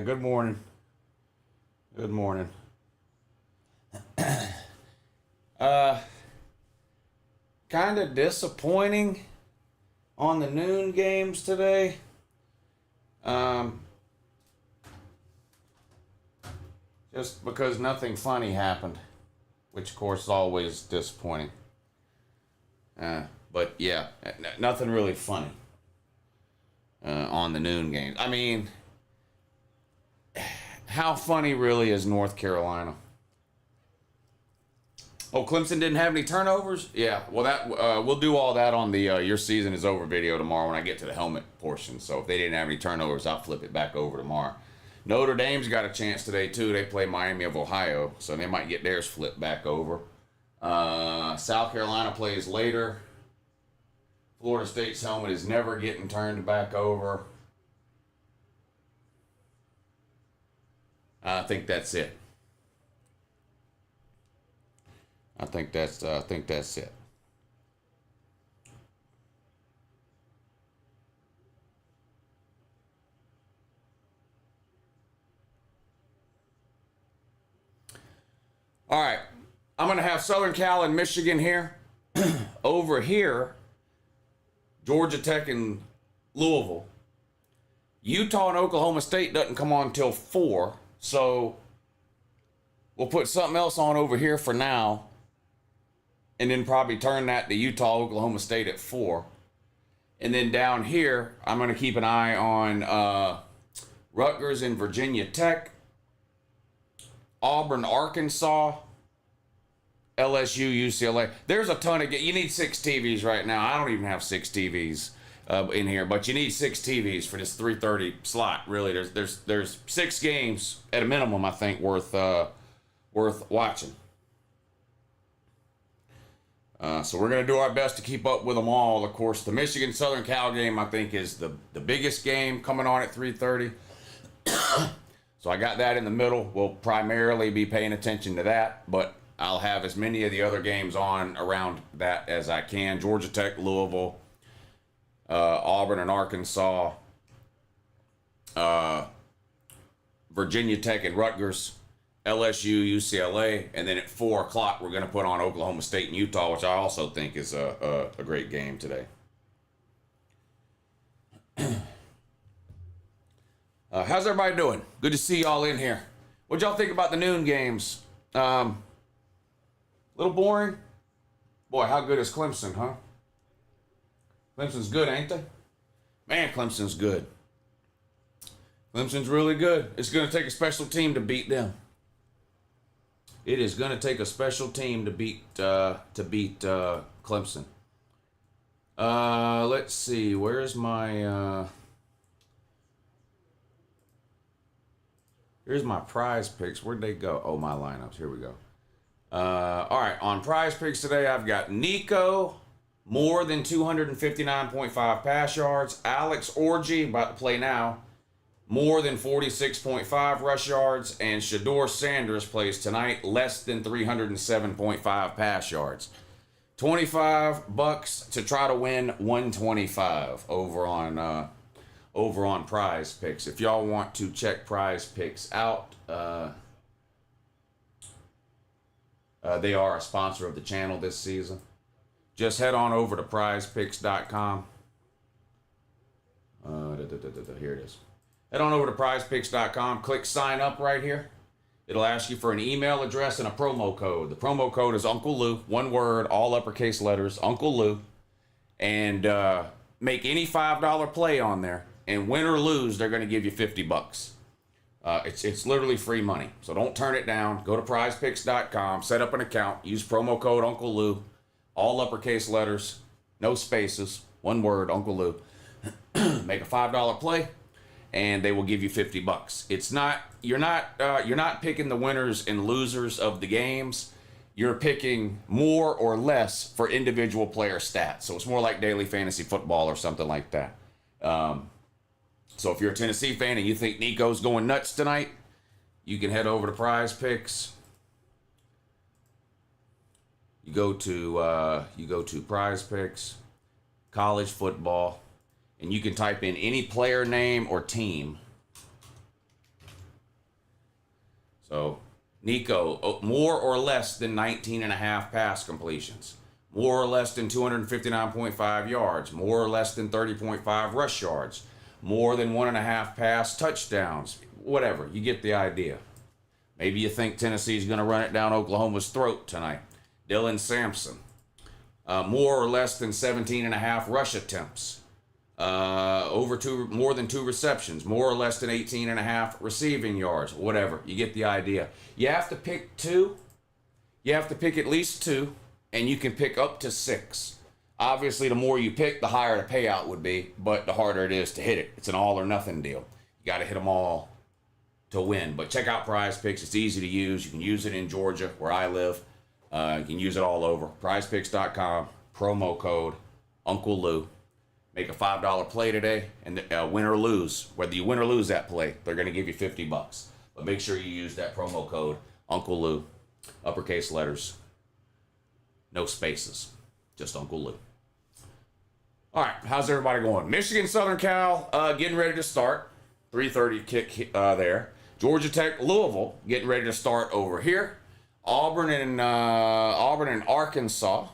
good morning. Good morning. Kind of disappointing on the noon games today. Just because nothing funny happened, which of course is always disappointing. But yeah, nothing really funny on the noon games. I mean, how funny really is North Carolina? Oh, Clemson didn't have any turnovers? Yeah, well, that we'll do all that on the Your Season is Over video tomorrow when I get to the helmet portion. So if they didn't have any turnovers, I'll flip it back over tomorrow. Notre Dame's got a chance today, too. They play Miami of Ohio, so they might get theirs flipped back over. South Carolina plays later. Florida State's helmet is never getting turned back over. I think that's it. I think that's it. All right, I'm going to have Southern Cal and Michigan here. Over here, Georgia Tech and Louisville. Utah and Oklahoma State doesn't come on until 4, so we'll put something else on over here for now, and then probably turn that to Utah, Oklahoma State at 4. And then down here, I'm going to keep an eye on Rutgers and Virginia Tech, Auburn, Arkansas, LSU, UCLA. There's a ton of... You need 6 TVs right now. I don't even have 6 TVs in here, but you need 6 TVs for this 3:30 slot. Really, there's 6 games at a minimum, I think, worth watching. So we're going to do our best to keep up with them all. Of course, the Michigan Southern Cal game, I think, is the biggest game coming on at 3:30. So I got that in the middle. We'll primarily be paying attention to that, but I'll have as many of the other games on around that as I can. Georgia Tech, Louisville, Auburn and Arkansas, Virginia Tech and Rutgers, LSU, UCLA, and then at 4 o'clock we're going to put on Oklahoma State and Utah, which I also think is a great game today. How's everybody doing? Good to see y'all in here. What'd y'all think about the noon games? Little boring? Boy, how good is Clemson, huh? Clemson's good, ain't they? Man, Clemson's good. Clemson's really good. It's going to take a special team to beat them. It is going to take a special team to beat Clemson. Let's see. Where's my... Here's my prize picks. Where'd they go? Oh, my lineups. Here we go. All right. On prize picks today, I've got Nico, more than 259.5 pass yards. Alex Orgy, about to play now, more than 46.5 rush yards. And Shador Sanders plays tonight, less than 307.5 pass yards. $25 to try to win 125 over on Prize Picks. If y'all want to check Prize Picks out, they are a sponsor of the channel this season. Just head on over to PrizePicks.com. Here it is. Head on over to PrizePicks.com. Click sign up right here. It'll ask you for an email address and a promo code. The promo code is Uncle Lou. One word, all uppercase letters, Uncle Lou. And make any $5 play on there. And win or lose, they're going to give you $50. It's literally free money. So don't turn it down. Go to prizepicks.com, set up an account, use promo code Uncle Lou, all uppercase letters, no spaces, one word, Uncle Lou. Make a $5 play, and they will give you $50. It's not you're not picking the winners and losers of the games. You're picking more or less for individual player stats. So it's more like daily fantasy football or something like that. So if you're a Tennessee fan and you think Nico's going nuts tonight, you can head over to Prize Picks. You go to Prize Picks, college football, and you can type in any player name or team. So, Nico, more or less than 19.5 pass completions. More or less than 259.5 yards. More or less than 30.5 rush yards. More than 1.5 pass touchdowns. Whatever, you get the idea. Maybe you think Tennessee's going to run it down Oklahoma's throat tonight. Dylan Sampson. More or less than 17.5 rush attempts. More than 2 receptions. More or less than 18.5 receiving yards. Whatever, you get the idea. You have to pick 2. You have to pick at least 2. And you can pick up to 6. Obviously, the more you pick, the higher the payout would be, but the harder it is to hit it. It's an all or nothing deal. You got to hit them all to win. But check out PrizePicks. It's easy to use. You can use it in Georgia, where I live. You can use it all over. PrizePicks.com, promo code Uncle Lou. Make a $5 play today, and win or lose. Whether you win or lose that play, they're going to give you $50. But make sure you use that promo code Uncle Lou, uppercase letters. No spaces, just Uncle Lou. All right, how's everybody going? Michigan, Southern Cal, getting ready to start. 3:30 kick there. Georgia Tech, Louisville, getting ready to start over here. Auburn and Arkansas,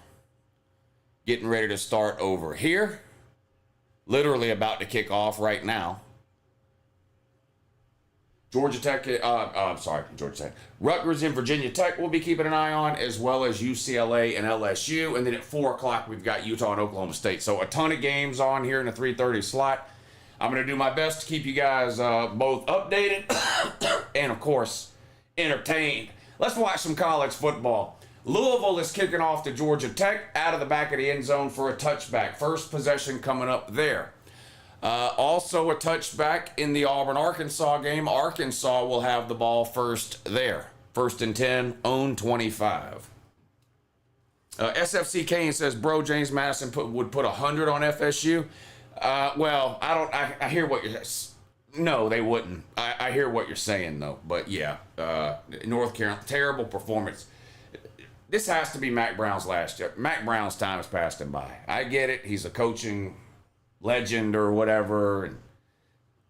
getting ready to start over here. Literally about to kick off right now. Georgia Tech, Rutgers and Virginia Tech we'll be keeping an eye on, as well as UCLA and LSU. And then at 4 o'clock, we've got Utah and Oklahoma State. So a ton of games on here in the 3:30 slot. I'm going to do my best to keep you guys both updated and, of course, entertained. Let's watch some college football. Louisville is kicking off to Georgia Tech out of the back of the end zone for a touchback. First possession coming up there. Also a touchback in the Auburn-Arkansas game. Arkansas will have the ball first there. 1st and 10, own 25. SFC Kane says, bro, James Madison would put 100 on FSU. Well, I hear what you're saying. No, they wouldn't. I hear what you're saying, though. But, yeah, North Carolina, terrible performance. This has to be Mack Brown's last year. Mack Brown's time has passed him by. I get it. He's a coaching legend or whatever, and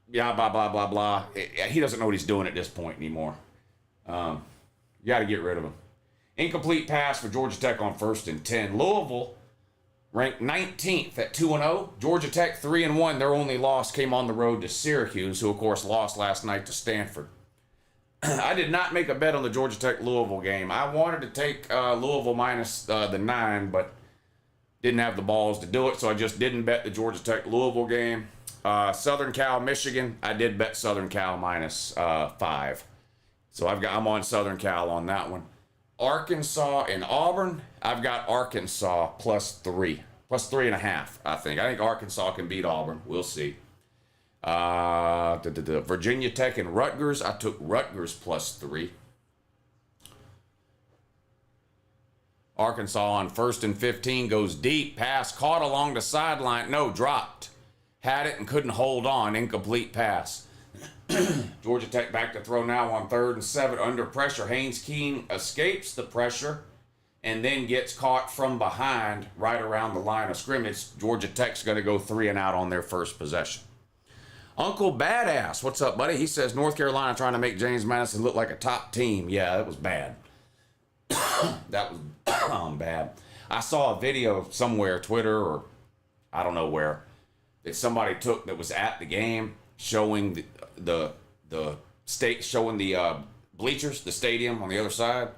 blah, blah, blah, blah, blah. He doesn't know what he's doing at this point anymore. You got to get rid of him. Incomplete pass for Georgia Tech on 1st and 10. Louisville ranked 19th at 2-0. Georgia Tech 3-1. Their only loss came on the road to Syracuse, who, of course, lost last night to Stanford. I did not make a bet on the Georgia Tech-Louisville game. I wanted to take Louisville minus the 9, but didn't have the balls to do it, so I just didn't bet the Georgia Tech-Louisville game. Southern Cal, Michigan, I did bet Southern Cal minus 5. So I'm on Southern Cal on that one. Arkansas and Auburn, I've got Arkansas plus 3. Plus 3.5, I think. I think Arkansas can beat Auburn. We'll see. Virginia Tech and Rutgers, I took Rutgers plus 3. Arkansas on 1st and 15 goes deep. Pass caught along the sideline. No, dropped. Had it and couldn't hold on. Incomplete pass. Georgia Tech back to throw now on 3rd and 7 under pressure. Haynes Keene escapes the pressure and then gets caught from behind right around the line of scrimmage. Georgia Tech's going to go 3 and out on their first possession. Uncle Badass, what's up, buddy? He says North Carolina trying to make James Madison look like a top team. Yeah, that was bad. That was bad. I saw a video somewhere, Twitter or I don't know where, that somebody took that was at the game showing the bleachers, the stadium on the other side,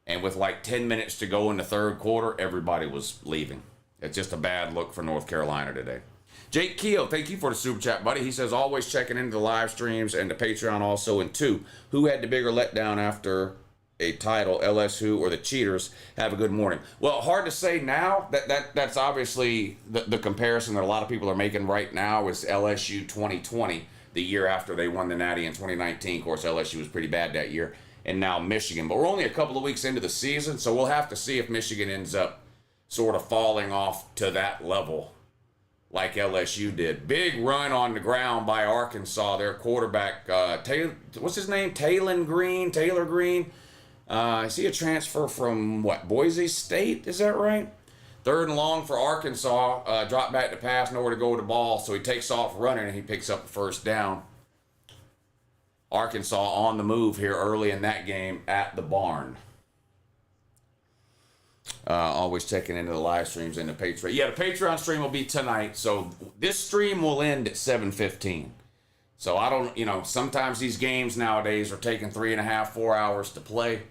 and with like 10 minutes to go in the 3rd quarter, everybody was leaving. It's just a bad look for North Carolina today. Jake Keogh, thank you for the super chat, buddy. He says, always checking into the live streams and the Patreon also. And 2, who had the bigger letdown after a title, LSU or the Cheaters? Have a good morning. Well, hard to say now. That's obviously the comparison that a lot of people are making right now is LSU 2020, the year after they won the Natty in 2019. Of course, LSU was pretty bad that year. And now Michigan. But we're only a couple of weeks into the season, so we'll have to see if Michigan ends up sort of falling off to that level like LSU did. Big run on the ground by Arkansas. Their quarterback, what's his name? Taylor Green. Is he a transfer from, Boise State? Is that right? 3rd and long for Arkansas. Drop back to pass, nowhere to go with the ball. So he takes off running, and he picks up the 1st down. Arkansas on the move here early in that game at the barn. Always checking into the live streams in the Patreon. Yeah, the Patreon stream will be tonight. So this stream will end at 7:15. So I don't, sometimes these games nowadays are taking 3.5, 4 hours to play.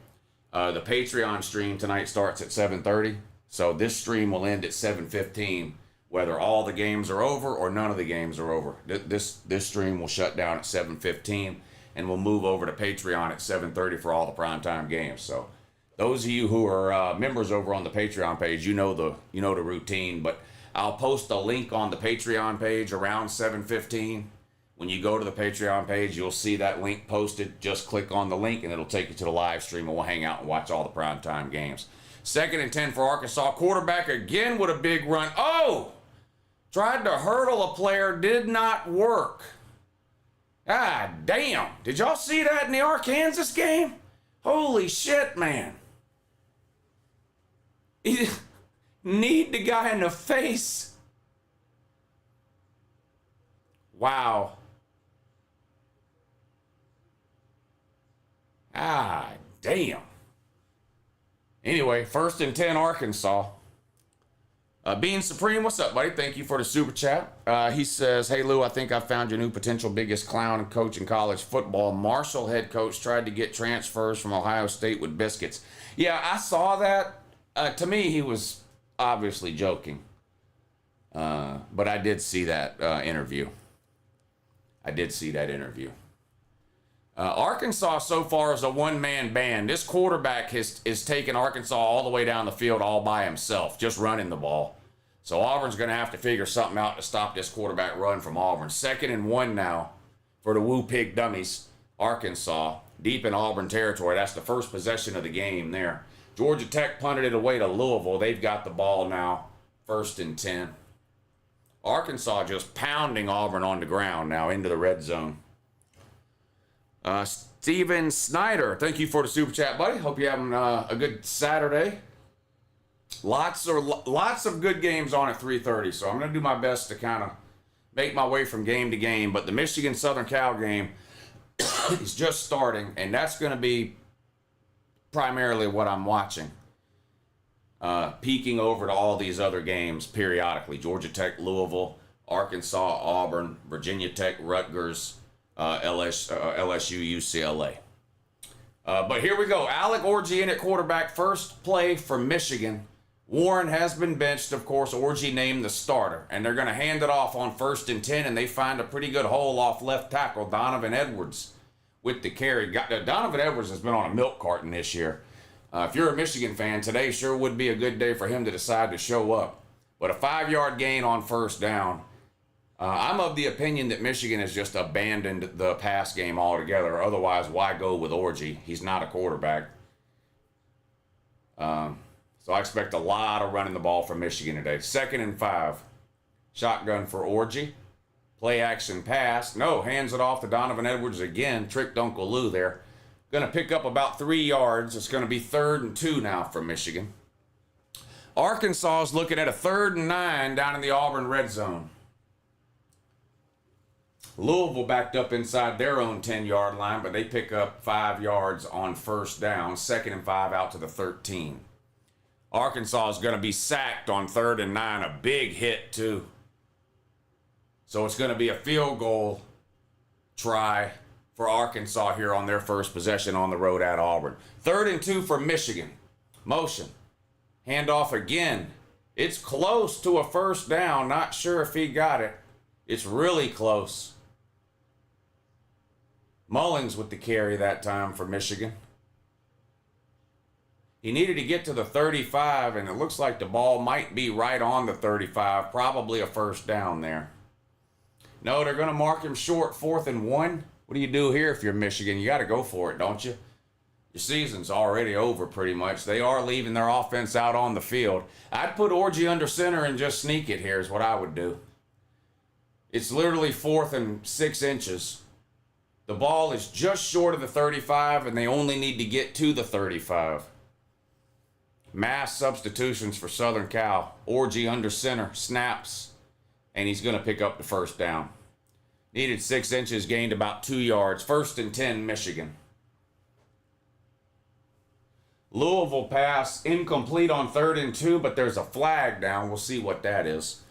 The Patreon stream tonight starts at 7:30. So this stream will end at 7:15, whether all the games are over or none of the games are over. This stream will shut down at 7:15, and we'll move over to Patreon at 7:30 for all the primetime games. So those of you who are members over on the Patreon page, you know the routine. But I'll post a link on the Patreon page around 7:15. When you go to the Patreon page, you'll see that link posted. Just click on the link, and it'll take you to the live stream, and we'll hang out and watch all the primetime games. 2nd and 10 for Arkansas. Quarterback again with a big run. Oh! Tried to hurdle a player, did not work. Ah, damn. Did y'all see that in the Arkansas game? Holy shit, man. He kneed the guy in the face. Wow. Ah, damn. Anyway, 1st and 10 Arkansas. Being Supreme, what's up, buddy? Thank you for the super chat. He says, hey, Lou, I think I found your new potential biggest clown and coach in college football. Marshall head coach tried to get transfers from Ohio State with biscuits. Yeah, I saw that. To me, he was obviously joking. But I did see that interview. Arkansas so far is a one-man band. This quarterback is taking Arkansas all the way down the field all by himself, just running the ball. So Auburn's going to have to figure something out to stop this quarterback run from Auburn. 2nd and 1 now for the Woo Pig Dummies. Arkansas, deep in Auburn territory. That's the first possession of the game there. Georgia Tech punted it away to Louisville. They've got the ball now, 1st and 10. Arkansas just pounding Auburn on the ground now into the red zone. Steven Snyder, thank you for the super chat, buddy. Hope you're having a good Saturday. Lots of good games on at 3:30, so I'm going to do my best to kind of make my way from game to game. But the Michigan-Southern Cal game is just starting, and that's going to be primarily what I'm watching. Peeking over to all these other games periodically. Georgia Tech, Louisville, Arkansas, Auburn, Virginia Tech, Rutgers, LSU, UCLA. But here we go. Alec Orji in at quarterback. First play for Michigan. Warren has been benched, of course. Orji named the starter. And they're going to hand it off on 1st and 10, and they find a pretty good hole off left tackle, Donovan Edwards, with the carry. Donovan Edwards has been on a milk carton this year. If you're a Michigan fan, today sure would be a good day for him to decide to show up. But a 5-yard gain on 1st down. I'm of the opinion that Michigan has just abandoned the pass game altogether. Otherwise, why go with Orji? He's not a quarterback. So I expect a lot of running the ball from Michigan today. 2nd and 5. Shotgun for Orji. Play action pass. No, hands it off to Donovan Edwards again. Tricked Uncle Lou there. Going to pick up about 3 yards. It's going to be 3rd and 2 now for Michigan. Arkansas is looking at a 3rd and 9 down in the Auburn red zone. Louisville backed up inside their own 10-yard line, but they pick up 5 yards on 1st down. 2nd and 5 out to the 13. Arkansas is going to be sacked on 3rd and 9. A big hit, too. So it's going to be a field goal try for Arkansas here on their first possession on the road at Auburn. 3rd and 2 for Michigan. Motion. Handoff again. It's close to a 1st down. Not sure if he got it. It's really close. Mullings with the carry that time for Michigan. He needed to get to the 35, and it looks like the ball might be right on the 35. Probably a 1st down there. No, they're going to mark him short, 4th and 1. What do you do here if you're Michigan? You got to go for it, don't you? Your season's already over pretty much. They are leaving their offense out on the field. I'd put Orji under center and just sneak it here is what I would do. It's literally 4th and 6 inches. The ball is just short of the 35, and they only need to get to the 35. Mass substitutions for Southern Cal. Orji under center, snaps, and he's going to pick up the 1st down. Needed 6 inches, gained about 2 yards. 1st and 10, Michigan. Louisville pass, incomplete on 3rd and 2, but there's a flag down. We'll see what that is.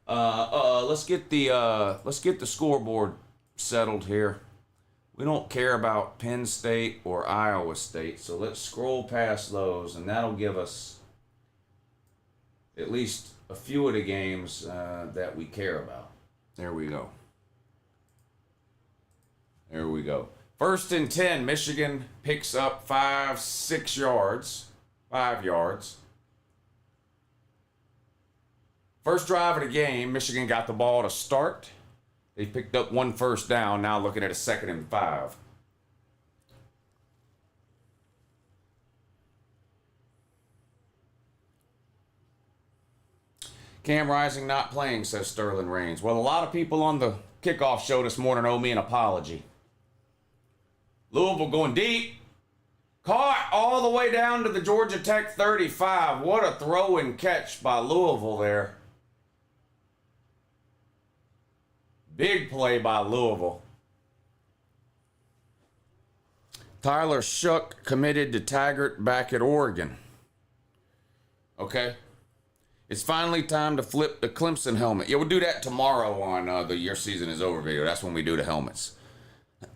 Let's get the scoreboard settled here. We don't care about Penn State or Iowa State, so let's scroll past those, and that'll give us at least a few of the games that we care about. There we go. There we go. 1st and 10, Michigan picks up 5 yards. First drive of the game, Michigan got the ball to start. They picked up 1 first down, now looking at a 2nd and 5. Cam Rising not playing, says Sterling Raines. Well, a lot of people on the kickoff show this morning owe me an apology. Louisville going deep. Caught all the way down to the Georgia Tech 35. What a throw and catch by Louisville there. Big play by Louisville. Tyler Shook committed to Taggart back at Oregon. Okay. It's finally time to flip the Clemson helmet. Yeah, we'll do that tomorrow on the Your Season Is Over video. That's when we do the helmets.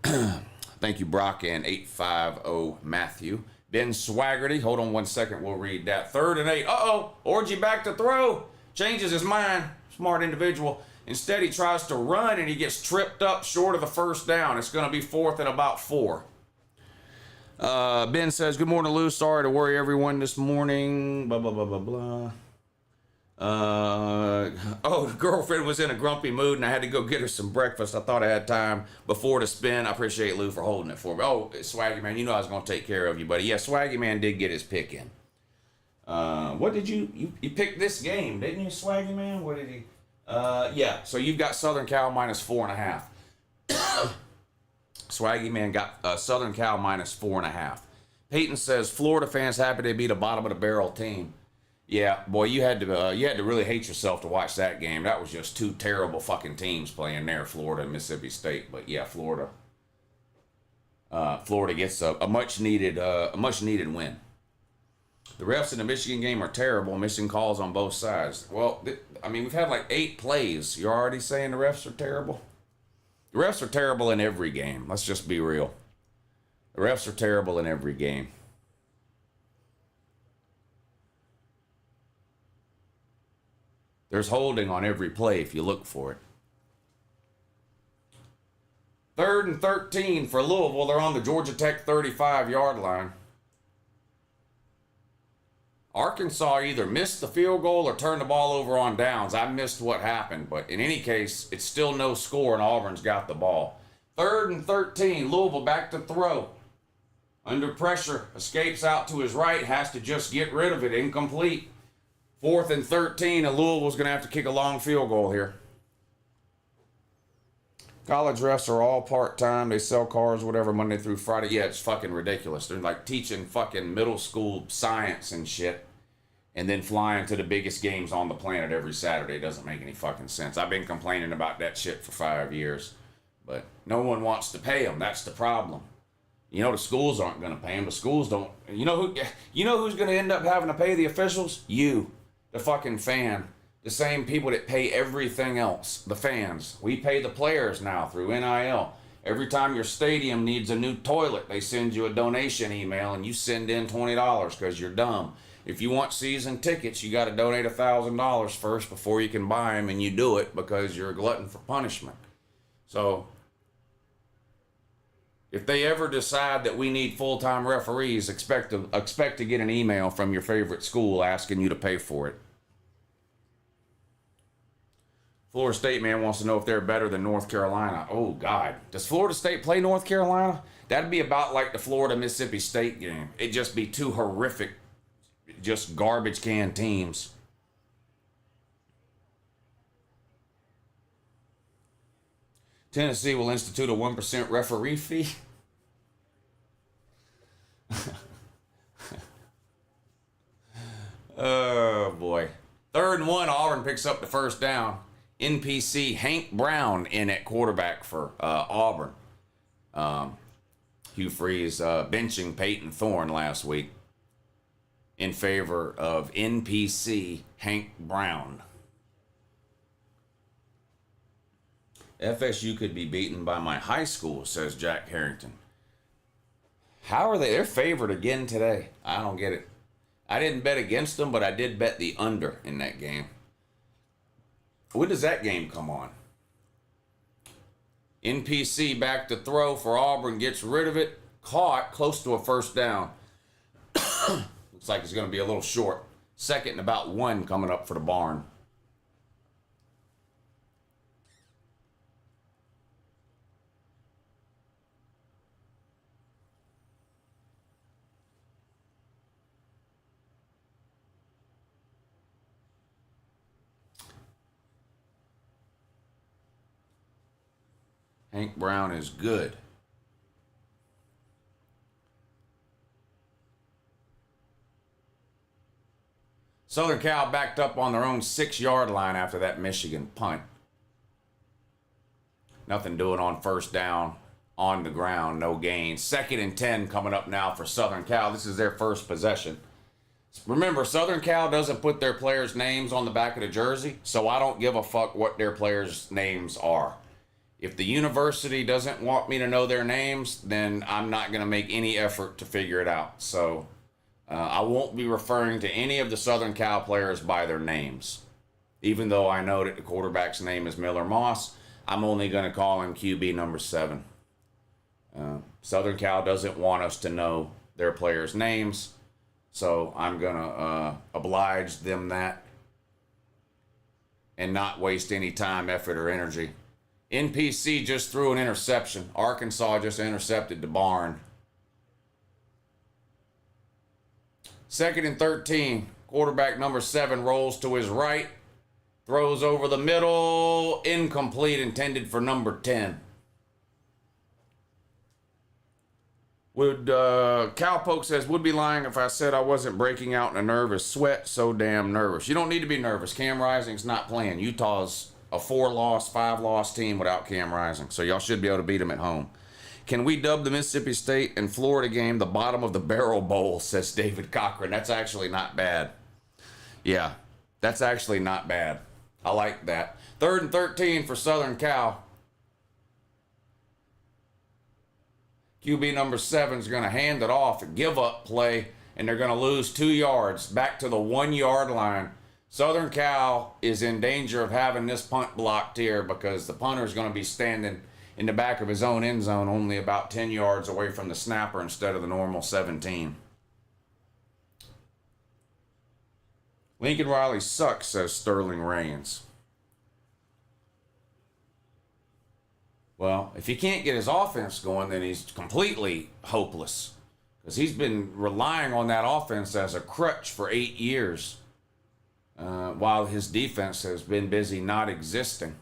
Thank you, Brock and 850 Matthew. Ben Swaggerty. Hold on 1 second. We'll read that. 3rd and 8. Uh-oh. Orgy back to throw. Changes his mind. Smart individual. Instead, he tries to run, and he gets tripped up short of the 1st down. It's going to be 4th and about 4. Ben says, good morning, Lou. Sorry to worry everyone this morning. Blah, blah, blah, blah, blah. The girlfriend was in a grumpy mood and I had to go get her some breakfast. I thought I had time before the spin. I appreciate Lou for holding it for me. Oh, Swaggy Man, you know I was going to take care of you, buddy. Yeah, Swaggy Man did get his pick in. What did you picked this game, didn't you, Swaggy Man? What did he? Yeah, so you've got Southern Cal minus 4.5. Swaggy Man got Southern Cal minus 4.5. Peyton says, Florida fans happy they beat a bottom of the barrel team. Yeah, boy, you had to really hate yourself to watch that game. That was just 2 terrible fucking teams playing there, Florida and Mississippi State. But yeah, Florida gets a much needed win. The refs in the Michigan game are terrible. Missing calls on both sides. Well, we've had like 8 plays. You're already saying the refs are terrible? The refs are terrible in every game. Let's just be real. The refs are terrible in every game. There's holding on every play if you look for it. 3rd and 13 for Louisville. They're on the Georgia Tech 35-yard line. Arkansas either missed the field goal or turned the ball over on downs. I missed what happened, but in any case, it's still no score and Auburn's got the ball. 3rd and 13, Louisville back to throw. Under pressure, escapes out to his right, has to just get rid of it, incomplete. 4th and 13, and Louisville's going to have to kick a long field goal here. College refs are all part-time. They sell cars, whatever, Monday through Friday. Yeah, it's fucking ridiculous. They're like teaching fucking middle school science and shit, and then flying to the biggest games on the planet every Saturday. It doesn't make any fucking sense. I've been complaining about that shit for 5 years, but no one wants to pay them. That's the problem. You know the schools aren't going to pay them. The schools don't. You know who's going to end up having to pay the officials? You. The fucking fan. The same people that pay everything else. The fans. We pay the players now through NIL. Every time your stadium needs a new toilet, they send you a donation email and you send in $20 because you're dumb. If you want season tickets, you got to donate $1,000 first before you can buy them, and you do it because you're a glutton for punishment. So if they ever decide that we need full-time referees, expect to get an email from your favorite school asking you to pay for it. Florida State man wants to know if they're better than North Carolina. Oh, God. Does Florida State play North Carolina? That'd be about like the Florida-Mississippi State game. It'd just be 2 horrific, just garbage can teams. Tennessee will institute a 1% referee fee. Oh, boy. 3rd and 1, Auburn picks up the 1st down. NPC Hank Brown in at quarterback for Auburn. Hugh Freeze benching Peyton Thorne last week in favor of NPC Hank Brown. FSU could be beaten by my high school, says Jack Harrington. How are they? They're favored again today. I don't get it. I didn't bet against them, but I did bet the under in that game. When does that game come on? NPC back to throw for Auburn, gets rid of it. Caught close to a first down. Looks like it's going to be a little short. 2nd and about 1 coming up for the barn. Hank Brown is good. Southern Cal backed up on their own 6-yard line after that Michigan punt. Nothing doing on first down, on the ground, no gain. 2nd and 10 coming up now for Southern Cal. This is their first possession. Remember, Southern Cal doesn't put their players' names on the back of the jersey, so I don't give a fuck what their players' names are. If the university doesn't want me to know their names, then I'm not going to make any effort to figure it out. So I won't be referring to any of the Southern Cal players by their names. Even though I know that the quarterback's name is Miller Moss, I'm only going to call him QB number 7. Southern Cal doesn't want us to know their players' names, so I'm going to oblige them that and not waste any time, effort, or energy. NPC just threw an interception. Arkansas just intercepted the barn. 2nd and 13. Quarterback number 7 rolls to his right. Throws over the middle. Incomplete, intended for number 10. Cowpoke says, would be lying if I said I wasn't breaking out in a nervous sweat. So damn nervous. You don't need to be nervous. Cam Rising's not playing. Utah's a 4-loss, 5-loss team without Cam Rising. So y'all should be able to beat them at home. Can we dub the Mississippi State and Florida game the bottom of the barrel bowl, says David Cochran. That's actually not bad. Yeah, that's actually not bad. I like that. 3rd and 13 for Southern Cal. QB number 7 is going to hand it off, a give-up play, and they're going to lose 2 yards back to the 1-yard line. Southern Cal is in danger of having this punt blocked here because the punter is going to be standing in the back of his own end zone only about 10 yards away from the snapper instead of the normal 17. Lincoln Riley sucks, says Sterling Rains. Well, if he can't get his offense going, then he's completely hopeless because he's been relying on that offense as a crutch for 8 years. While his defense has been busy not existing.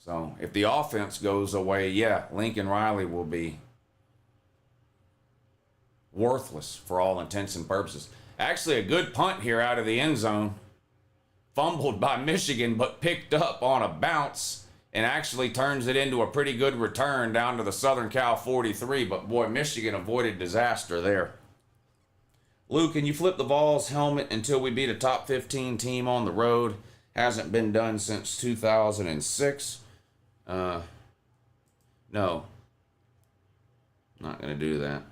So if the offense goes away, yeah, Lincoln Riley will be worthless for all intents and purposes. Actually, a good punt here out of the end zone. Fumbled by Michigan, but picked up on a bounce and actually turns it into a pretty good return down to the Southern Cal 43. But boy, Michigan avoided disaster there. Lou, can you flip the Vols helmet until we beat a top 15 team on the road? Hasn't been done since 2006. No. Not going to do that.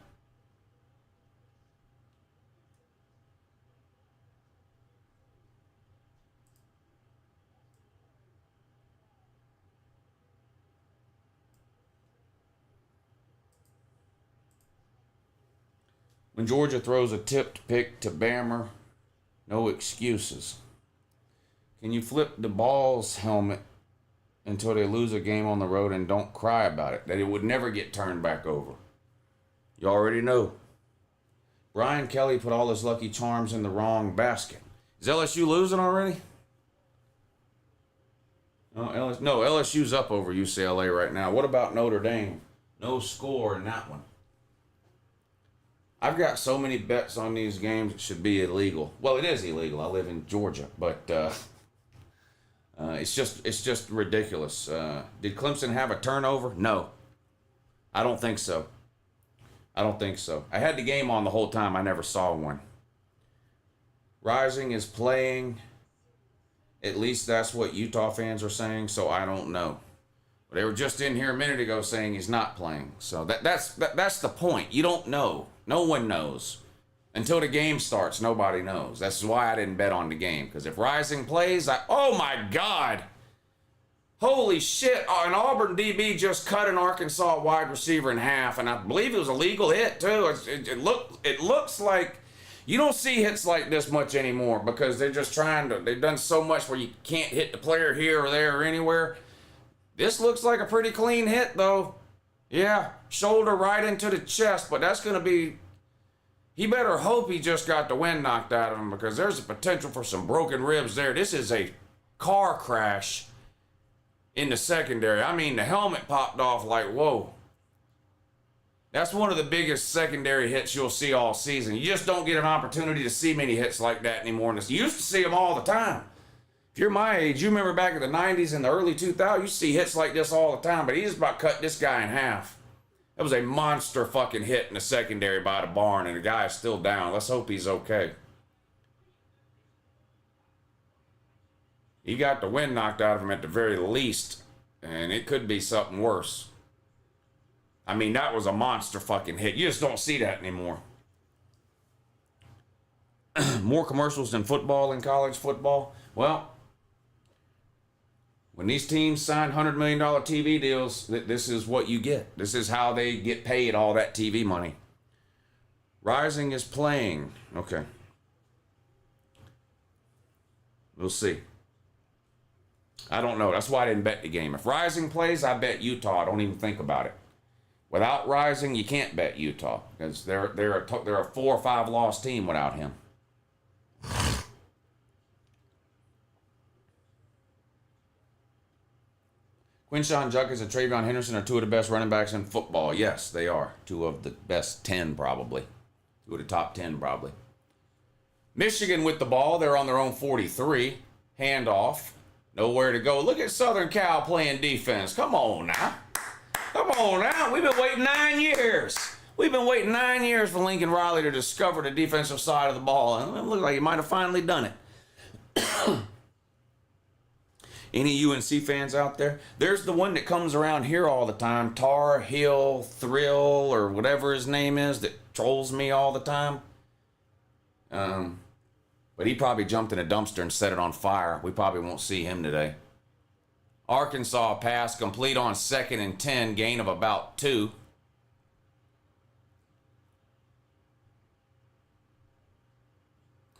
When Georgia throws a tipped pick to Bammer, no excuses. Can you flip the Vols helmet until they lose a game on the road and don't cry about it? That it would never get turned back over. You already know. Brian Kelly put all his Lucky Charms in the wrong basket. Is LSU losing already? No, LSU's up over UCLA right now. What about Notre Dame? No score in that one. I've got so many bets on these games, it should be illegal. Well, it is illegal. I live in Georgia, but It's just ridiculous. Did Clemson have a turnover? No, I don't think so. I don't think so. I had the game on the whole time. I never saw one. Rising is playing. At least that's what Utah fans are saying, so I don't know. They were just in here a minute ago saying he's not playing. So that's the point. You don't know. No one knows. Until the game starts, nobody knows. That's why I didn't bet on the game. Because if Rising plays, oh my God. Holy shit. An Auburn DB just cut an Arkansas wide receiver in half. And I believe it was a legal hit, too. It looks like you don't see hits like this much anymore because they're just they've done so much where you can't hit the player here or there or anywhere. This looks like a pretty clean hit, though. Yeah, shoulder right into the chest, but that's going to be... He better hope he just got the wind knocked out of him because there's a potential for some broken ribs there. This is a car crash in the secondary. I mean, the helmet popped off like, whoa. That's one of the biggest secondary hits you'll see all season. You just don't get an opportunity to see many hits like that anymore. You used to see them all the time. If you're my age, you remember back in the 90s and the early 2000s, you see hits like this all the time, but he just about cut this guy in half. That was a monster fucking hit in the secondary by the barn, and the guy is still down. Let's hope he's okay. He got the wind knocked out of him at the very least, and it could be something worse. I mean, that was a monster fucking hit. You just don't see that anymore. More commercials than football in college football? Well, when these teams sign $100 million TV deals, this is what you get. This is how they get paid all that TV money. Rising is playing. Okay. We'll see. I don't know. That's why I didn't bet the game. If Rising plays, I bet Utah. I don't even think about it. Without Rising, you can't bet Utah because they're a 4 or 5 loss team without him. Quinshon Judkins and Travion Henderson are 2 of the best running backs in football. Yes, they are. 2 of the best 10 probably. 2 of the top 10 probably. Michigan with the ball. They're on their own 43. Handoff. Nowhere to go. Look at Southern Cal playing defense. Come on now. Come on now. We've been waiting 9 years. We've been waiting 9 years for Lincoln Riley to discover the defensive side of the ball. And it looked like he might have finally done it. Any UNC fans out there? There's the one that comes around here all the time. Tar Heel Thrill or whatever his name is that trolls me all the time. But he probably jumped in a dumpster and set it on fire. We probably won't see him today. Arkansas pass complete on 2nd and 10, gain of about 2.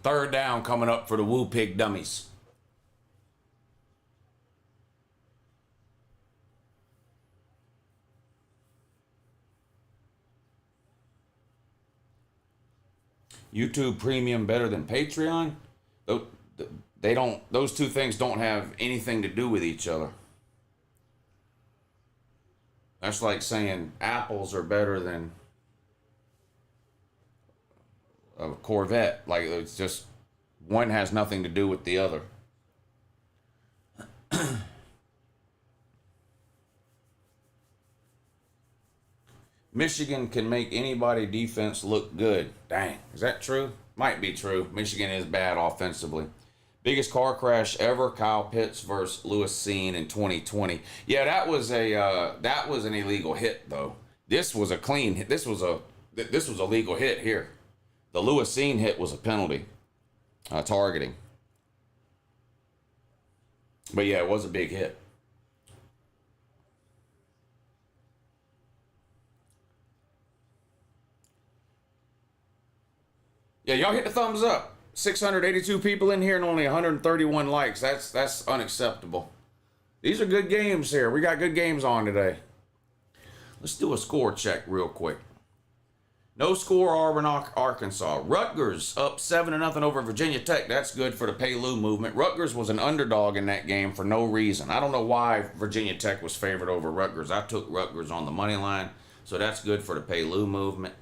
Third down coming up for the Woo Pig dummies. YouTube Premium better than Patreon? They don't. Those two things don't have anything to do with each other. That's like saying apples are better than a Corvette. Like, it's just one has nothing to do with the other. Michigan can make anybody defense look good. Dang, is that true? Might be true. Michigan is bad offensively. Biggest car crash ever, Kyle Pitts versus Lewis Cine in 2020. Yeah, that was an illegal hit though. This was a clean hit. This was a legal hit here. The Lewis Cine hit was a penalty, targeting. But yeah, it was a big hit. Yeah, y'all hit the thumbs up. 682 people in here and only 131 likes. That's unacceptable. These are good games here. We got good games on today. Let's do a score check real quick. No score, Auburn, Arkansas. Rutgers up 7-0 over Virginia Tech. That's good for the Pay-Lou movement. Rutgers was an underdog in that game for no reason. I don't know why Virginia Tech was favored over Rutgers. I took Rutgers on the money line, so that's good for the Pay-Lou movement.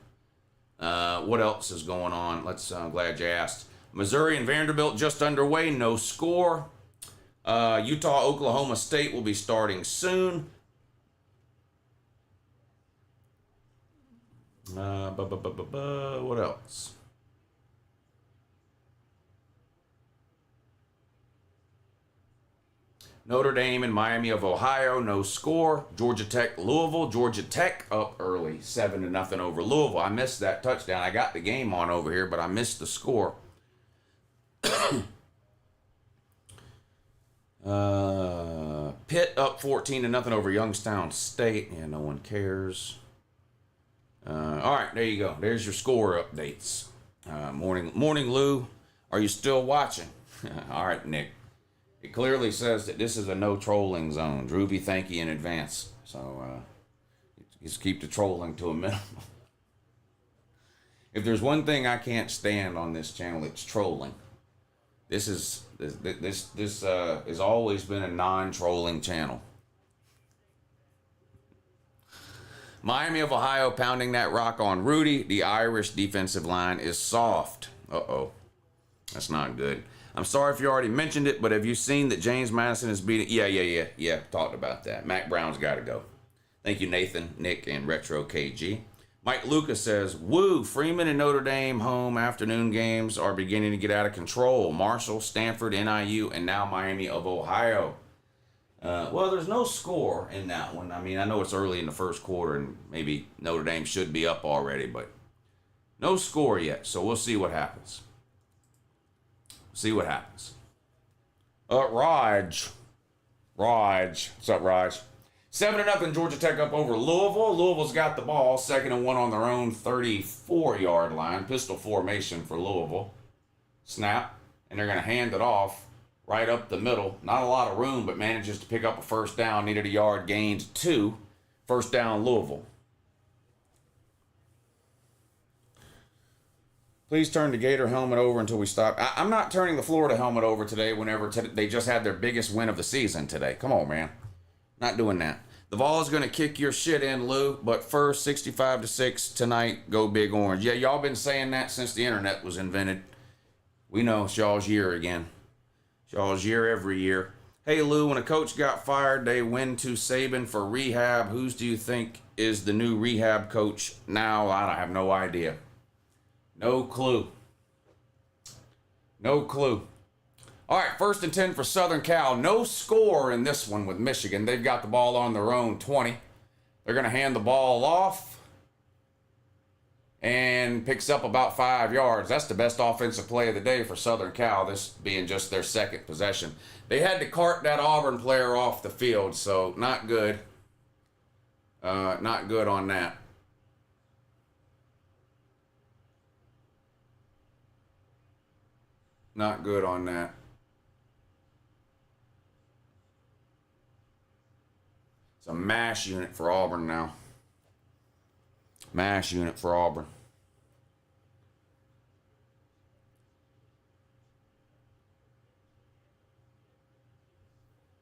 What else is going on? I'm glad you asked. Missouri and Vanderbilt just underway. No score. Utah, Oklahoma State will be starting soon. What else? Notre Dame and Miami of Ohio, no score. Georgia Tech, Louisville. Georgia Tech up early, 7-0 over Louisville. I missed that touchdown. I got the game on over here, but I missed the score. Pitt up 14-0 over Youngstown State. Yeah, no one cares. All right, there you go. There's your score updates. Morning, Lou. Are you still watching? All right, Nick. It clearly says that this is a no trolling zone. Droovy, thank you in advance. So just keep the trolling to a minimum. If there's one thing I can't stand on this channel, it's trolling. This has always been a non-trolling channel. Miami of Ohio pounding that rock on Rudy. The Irish defensive line is soft. Uh-oh. That's not good. I'm sorry if you already mentioned it, but have you seen that James Madison is beating? Yeah. Talked about that. Mac Brown's got to go. Thank you, Nathan, Nick, and Retro KG. Mike Lucas says, woo, Freeman and Notre Dame home afternoon games are beginning to get out of control. Marshall, Stanford, NIU, and now Miami of Ohio. Well, there's no score in that one. I mean, I know it's early in the first quarter, and maybe Notre Dame should be up already, but no score yet, so we'll see what happens. See what happens. Raj. What's up, Raj? 7-0 Georgia Tech up over Louisville. Louisville's got the ball, 2nd and 1 on their own 34-yard line. Pistol formation for Louisville. Snap, and they're going to hand it off right up the middle. Not a lot of room, but manages to pick up a first down. Needed a yard, gained 2. First down, Louisville. Please turn the Gator helmet over until we stop. I'm not turning the Florida helmet over today whenever they just had their biggest win of the season today. Come on, man. Not doing that. The Vol is going to kick your shit in, Lou. But first, 65-6 tonight. Go Big Orange. Yeah, y'all been saying that since the internet was invented. We know it's y'all's year again. It's y'all's year every year. Hey, Lou, when a coach got fired, they went to Saban for rehab. Whose do you think is the new rehab coach now? I have no idea. No clue. No clue. All right, 1st and 10 for Southern Cal. No score in this one with Michigan. They've got the ball on their own 20. They're going to hand the ball off and picks up about 5 yards. That's the best offensive play of the day for Southern Cal, this being just their second possession. They had to cart that Auburn player off the field, so not good. Not good on that. Not good on that. It's a mash unit for Auburn now. Mash unit for Auburn.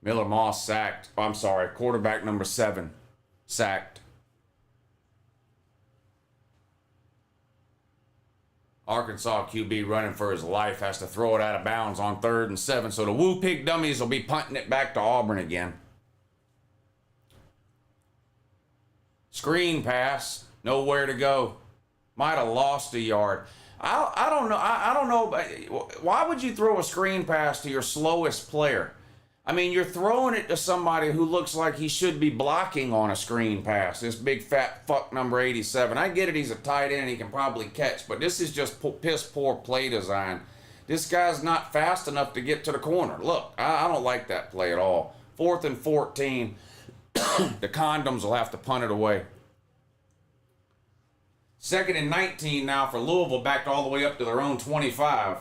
Miller Moss sacked. Oh, I'm sorry, quarterback number 7 sacked. Arkansas QB running for his life has to throw it out of bounds on 3rd and 7. So the Woo Pig dummies will be punting it back to Auburn again. Screen pass, nowhere to go. Might have lost a yard. I don't know. I don't know. Why would you throw a screen pass to your slowest player? I mean, you're throwing it to somebody who looks like he should be blocking on a screen pass. This big fat fuck number 87. I get it, he's a tight end, he can probably catch, but this is just piss poor play design. This guy's not fast enough to get to the corner. Look, I don't like that play at all. 4th and 14. The condoms will have to punt it away. 2nd and 19 now for Louisville, backed all the way up to their own 25.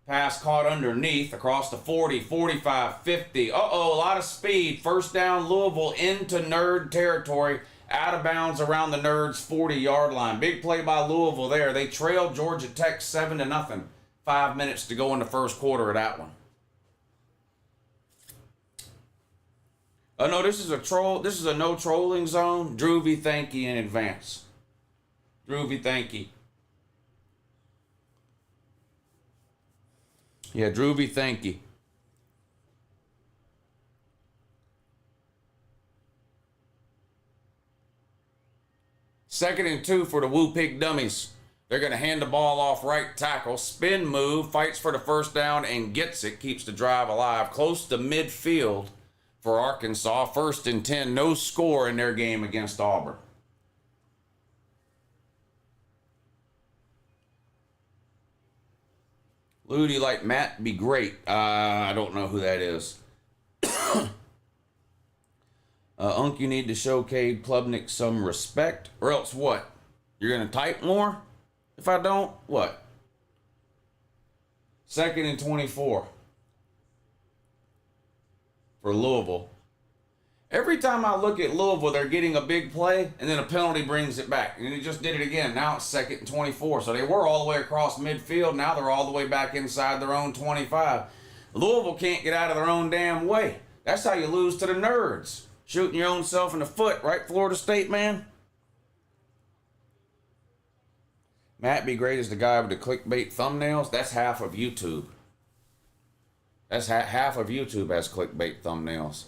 Pass caught underneath across the 40, 45, 50. Uh-oh, a lot of speed. First down, Louisville into Nerd territory. Out of bounds around the Nerds' 40-yard line. Big play by Louisville there. They trailed Georgia Tech 7-0. 5 minutes to go in the first quarter of that one. Oh, no, this is a troll. This is a no trolling zone. Droovy, thank you in advance. Droovy, thank you. Yeah, Droovy, thank you. 2nd and 2 for the Woo Pig Dummies. They're going to hand the ball off right tackle. Spin move, fights for the first down and gets it. Keeps the drive alive. Close to midfield for Arkansas. 1st and 10. No score in their game against Auburn. Lou, do you like Matt? Be great. I don't know who that is. Unc, you need to show Cade Klubnik some respect, or else what? You're going to type more? If I don't, what? 2nd and 24 for Louisville. Every time I look at Louisville, they're getting a big play, and then a penalty brings it back. And he just did it again. Now it's 2nd and 24. So they were all the way across midfield. Now they're all the way back inside their own 25. Louisville can't get out of their own damn way. That's how you lose to the nerds. Shooting your own self in the foot, right, Florida State, man? Matt Be Great is the guy with the clickbait thumbnails. That's half of YouTube. That's half of YouTube has clickbait thumbnails.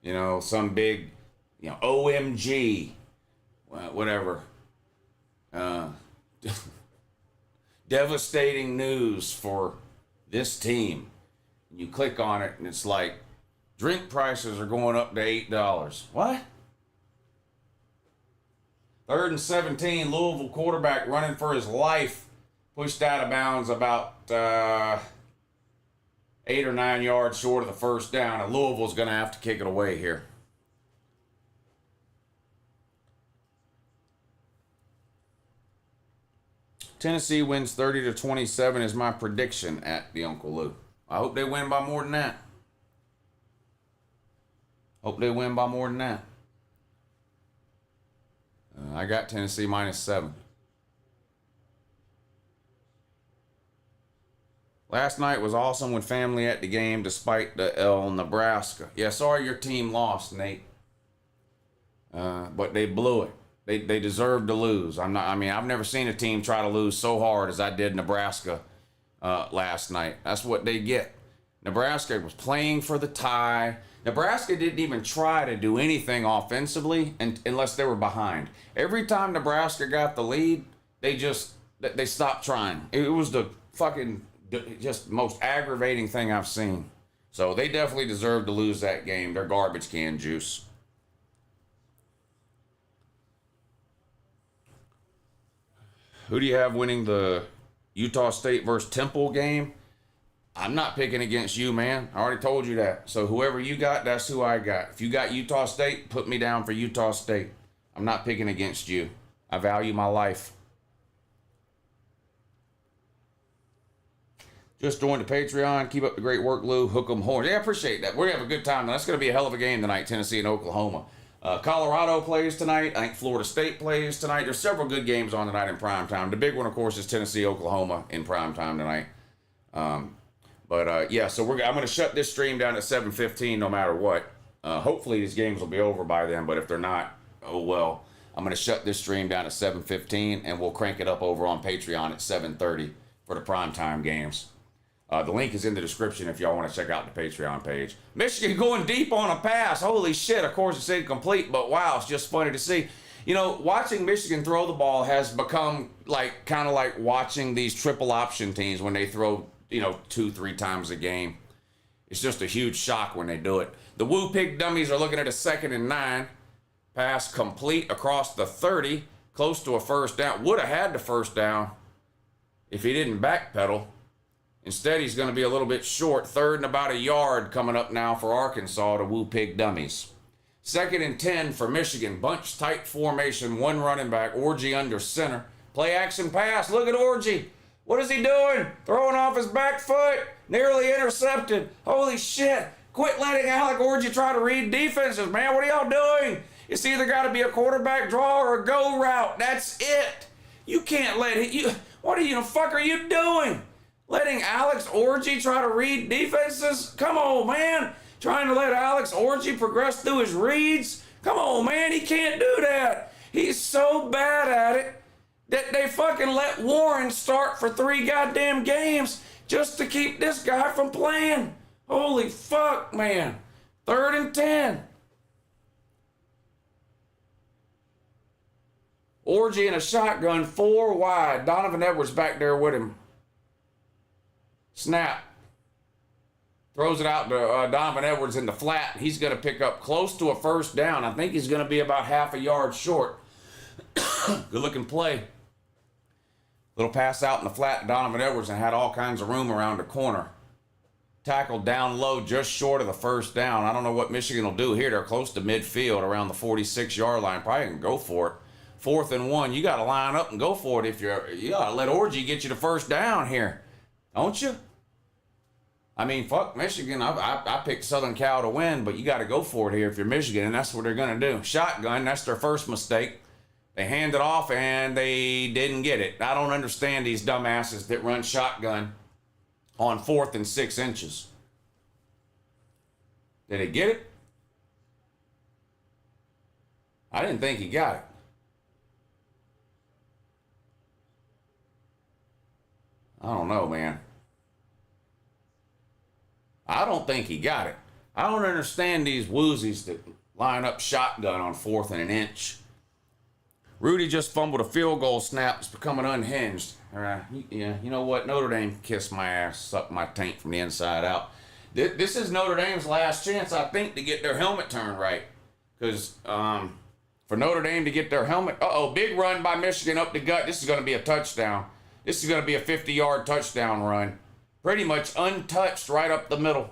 You know, some big, OMG, whatever. Devastating news for this team. You click on it and it's like, drink prices are going up to $8. What? 3rd and 17, Louisville quarterback running for his life, pushed out of bounds about 8 or 9 yards short of the first down, and Louisville's going to have to kick it away here. Tennessee wins 30-27 is my prediction at the Uncle Lou. I hope they win by more than that. Hope they win by more than that. I got Tennessee -7. Last night was awesome with family at the game despite the L Nebraska. Yeah, sorry your team lost, Nate. But they blew it. They deserved to lose. I've never seen a team try to lose so hard as I did Nebraska last night. That's what they get. Nebraska was playing for the tie. Nebraska didn't even try to do anything offensively unless they were behind. Every time Nebraska got the lead, they stopped trying. It was the fucking just most aggravating thing I've seen. So they definitely deserve to lose that game. They're garbage can juice. Who do you have winning the Utah State versus Temple game? I'm not picking against you, man. I already told you that. So whoever you got, that's who I got. If you got Utah State, put me down for Utah State. I'm not picking against you. I value my life. Just joined the Patreon. Keep up the great work, Lou. Hook 'em horns. Yeah, I appreciate that. We're going to have a good time. That's going to be a hell of a game tonight, Tennessee and Oklahoma. Colorado plays tonight. I think Florida State plays tonight. There's several good games on tonight in prime time. The big one, of course, is Tennessee, Oklahoma in prime time tonight. Yeah, so I'm going to shut this stream down at 7:15 no matter what. Hopefully these games will be over by then, but if they're not, oh well. I'm going to shut this stream down at 7:15, and we'll crank it up over on Patreon at 7:30 for the primetime games. The link is in the description if y'all want to check out the Patreon page. Michigan going deep on a pass. Holy shit, of course it's incomplete, but wow, it's just funny to see. You know, watching Michigan throw the ball has become kind of like watching these triple option teams when they throw 2-3 times a game. It's just a huge shock when they do it. The Woo Pig Dummies are looking at a 2nd and 9. Pass complete across the 30, close to a first down. Would have had the first down if he didn't backpedal. Instead, he's going to be a little bit short. 3rd and about a yard coming up now for Arkansas, the Woo Pig Dummies. 2nd and 10 for Michigan. Bunch tight formation, one running back. Orji under center. Play action pass. Look at Orji. What is he doing? Throwing off his back foot. Nearly intercepted. Holy shit. Quit letting Alec Orji try to read defenses, man. What are y'all doing? It's either got to be a quarterback draw or a go route. That's it. You can't let it. What the fuck are you doing? Letting Alex Orji try to read defenses? Come on, man. Trying to let Alex Orji progress through his reads? Come on, man. He can't do that. He's so bad at it that they fucking let Warren start for 3 goddamn games just to keep this guy from playing. Holy fuck, man. 3rd and 10. Orgy in a shotgun, 4 wide. Donovan Edwards back there with him. Snap. Throws it out to Donovan Edwards in the flat. He's going to pick up close to a first down. I think he's going to be about half a yard short. Good looking play. Little pass out in the flat to Donovan Edwards and had all kinds of room around the corner. Tackled down low just short of the first down. I don't know what Michigan will do here. They're close to midfield around the 46-yard line. Probably can go for it. 4th and 1. You got to line up and go for it if you got to let Orgy get you the first down here. Don't you? I mean, fuck Michigan. I picked Southern Cal to win, but you got to go for it here if you're Michigan, and that's what they're going to do. Shotgun, that's their first mistake. They hand it off, and they didn't get it. I don't understand these dumbasses that run shotgun on 4th and 6 inches. Did he get it? I didn't think he got it. I don't know, man. I don't think he got it. I don't understand these woozies that line up shotgun on 4th and an inch. Rudy just fumbled a field goal snap. It's becoming unhinged. Yeah, you know what? Notre Dame kissed my ass, sucked my taint from the inside out. This is Notre Dame's last chance, I think, to get their helmet turned right. Because for Notre Dame to get their helmet... big run by Michigan up the gut. This is going to be a touchdown. This is going to be a 50-yard touchdown run. Pretty much untouched right up the middle.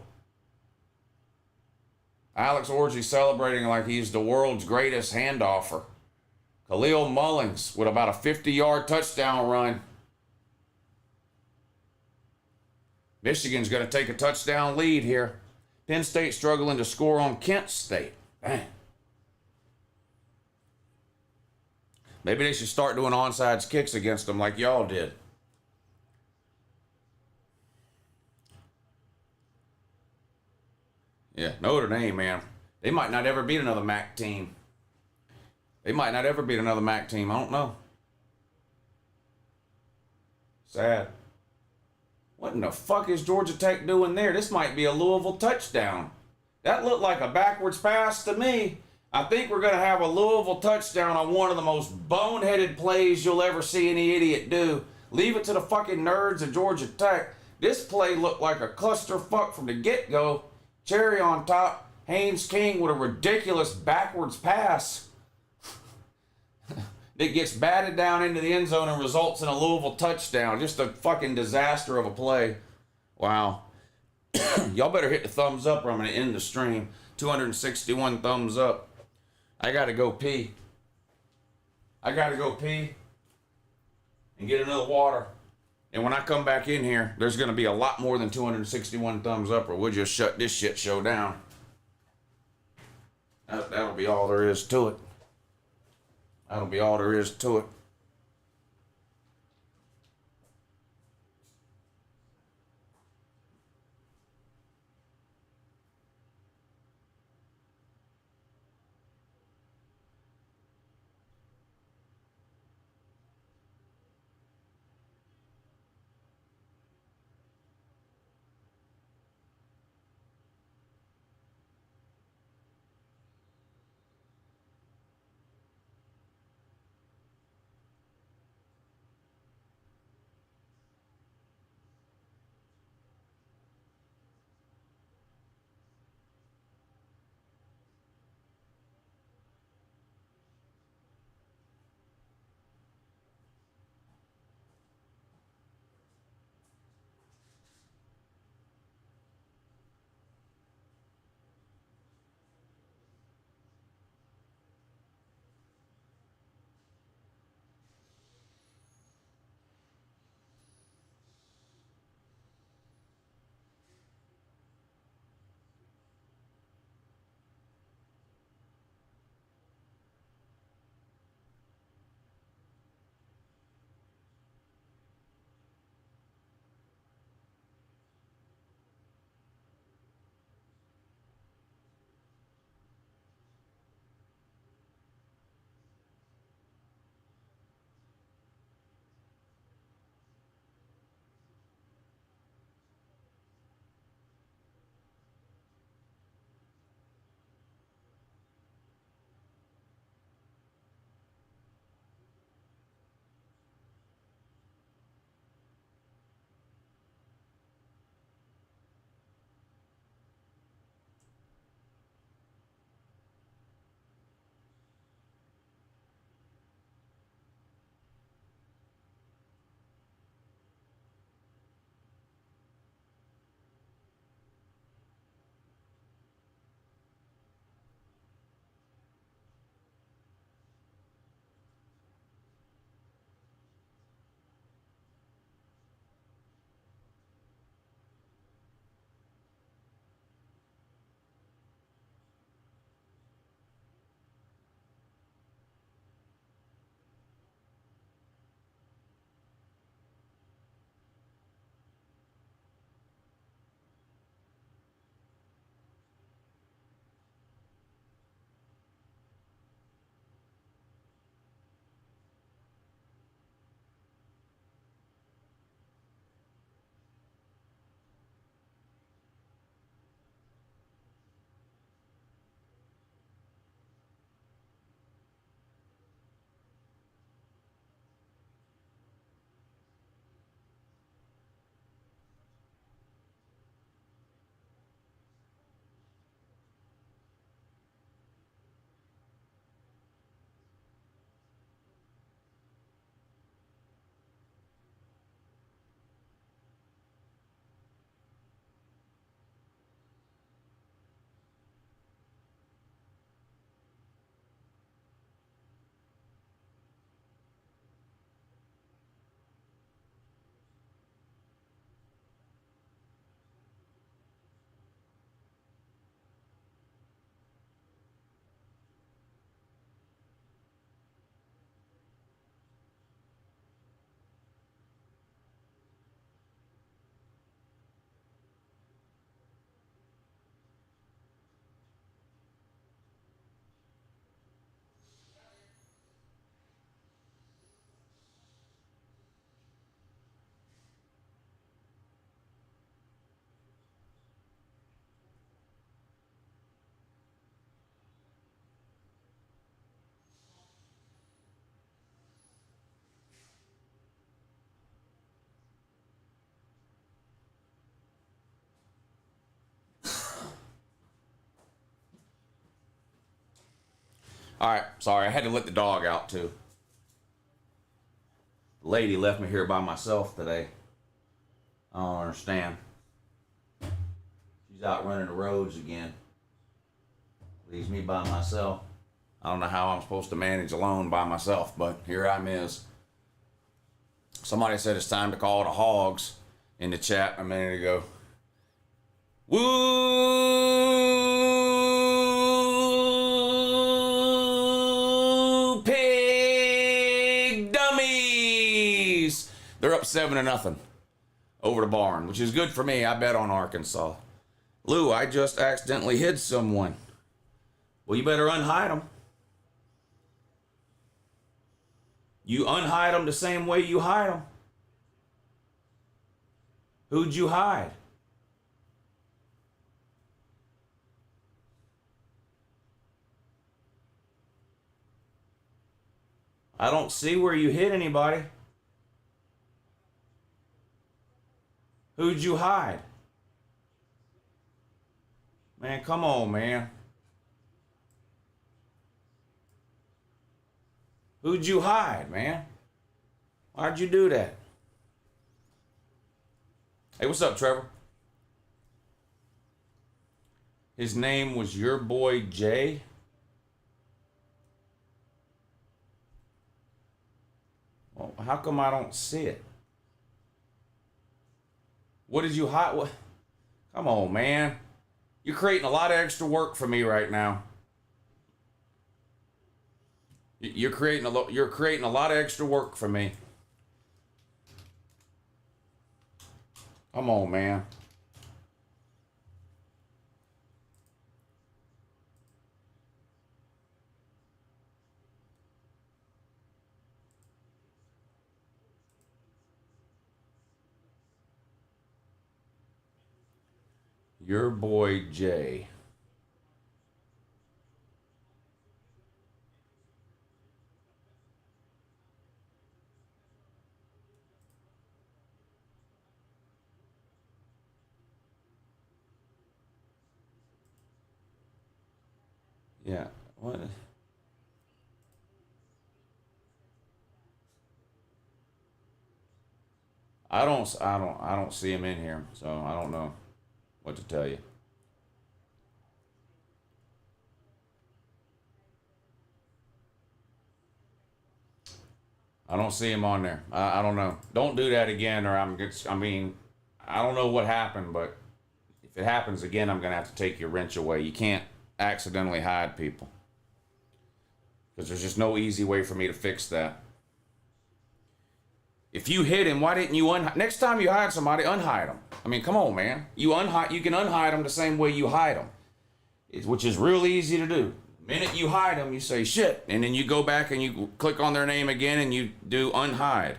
Alex Orgy celebrating like he's the world's greatest handoffer. Khalil Mullins with about a 50-yard touchdown run. Michigan's going to take a touchdown lead here. Penn State struggling to score on Kent State. Dang. Maybe they should start doing onside kicks against them like y'all did. Yeah, Notre Dame, man. They might not ever beat another MAC team. I don't know. Sad. What in the fuck is Georgia Tech doing there? This might be a Louisville touchdown. That looked like a backwards pass to me. I think we're going to have a Louisville touchdown on one of the most boneheaded plays you'll ever see any idiot do. Leave it to the fucking nerds of Georgia Tech. This play looked like a clusterfuck from the get-go. Cherry on top. Haynes King with a ridiculous backwards pass that gets batted down into the end zone and results in a Louisville touchdown. Just a fucking disaster of a play. Wow. Y'all better hit the thumbs up or I'm going to end the stream. 261 thumbs up. I got to go pee. And get another water. And when I come back in here, there's going to be a lot more than 261 thumbs up or we'll just shut this shit show down. That'll be all there is to it. All right, sorry, I had to let the dog out too. The lady left me here by myself today. I don't understand. She's out running the roads again. Leaves me by myself. I don't know how I'm supposed to manage alone by myself, but here I is. Somebody said it's time to call the hogs in the chat a minute ago. Woo! Pig dummies! They're up 7-0 over the barn, which is good for me. I bet on Arkansas. Lou, I just accidentally hid someone. Well, you better unhide them. You unhide them the same way you hide them. Who'd you hide? I don't see where you hit anybody. Who'd you hide? Man, come on, man. Who'd you hide, man? Why'd you do that? Hey, what's up, Trevor? His name was your boy Jay. Well, how come I don't see it? What did you hide? What? Come on, man. You're creating a lot of extra work for me right now. You're creating a lot of extra work for me. Come on, man. Your boy Jay. Yeah. What? I don't see him in here, so I don't know what to tell you. I don't see him on there. I don't know. Don't do that again, or I mean, I don't know what happened, but if it happens again, I'm gonna have to take your wrench away. You can't accidentally hide people, because there's just no easy way for me to fix that. If you hid him, why didn't you unhide? Next time you hide somebody, unhide them. I mean, come on, man. You can unhide them the same way you hide them, which is real easy to do. The minute you hide them, you say shit, and then you go back and you click on their name again and you do unhide.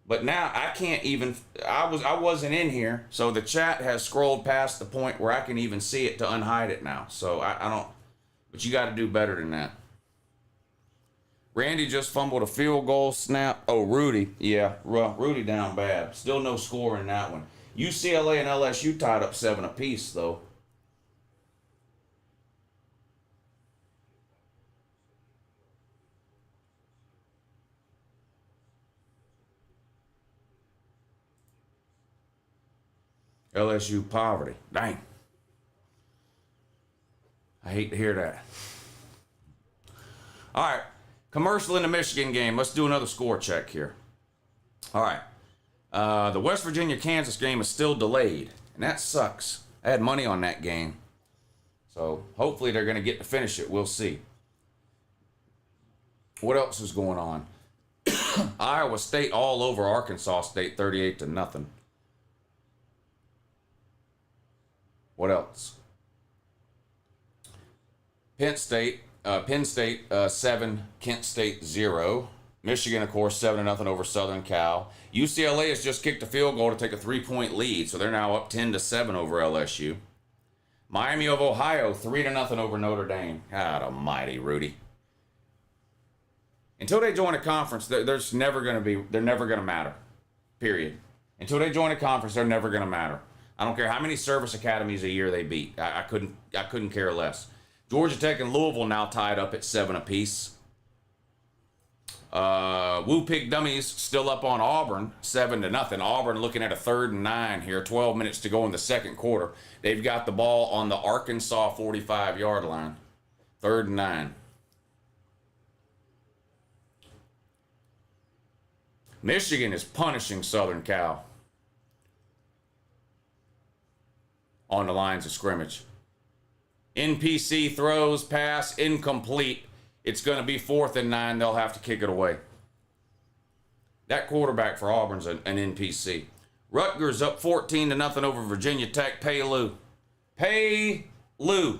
But now I can't even. I wasn't in here, so the chat has scrolled past the point where I can even see it to unhide it now. So I don't. But you got to do better than that. Randy just fumbled a field goal snap. Oh, Rudy. Yeah, Rudy down bad. Still no score in that one. UCLA and LSU tied up 7 apiece, though. LSU poverty. Dang. I hate to hear that. All right. Commercial in the Michigan game. Let's do another score check here. All right. The West Virginia-Kansas game is still delayed, and that sucks. I had money on that game. So hopefully they're going to get to finish it. We'll see. What else is going on? Iowa State all over Arkansas State, 38-0. What else? Penn State 7, Kent State 0. Michigan, of course, 7-0 over Southern Cal. UCLA has just kicked a field goal to take a 3-point lead, so they're now up 10-7 over LSU. Miami of Ohio, 3-0 over Notre Dame. God almighty, Rudy. Until they join a conference, they're never going to matter. Period. Until they join a conference, they're never going to matter. I don't care how many service academies a year they beat. I couldn't care less. Georgia Tech and Louisville now tied up at 7 apiece. Woo Pig Dummies still up on Auburn, 7-0. Auburn looking at a 3rd and 9 here, 12 minutes to go in the second quarter. They've got the ball on the Arkansas 45-yard line. 3rd and 9. Michigan is punishing Southern Cal on the lines of scrimmage. NPC throws, pass, incomplete. It's going to be 4th and 9. They'll have to kick it away. That quarterback for Auburn's an NPC. Rutgers up 14-0 over Virginia Tech. Pay Lou. Pay Lou.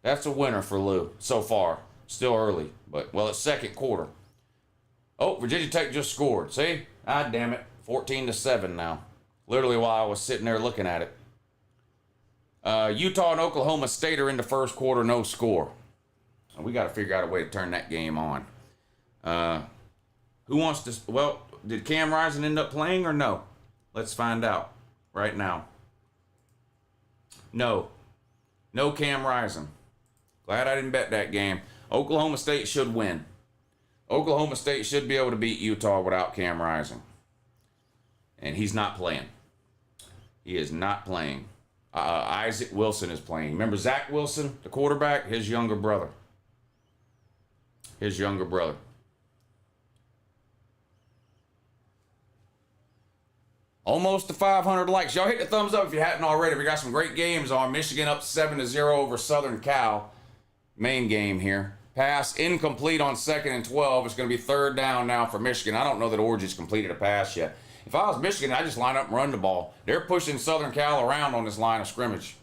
That's a winner for Lou so far. Still early, but, well, it's second quarter. Oh, Virginia Tech just scored. See? Ah, damn it. 14-7 now. Literally while I was sitting there looking at it. Utah and Oklahoma State are in the first quarter, no score. We got to figure out a way to turn that game on. Who wants to... Well, did Cam Rising end up playing or no? Let's find out right now. No. No Cam Rising. Glad I didn't bet that game. Oklahoma State should win. Oklahoma State should be able to beat Utah without Cam Rising. And he's not playing. He is not playing. Isaac Wilson is playing. Remember Zach Wilson, the quarterback? His younger brother. His younger brother. Almost to 500 likes. Y'all hit the thumbs up if you hadn't already. We got some great games on. Michigan up 7-0 over Southern Cal. Main game here. Pass incomplete on 2nd and 12. It's going to be 3rd down now for Michigan. I don't know that Orge's completed a pass yet. If I was Michigan, I'd just line up and run the ball. They're pushing Southern Cal around on this line of scrimmage.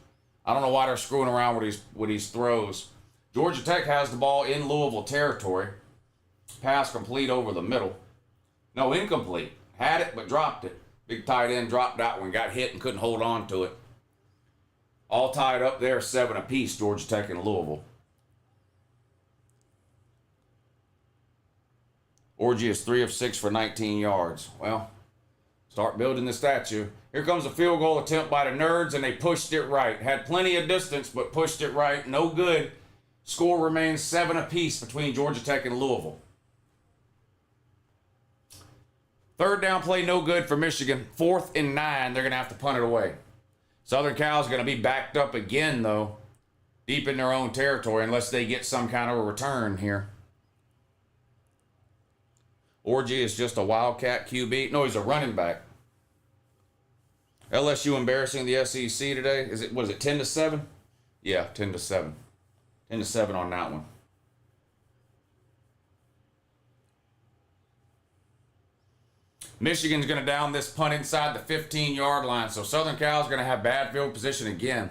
I don't know why they're screwing around with these throws. Georgia Tech has the ball in Louisville territory. Pass complete over the middle. No, incomplete. Had it, but dropped it. Big tight end dropped that one, got hit and couldn't hold on to it. All tied up there, 7 apiece, Georgia Tech and Louisville. Orge is 3 of 6 for 19 yards. Well, start building the statue. Here comes a field goal attempt by the Nerds, and they pushed it right. Had plenty of distance, but pushed it right. No good. Score remains 7 apiece between Georgia Tech and Louisville. 3rd down play, no good for Michigan. 4th and 9, they're going to have to punt it away. Southern Cal's going to be backed up again, though, deep in their own territory, unless they get some kind of a return here. Orge is just a Wildcat QB. No, he's a running back. LSU embarrassing the SEC today. Was it 10-7? Yeah, 10-7. 10-7 on that one. Michigan's going to down this punt inside the 15-yard line, so Southern Cal's going to have bad field position again.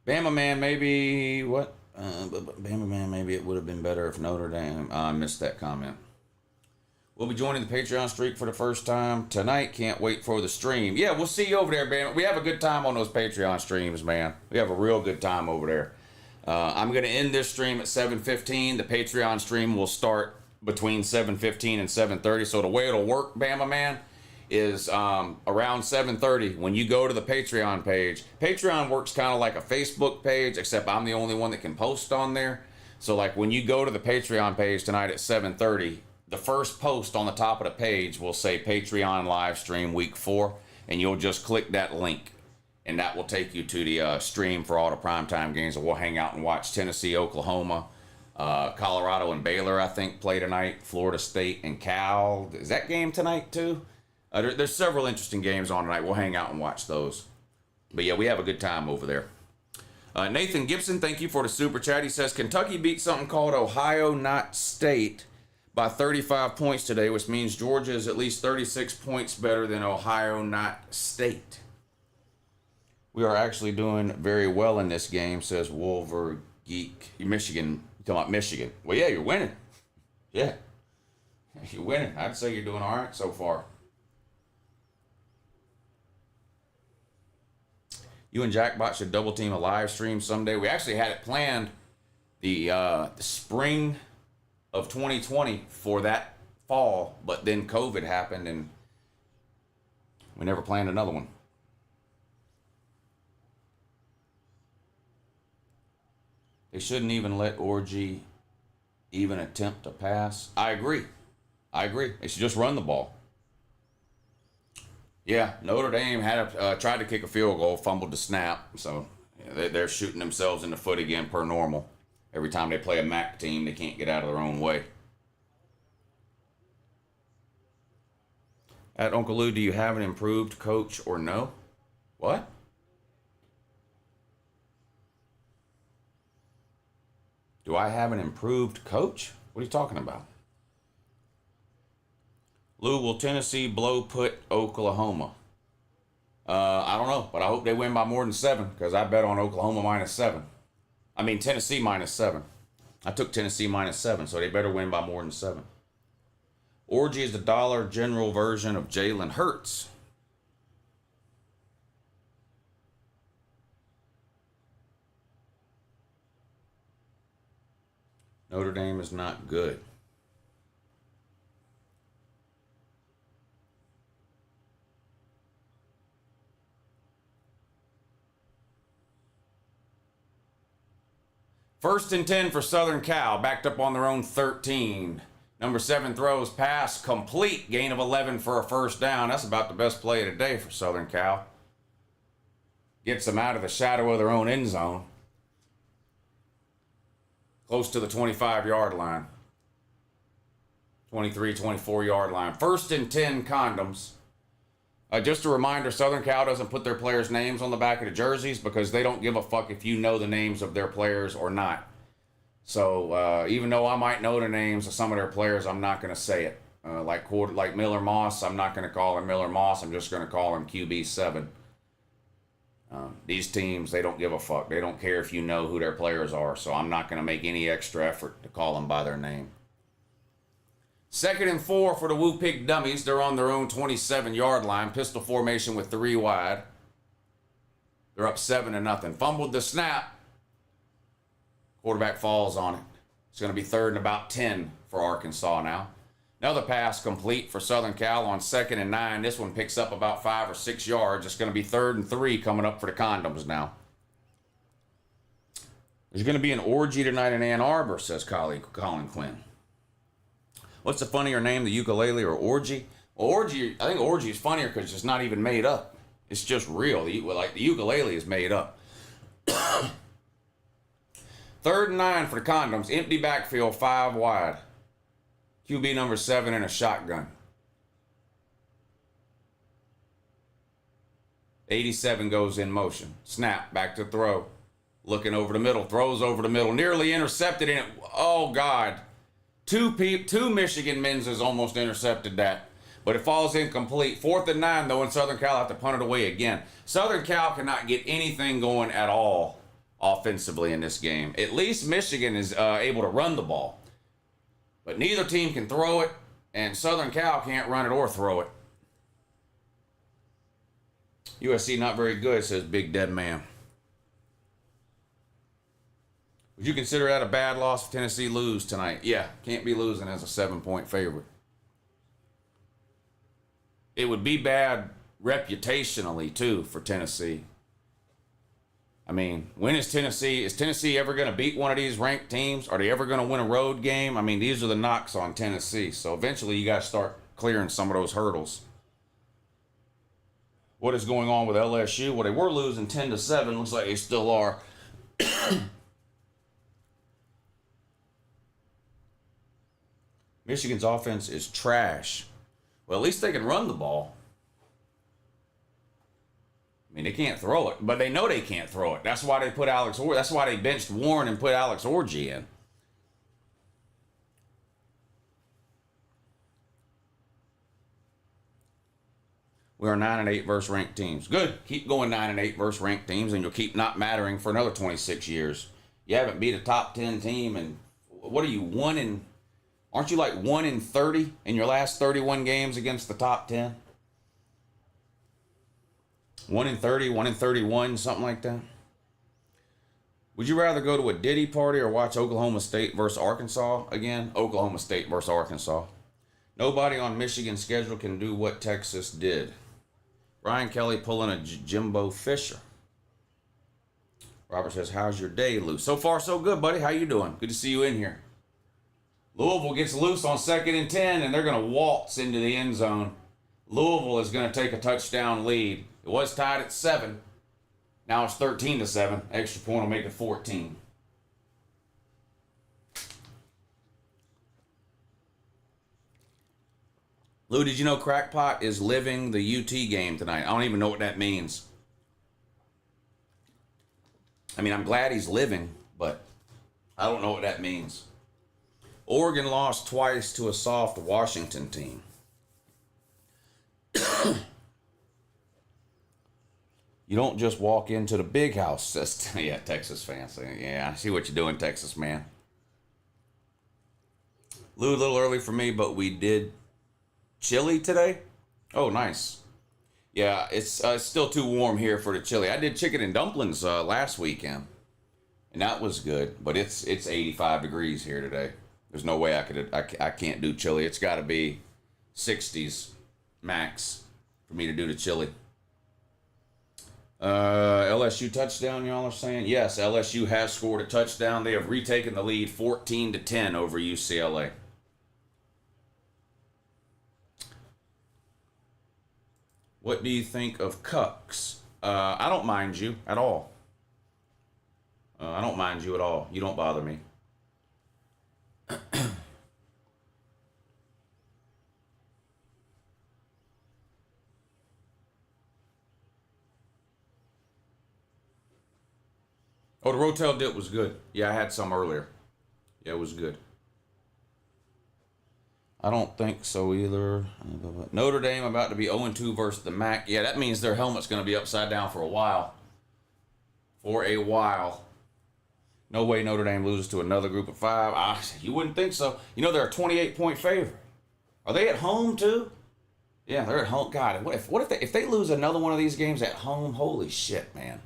Bama man, maybe what? Bama man, maybe it would have been better if Notre Dame. I missed that comment. We'll be joining the Patreon streak for the first time tonight. Can't wait for the stream. Yeah, we'll see you over there, Bama. We have a good time on those Patreon streams, man. We have a real good time over there. I'm going to end this stream at 7:15. The Patreon stream will start between 7:15 and 7:30. So the way it'll work, Bama man, is around 7:30 when you go to the Patreon page. Patreon works kind of like a Facebook page, except I'm the only one that can post on there. So like when you go to the Patreon page tonight at 7:30, the first post on the top of the page will say Patreon live stream week 4, and you'll just click that link. And that will take you to the stream for all the primetime games. And we'll hang out and watch Tennessee, Oklahoma, Colorado and Baylor, I think, play tonight. Florida State and Cal. Is that game tonight, too? There's several interesting games on tonight. We'll hang out and watch those. But, yeah, we have a good time over there. Nathan Gibson, thank you for the super chat. He says, Kentucky beat something called Ohio Not State by 35 points today, which means Georgia is at least 36 points better than Ohio Not State. We are actually doing very well in this game, says Wolver Geek. Michigan. You talking about Michigan? Well, yeah, you're winning. Yeah. You're winning. I'd say you're doing all right so far. You and Jackbot should double team a live stream someday. We actually had it planned the spring of 2020 for that fall, but then COVID happened and we never planned another one. They shouldn't even let Orgy even attempt to pass. I agree. They should just run the ball. Yeah, Notre Dame had tried to kick a field goal, fumbled the snap. So yeah, they're shooting themselves in the foot again per normal. Every time they play a MAC team, they can't get out of their own way. At Uncle Lou, do you have an improved coach or no? What? Do I have an improved coach? What are you talking about? Lou, will Tennessee blow put Oklahoma? I don't know, but I hope they win by more than 7 because I bet on Oklahoma -7. I mean, Tennessee -7. I took Tennessee -7, so they better win by more than 7. Orgy is the Dollar General version of Jalen Hurts. Notre Dame is not good. First and 10 for Southern Cal, backed up on their own 13. Number 7 throws, pass, complete, gain of 11 for a first down. That's about the best play of the day for Southern Cal. Gets them out of the shadow of their own end zone. Close to the 25-yard line. 23, 24-yard line. First and 10 condoms. Just a reminder, Southern Cal doesn't put their players' names on the back of the jerseys because they don't give a fuck if you know the names of their players or not. So even though I might know the names of some of their players, I'm not going to say it. Like Miller Moss, I'm not going to call him Miller Moss. I'm just going to call him QB7. These teams, they don't give a fuck. They don't care if you know who their players are. So I'm not going to make any extra effort to call them by their name. 2nd and 4 for the Woo Pig Dummies. They're on their own 27-yard line. Pistol formation with 3 wide. They're up 7-0. Fumbled the snap. Quarterback falls on it. It's going to be 3rd and about 10 for Arkansas now. Another pass complete for Southern Cal on 2nd and 9. This one picks up about 5 or 6 yards. It's going to be 3rd and 3 coming up for the condoms now. There's going to be an orgy tonight in Ann Arbor, says Colin Quinn. What's the funnier name, the ukulele or orgy? Well, orgy, I think orgy is funnier because it's not even made up. It's just real. Like the ukulele is made up. 3rd and 9 for the condoms. Empty backfield, 5 wide. QB number 7 in a shotgun. 87 goes in motion. Snap, back to throw. Looking over the middle, throws over the middle. Nearly intercepted in it. Oh, God. Two Michigan men's has almost intercepted that. But it falls incomplete. 4th and 9, though, and Southern Cal have to punt it away again. Southern Cal cannot get anything going at all offensively in this game. At least Michigan is able to run the ball. But neither team can throw it, and Southern Cal can't run it or throw it. USC not very good, says Big Dead Man. Would you consider that a bad loss if Tennessee lose tonight? Yeah, can't be losing as a 7-point favorite. It would be bad reputationally, too, for Tennessee. I mean, when is Tennessee ever going to beat one of these ranked teams? Are they ever going to win a road game? I mean, these are the knocks on Tennessee. So eventually you got to start clearing some of those hurdles. What is going on with LSU? Well, they were losing 10-7. Looks like they still are. Michigan's offense is trash. Well, at least they can run the ball. I mean, they can't throw it, but they know they can't throw it. That's why they put that's why they benched Warren and put Alex Orgy in. We are 9-8 versus ranked teams. Good. Keep going 9-8 versus ranked teams, and you'll keep not mattering for another 26 years. You haven't beat a top 10 team, and what are you, aren't you like 1-30 in your last 31 games against the top 10? 1-30, 1-31, something like that. Would you rather go to a Diddy party or watch Oklahoma State versus Arkansas again? Oklahoma State versus Arkansas. Nobody on Michigan's schedule can do what Texas did. Ryan Kelly pulling a Jimbo Fisher. Robert says, how's your day, Lou? So far, so good, buddy. How you doing? Good to see you in here. Louisville gets loose on 2nd and 10, and they're going to waltz into the end zone. Louisville is going to take a touchdown lead. It was tied at 7. Now it's 13-7. Extra point will make it 14. Lou, did you know Crackpot is living the UT game tonight? I don't even know what that means. I mean, I'm glad he's living, but I don't know what that means. Oregon lost twice to a soft Washington team. You don't just walk into the big house, says, yeah, Texas fans. Yeah, I see what you're doing, Texas man. Lou, a little early for me, but we did chili today. Oh, nice. Yeah, it's still too warm here for the chili. I did chicken and dumplings last weekend, and that was good. But it's 85 degrees here today. There's no way I can't do chili. It's got to be 60s max for me to do the chili. LSU touchdown, y'all are saying? Yes, LSU has scored a touchdown. They have retaken the lead 14-10 over UCLA. What do you think of cucks? I don't mind you at all. I don't mind you at all. You don't bother me. Oh, the Rotel dip was good. Yeah, I had some earlier. Yeah, it was good. I don't think so either. Notre Dame about to be 0-2 versus the MAC. Yeah, that means their helmet's going to be upside down for a while. No way Notre Dame loses to another group of 5. You wouldn't think so. You know, they're a 28-point favorite. Are they at home too? Yeah, they're at home. God, what if they lose another one of these games at home? Holy shit, man.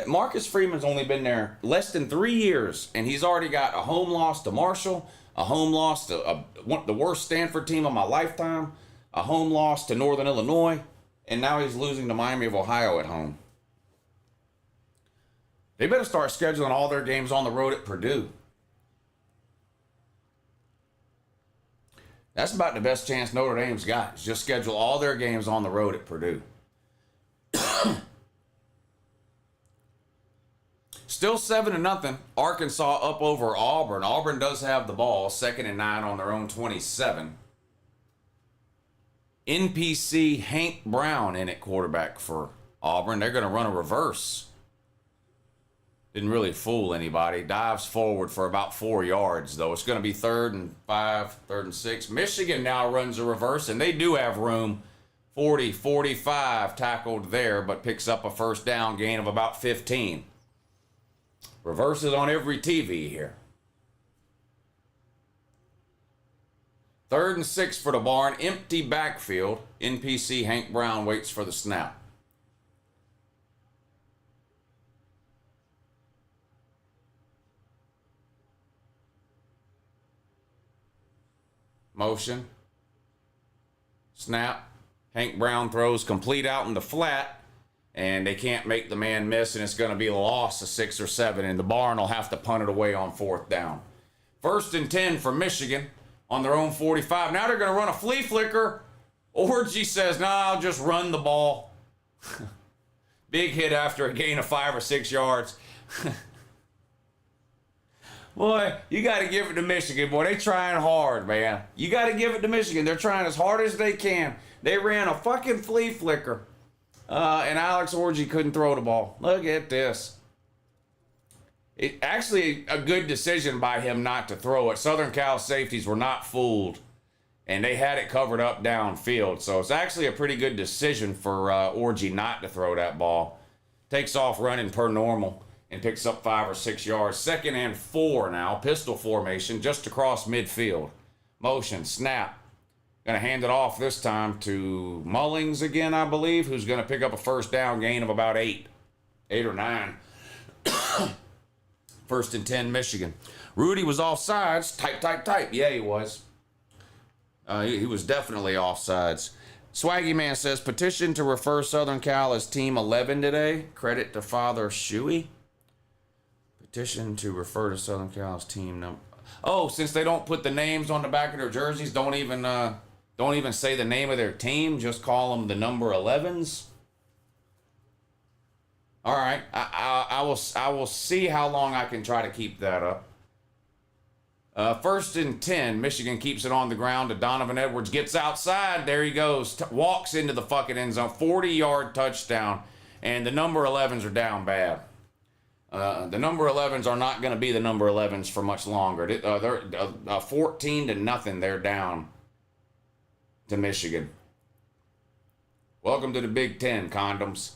Marcus Freeman's only been there less than 3 years, and he's already got a home loss to Marshall, a home loss to the worst Stanford team of my lifetime, a home loss to Northern Illinois, and now he's losing to Miami of Ohio at home. They better start scheduling all their games on the road at Purdue. That's about the best chance Notre Dame's got, is just schedule all their games on the road at Purdue. Still 7-0. Arkansas up over Auburn. Auburn does have the ball. 2nd and 9 on their own 27. NPC Hank Brown in at quarterback for Auburn. They're going to run a reverse. Didn't really fool anybody. Dives forward for about 4 yards, though. It's going to be 3rd and 5, 3rd and 6. Michigan now runs a reverse, and they do have room. 40, 45 tackled there, but picks up a first down gain of about 15. Reverses on every TV here. 3rd and 6 for the Barn. Empty backfield. NPC Hank Brown waits for the snap. Motion. Snap. Hank Brown throws complete out in the flat. And they can't make the man miss, and it's going to be a loss of 6 or 7, and the Barn will have to punt it away on 4th down. 1st and 10 for Michigan on their own 45. Now they're going to run a flea flicker. Orgy says, I'll just run the ball. Big hit after a gain of 5 or 6 yards. Boy, you got to give it to Michigan. Boy, they trying hard, man. You got to give it to Michigan. They're trying as hard as they can. They ran a fucking flea flicker. And Alex Orgy couldn't throw the ball. Look at this. It actually a good decision by him not to throw it. Southern Cal safeties were not fooled, and they had it covered up downfield. So it's actually a pretty good decision for Orgy not to throw that ball. Takes off running per normal and picks up 5 or 6 yards. 2nd and 4 now. Pistol formation just across midfield. Motion, snap. Going to hand it off this time to Mullings again, I believe, who's going to pick up a first down gain of about 8 or 9. 1st and 10, Michigan. Rudy was offsides. Type. Yeah, he was. He was definitely offsides. Swaggy Man says, petition to refer Southern Cal as Team 11 today. Credit to Father Shuey. Petition to refer to Southern Cal as Team number. Oh, since they don't put the names on the back of their jerseys, don't even say the name of their team. Just call them the number 11s. All right, I will see how long I can try to keep that up. 1st and 10, Michigan keeps it on the ground to Donovan Edwards, gets outside, there he goes, walks into the fucking end zone, 40-yard touchdown, and the number 11s are down bad. The number 11s are not going to be the number 11s for much longer. They're 14-0, they're down to Michigan. Welcome to the Big Ten, condoms.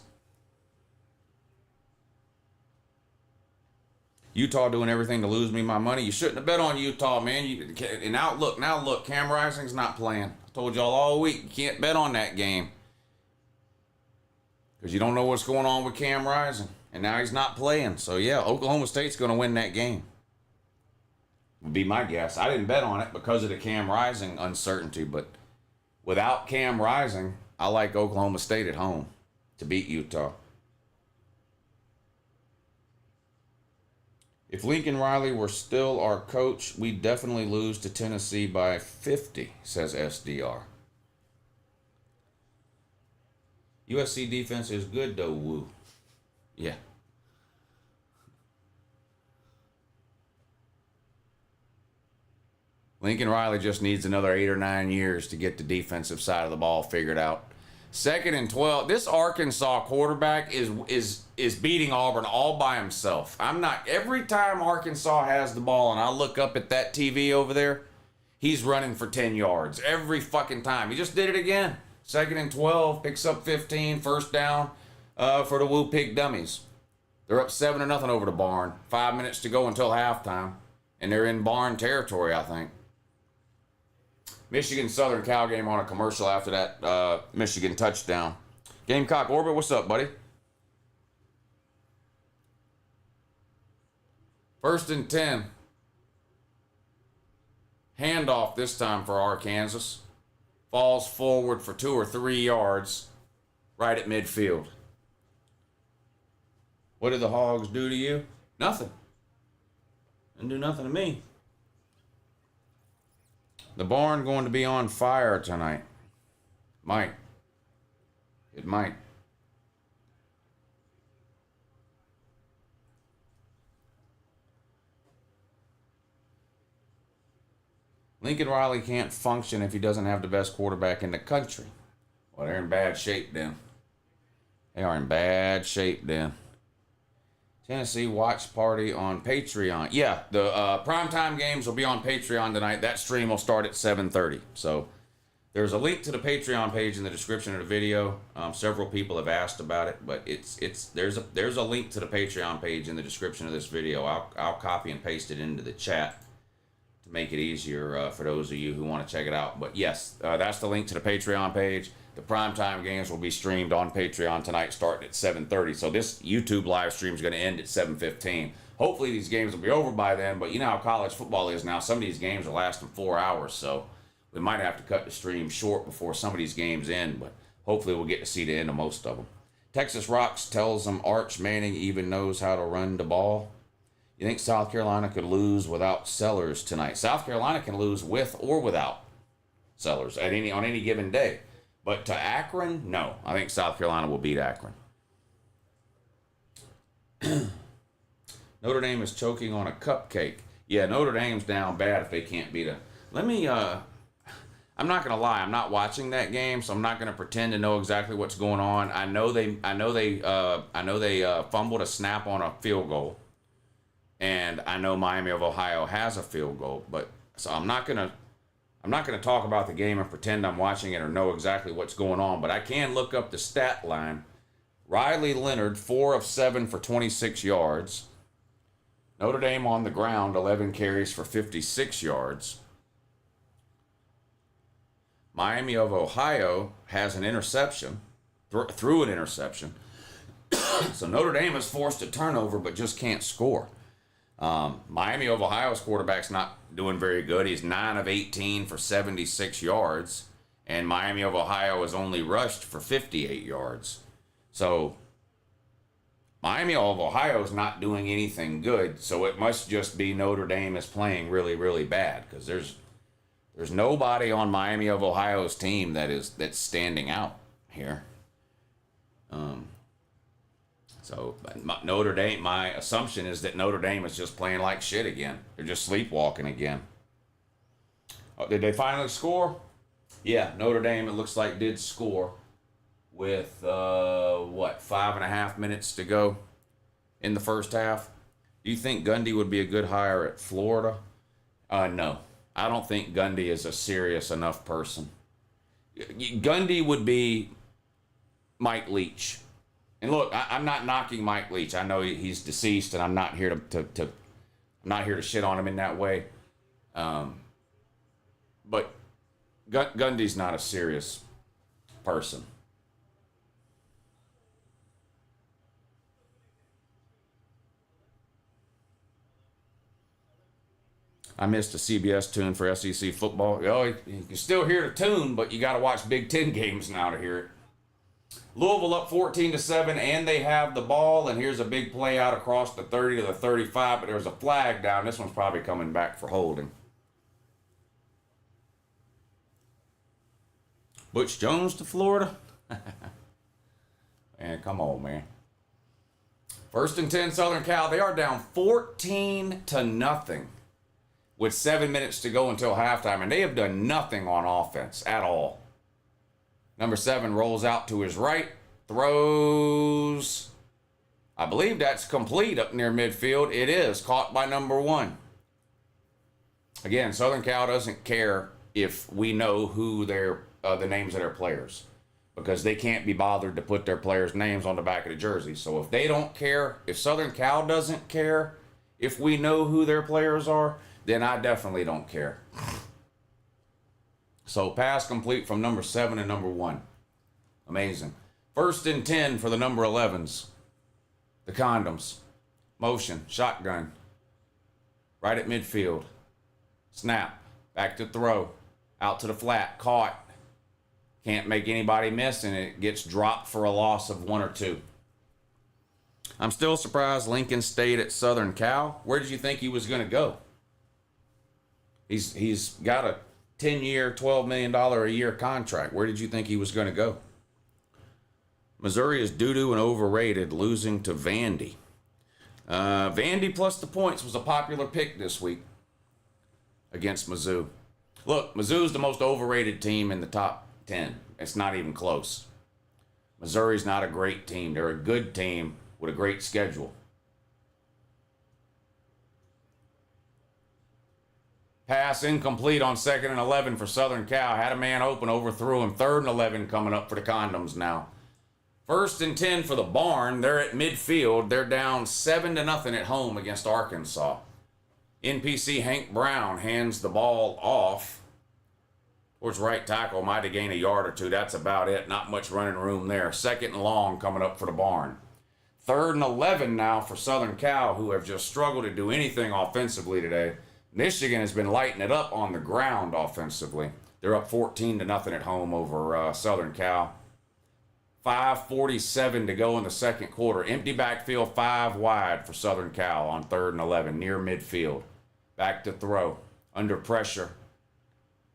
Utah doing everything to lose me my money. You shouldn't have bet on Utah, man. And now look, Cam Rising's not playing. I told y'all all week, you can't bet on that game. Because you don't know what's going on with Cam Rising. And now he's not playing. So, yeah, Oklahoma State's going to win that game. Would be my guess. I didn't bet on it because of the Cam Rising uncertainty. But without Cam Rising, I like Oklahoma State at home to beat Utah. If Lincoln Riley were still our coach, we'd definitely lose to Tennessee by 50, says SDR. USC defense is good, though, woo. Yeah. Lincoln Riley just needs another 8 or 9 years to get the defensive side of the ball figured out. 2nd and 12. This Arkansas quarterback is beating Auburn all by himself. Every time Arkansas has the ball and I look up at that TV over there, he's running for 10 yards every fucking time. He just did it again. 2nd and 12, picks up 15, first down for the Woo Pig Dummies. They're up 7-0 over the Barn. 5 minutes to go until halftime, and they're in Barn territory, I think. Michigan Southern Cal game on a commercial after that Michigan touchdown. Gamecock Orbit, what's up, buddy? 1st and 10. Handoff this time for Arkansas. Falls forward for 2 or 3 yards right at midfield. What did the Hogs do to you? Nothing. Didn't do nothing to me. The Barn going to be on fire tonight. Might. It might. Lincoln Riley can't function if he doesn't have the best quarterback in the country. Well, they're in bad shape then. They are in bad shape then. Tennessee watch party on Patreon. Yeah, the primetime games will be on Patreon tonight. That stream will start at 7:30. So there's a link to the Patreon page in the description of the video. Several people have asked about it, but there's a link to the Patreon page in the description of this video. I'll copy and paste it into the chat to make it easier for those of you who want to check it out. But yes, that's the link to the Patreon page. The primetime games will be streamed on Patreon tonight starting at 7:30. So this YouTube live stream is going to end at 7:15. Hopefully these games will be over by then, but you know how college football is now. Some of these games are lasting 4 hours, so we might have to cut the stream short before some of these games end, but hopefully we'll get to see the end of most of them. Texas Rocks tells them Arch Manning even knows how to run the ball. You think South Carolina could lose without Sellers tonight? South Carolina can lose with or without Sellers on any given day. But to Akron, no. I think South Carolina will beat Akron. Notre Dame is choking on a cupcake. Yeah, Notre Dame's down bad if they can't beat a... I'm not going to lie. I'm not watching that game, so I'm not going to pretend to know exactly what's going on. I know they fumbled a snap on a field goal. And I know Miami of Ohio has a field goal, but so I'm not going to talk about the game and pretend I'm watching it or know exactly what's going on, but I can look up the stat line. Riley Leonard, 4 of 7 for 26 yards. Notre Dame on the ground, 11 carries for 56 yards. Miami of Ohio has an interception, threw an interception. So Notre Dame is forced a turnover but just can't score. Miami of Ohio's quarterback's not doing very good. He's 9 of 18 for 76 yards. and Miami of Ohio has only rushed for 58 yards. So Miami of Ohio is not doing anything good, so it must just be Notre Dame is playing really, really bad, because there's nobody on Miami of Ohio's team that's standing out here. So Notre Dame, my assumption is that Notre Dame is just playing like shit again. They're just sleepwalking again. Oh, did they finally score? Yeah, Notre Dame, it looks like, did score with, 5.5 minutes to go in the first half. Do you think Gundy would be a good hire at Florida? No. I don't think Gundy is a serious enough person. Gundy would be Mike Leach. And look, I'm not knocking Mike Leach. I know he's deceased, and I'm not here I'm not here to shit on him in that way. But Gundy's not a serious person. I missed a CBS tune for SEC football. Oh, you can still hear the tune, but you got to watch Big Ten games now to hear it. Louisville up 14-7, and they have the ball, and here's a big play out across the 30 to the 35, but there's a flag down. This one's probably coming back for holding. Butch Jones to Florida? Man, come on, man. 1st and 10, Southern Cal. They are down 14-0 with 7 minutes to go until halftime, and they have done nothing on offense at all. Number 7 rolls out to his right, throws. I believe that's complete up near midfield. It is, caught by number 1. Again, Southern Cal doesn't care if we know who the names of their players, because they can't be bothered to put their players' names on the back of the jersey. So if they don't care, if Southern Cal doesn't care if we know who their players are, then I definitely don't care. So pass complete from number 7 and number 1. Amazing. 1st and 10 for the number 11s. The Condoms. Motion. Shotgun. Right at midfield. Snap. Back to throw. Out to the flat. Caught. Can't make anybody miss, and it gets dropped for a loss of 1 or 2. I'm still surprised Lincoln stayed at Southern Cal. Where did you think he was going to go? He's got a 10-year, $12 million a year contract. Where did you think he was going to go? Missouri is doo-doo and overrated, losing to Vandy. Vandy plus the points was a popular pick this week against Mizzou. Look, Mizzou's the most overrated team in the top 10. It's not even close. Missouri's not a great team. They're a good team with a great schedule. Pass incomplete on 2nd and 11 for Southern Cal. Had a man open, overthrew him. 3rd and 11 coming up for the Condoms now. 1st and 10 for the Barn. They're at midfield. They're down 7-0 at home against Arkansas. NPC Hank Brown hands the ball off towards right tackle. Might have gained a yard or 2. That's about it. Not much running room there. 2nd and long coming up for the Barn. 3rd and 11 now for Southern Cal, who have just struggled to do anything offensively today. Michigan has been lighting it up on the ground offensively. They're up 14-0 at home over Southern Cal. 5:47 to go in the second quarter. Empty backfield, 5 wide for Southern Cal on 3rd and 11, near midfield. Back to throw. Under pressure.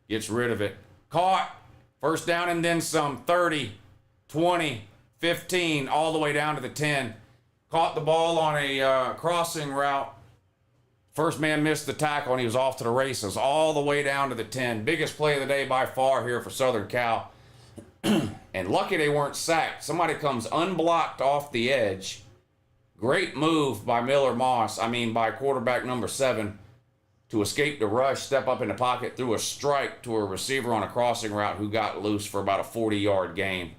Gets rid of it. Caught. 1st down and then some. 30, 20, 15, all the way down to the 10. Caught the ball on a crossing route. First man missed the tackle, and he was off to the races all the way down to the 10. Biggest play of the day by far here for Southern Cal. And lucky they weren't sacked. Somebody comes unblocked off the edge. Great move by by quarterback number 7 to escape the rush, step up in the pocket, threw a strike to a receiver on a crossing route who got loose for about a 40-yard gain.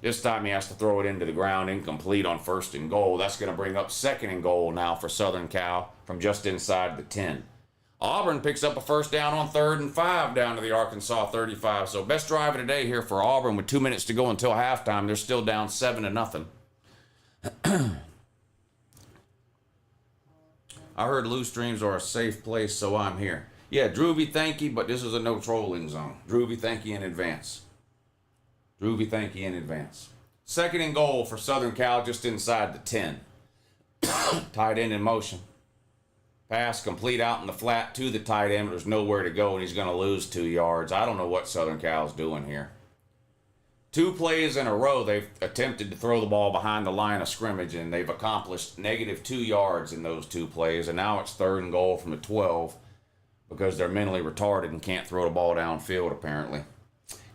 This time he has to throw it into the ground, incomplete on 1st and goal. That's going to bring up 2nd and goal now for Southern Cal from just inside the 10. Auburn picks up a 1st down on 3rd and 5 down to the Arkansas 35. So best drive of the day here for Auburn with 2 minutes to go until halftime. They're still down 7-0. I heard LiveStreams are a safe place, so I'm here. Yeah, Droovy, thank you, but this is a no trolling zone. Droovy, thank you in advance. Droovy, thank you in advance. Second and goal for Southern Cal, just inside the 10. Tight end in motion. Pass complete out in the flat to the tight end, but there's nowhere to go, and he's going to lose 2 yards. I don't know what Southern Cal's doing here. 2 plays in a row, they've attempted to throw the ball behind the line of scrimmage, and they've accomplished negative 2 yards in those 2 plays, and now it's third and goal from the 12 because they're mentally retarded and can't throw the ball downfield, apparently.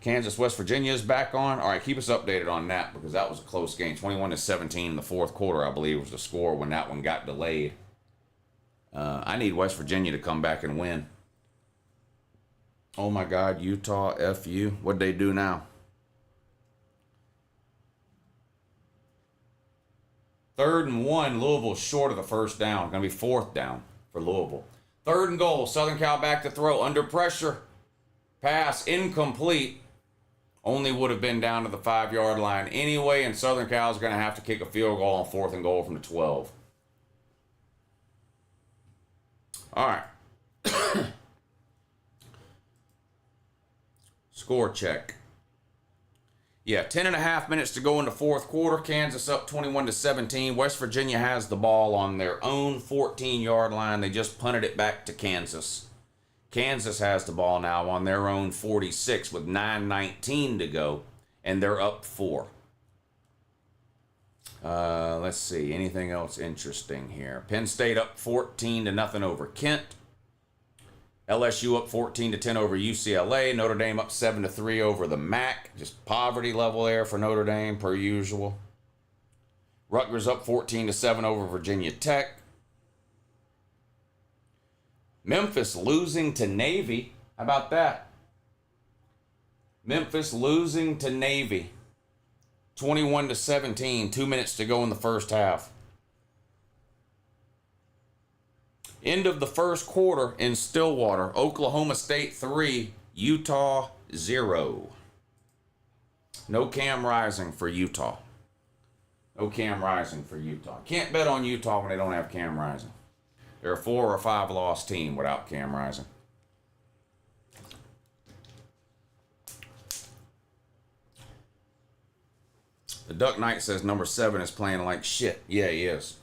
Kansas, West Virginia is back on. All right, keep us updated on that because that was a close game. 21-17 in the fourth quarter, I believe, was the score when that one got delayed. I need West Virginia to come back and win. Oh, my God, Utah, FU. What'd they do now? Third and 1, Louisville short of the first down. Going to be fourth down for Louisville. Third and goal, Southern Cal back to throw. Under pressure. Pass incomplete. Only would have been down to the 5-yard line anyway, and Southern Cal is going to have to kick a field goal on fourth and goal from the 12. All right. Score check. Yeah, 10.5 minutes to go in the fourth quarter. Kansas up 21-17. West Virginia has the ball on their own 14-yard line. They just punted it back to Kansas. Kansas has the ball now on their own 46 with 9:19 to go, and they're up 4. Let's see. Anything else interesting here? Penn State up 14-0 over Kent. LSU up 14-10 over UCLA. Notre Dame up 7-3 over the MAC. Just poverty level there for Notre Dame, per usual. Rutgers up 14-7 over Virginia Tech. Memphis losing to Navy. How about that? Memphis losing to Navy. 21-17. 2 minutes to go in the first half. End of the first quarter in Stillwater. Oklahoma State 3, Utah 0. No Cam Rising for Utah. No Cam Rising for Utah. Can't bet on Utah when they don't have Cam Rising. They're a 4 or 5 loss team without Cam Rising. The Duck Knight says number 7 is playing like shit. Yeah, he is.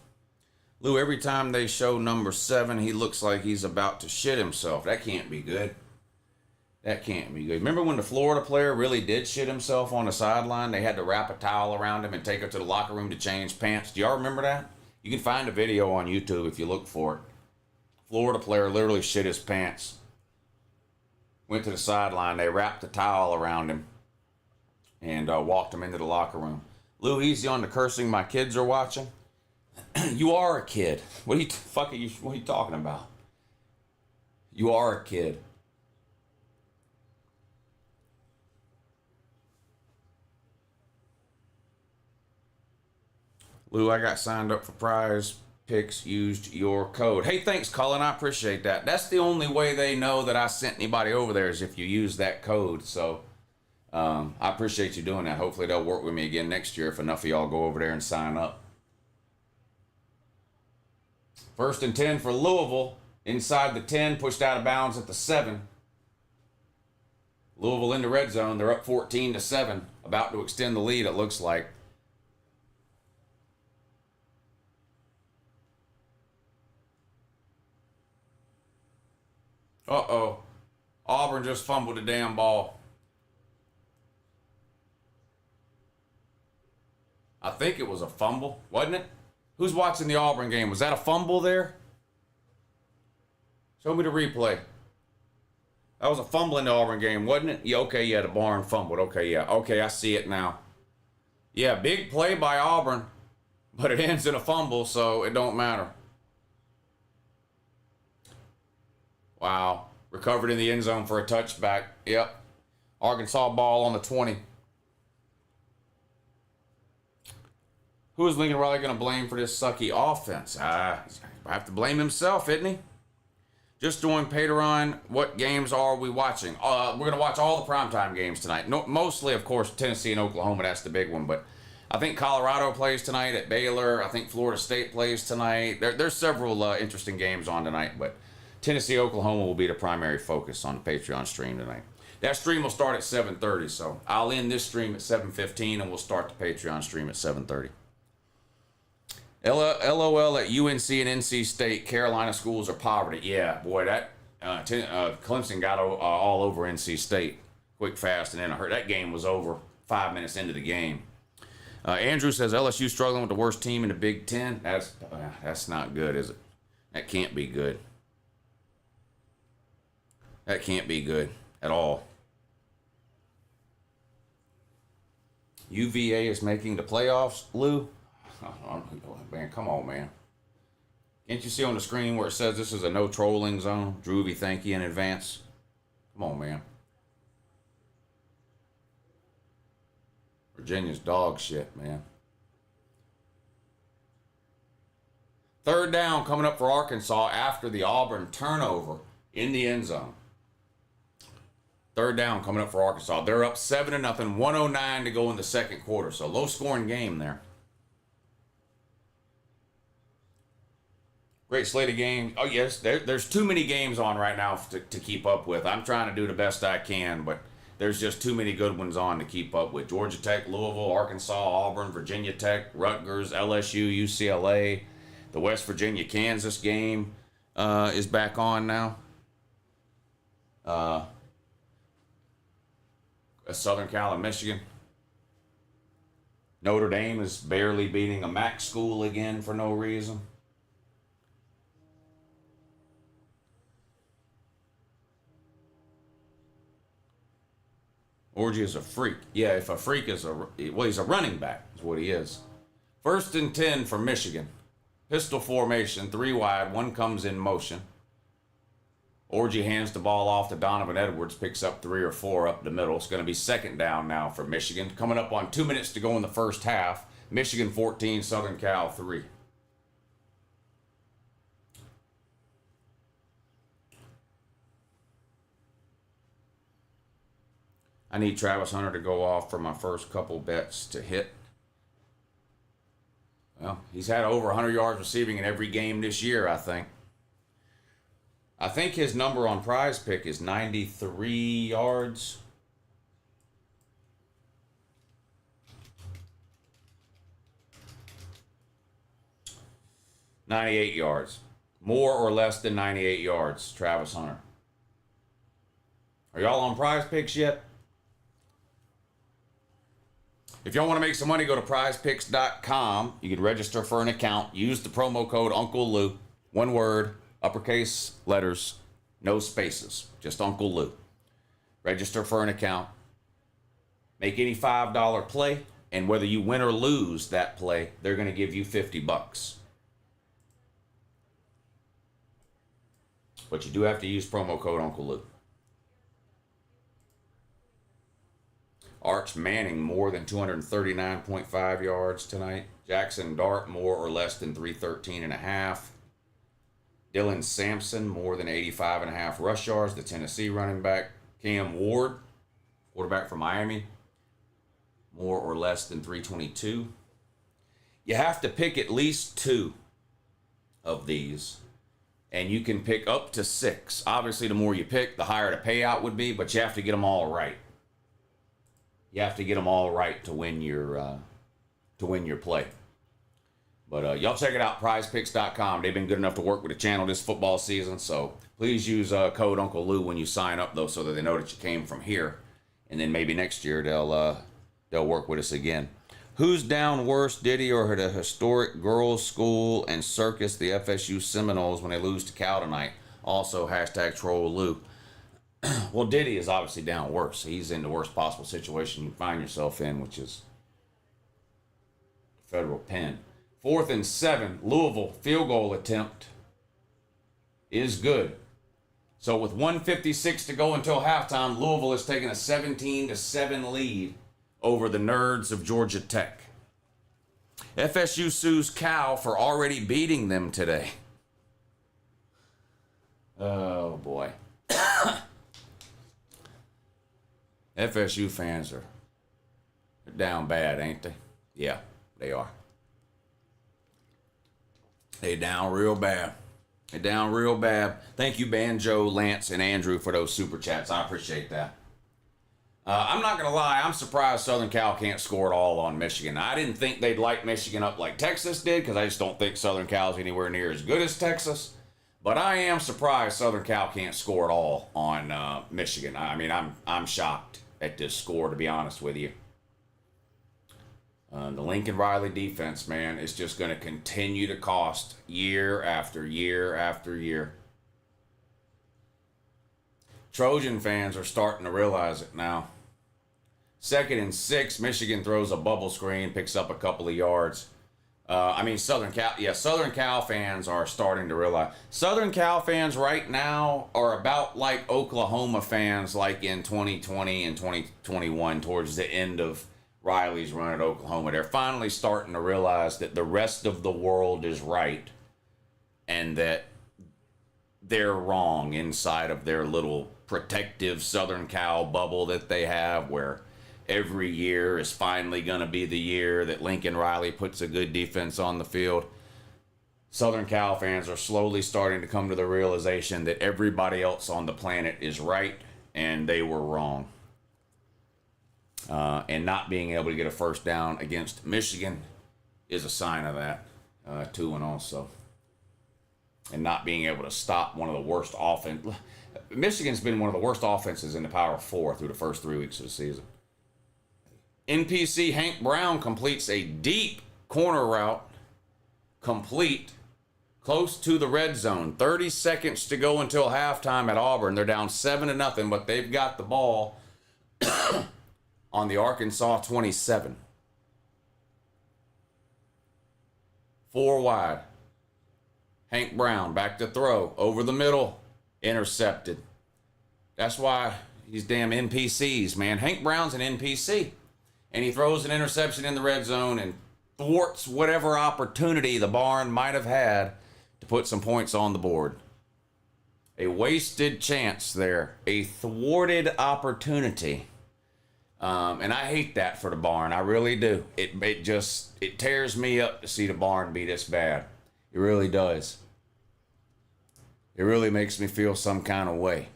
Lou, every time they show number 7, he looks like he's about to shit himself. That can't be good. That can't be good. Remember when the Florida player really did shit himself on the sideline? They had to wrap a towel around him and take him to the locker room to change pants. Do y'all remember that? You can find a video on YouTube if you look for it. Florida player literally shit his pants. Went to the sideline. They wrapped a towel around him and walked him into the locker room. Lou, easy on the cursing my kids are watching. You are a kid. What are you talking about? You are a kid. Lou, I got signed up for PrizePicks, used your code. Hey, thanks, Cullen. I appreciate that. That's the only way they know that I sent anybody over there is if you use that code. So I appreciate you doing that. Hopefully they'll work with me again next year if enough of y'all go over there and sign up. First and 10 for Louisville. Inside the 10, pushed out of bounds at the 7. Louisville in the red zone. They're up 14-7. About to extend the lead, it looks like. Uh-oh. Auburn just fumbled the damn ball. I think it was a fumble, wasn't it? Who's watching the Auburn game? Was that a fumble there? Show me the replay. That was a fumble in the Auburn game, wasn't it? Yeah, okay, yeah, the Barn fumbled. Okay, yeah. Okay, I see it now. Yeah, big play by Auburn, but it ends in a fumble, so it don't matter. Wow. Recovered in the end zone for a touchback. Yep. Arkansas ball on the 20. Who is Lincoln Riley going to blame for this sucky offense? I have to blame himself, isn't he? Just doing Patreon, what games are we watching? We're going to watch all the primetime games tonight. No, mostly, of course, Tennessee and Oklahoma. That's the big one. But I think Colorado plays tonight at Baylor. I think Florida State plays tonight. There's several interesting games on tonight. But Tennessee, Oklahoma will be the primary focus on the Patreon stream tonight. That stream will start at 7:30, so I'll end this stream at 7:15, and we'll start the Patreon stream at 7:30. LOL at UNC and NC State. Carolina schools are poverty. Yeah, boy, that Clemson got all over NC State quick, fast, and then I heard that game was over 5 minutes into the game. Andrew says LSU struggling with the worst team in the Big Ten. That's not good, is it? That can't be good. That can't be good at all. UVA is making the playoffs, Lou. Oh, man, come on, man. Can't you see on the screen where it says this is a no trolling zone? Droovy, thank you in advance. Come on, man. Virginia's dog shit, man. Third down coming up for Arkansas after the Auburn turnover in the end zone. Third down coming up for Arkansas. They're up 7-0, 1:09 to go in the second quarter. So low scoring game there. Great slate of games. Oh, yes, there's too many games on right now to keep up with. I'm trying to do the best I can, but there's just too many good ones on to keep up with. Georgia Tech, Louisville, Arkansas, Auburn, Virginia Tech, Rutgers, LSU, UCLA. The West Virginia-Kansas game is back on now. Southern Cal and Michigan. Notre Dame is barely beating a MAC school again for no reason. Orgy is a freak. Yeah, if a freak is he's a running back, is what he is. 1st and 10 for Michigan. Pistol formation, 3 wide, 1 comes in motion. Orgy hands the ball off to Donovan Edwards, picks up 3 or 4 up the middle. It's going to be 2nd down now for Michigan. Coming up on 2 minutes to go in the first half. Michigan 14, Southern Cal 3. I need Travis Hunter to go off for my first couple bets to hit. Well, he's had over 100 yards receiving in every game this year, I think. I think his number on PrizePick is 93 yards. $98 yards. More or less than 98 yards, Travis Hunter. Are y'all on PrizePicks yet? If y'all want to make some money, go to PrizePicks.com. You can register for an account. Use the promo code Uncle Lou. One word, uppercase letters, no spaces. Just Uncle Lou. Register for an account. Make any $5 play, and whether you win or lose that play, they're going to give you $50. But you do have to use promo code Uncle Lou. Arch Manning more than 239.5 yards tonight. Jackson Dart more or less than 313.5. Dylan Sampson more than 85.5 rush yards. The Tennessee running back. Cam Ward, quarterback from Miami, more or less than 322. You have to pick at least 2 of these, and you can pick up to 6. Obviously, the more you pick, the higher the payout would be, but you have to get them all right. You have to get them all right to win your play. But y'all check it out, PrizePicks.com. They've been good enough to work with the channel this football season, so please use code Uncle Lou when you sign up, though, so that they know that you came from here, and then maybe next year they'll work with us again. Who's down worse, Diddy or the historic girls' school and circus, the FSU Seminoles, when they lose to Cal tonight? Also, hashtag troll Lou. Well, Diddy is obviously down worse. He's in the worst possible situation you find yourself in, which is federal pen. 4th and 7, Louisville field goal attempt is good. So with 1:56 to go until halftime, Louisville is taking a 17-7 lead over the nerds of Georgia Tech. FSU sues Cal for already beating them today. Oh, boy. FSU fans are down bad, ain't they? Yeah, they are. They down real bad. They're down real bad. Thank you, Banjo, Lance, and Andrew for those super chats. I appreciate that. I'm not going to lie. I'm surprised Southern Cal can't score at all on Michigan. I didn't think they'd light Michigan up like Texas did because I just don't think Southern Cal's anywhere near as good as Texas. But I am surprised Southern Cal can't score at all on Michigan. I mean, I'm shocked at this score, to be honest with you. The Lincoln Riley defense, man, is just going to continue to cost year after year after year. Trojan fans are starting to realize it now. 2nd and 6, Michigan throws a bubble screen, picks up a couple of yards. Southern Cal fans are starting to realize. Southern Cal fans right now are about like Oklahoma fans like in 2020 and 2021 towards the end of Riley's run at Oklahoma. They're finally starting to realize that the rest of the world is right and that they're wrong inside of their little protective Southern Cal bubble that they have, where every year is finally going to be the year that Lincoln Riley puts a good defense on the field. Southern Cal fans are slowly starting to come to the realization that everybody else on the planet is right and they were wrong. And not being able to get a first down against Michigan is a sign of that, too, and also. And not being able to stop one of the worst offense. Michigan's been one of the worst offenses in the Power 4 through the first 3 weeks of the season. NPC Hank Brown completes a deep corner route, complete, close to the red zone. 30 seconds to go until halftime at Auburn. They're down 7-0, but they've got the ball on the Arkansas 27. 4 wide. Hank Brown back to throw. Over the middle. Intercepted. That's why these damn NPCs, man. Hank Brown's an NPC. And he throws an interception in the red zone and thwarts whatever opportunity the Barn might have had to put some points on the board. A wasted chance there. A thwarted opportunity. And I hate that for the Barn. I really do. It tears me up to see the Barn be this bad. It really does. It really makes me feel some kind of way.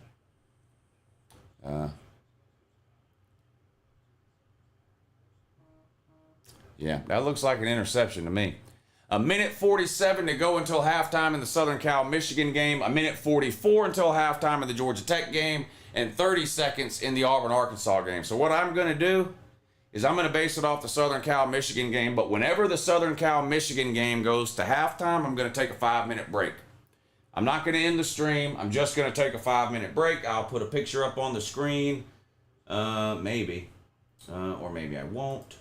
Yeah, that looks like an interception to me. 1:47 to go until halftime in the Southern Cal-Michigan game. 1:44 until halftime in the Georgia Tech game. And 30 seconds in the Auburn-Arkansas game. So what I'm going to do is I'm going to base it off the Southern Cal-Michigan game. But whenever the Southern Cal-Michigan game goes to halftime, I'm going to take a 5-minute break. I'm not going to end the stream. I'm just going to take a 5-minute break. I'll put a picture up on the screen. Maybe. Or maybe I won't.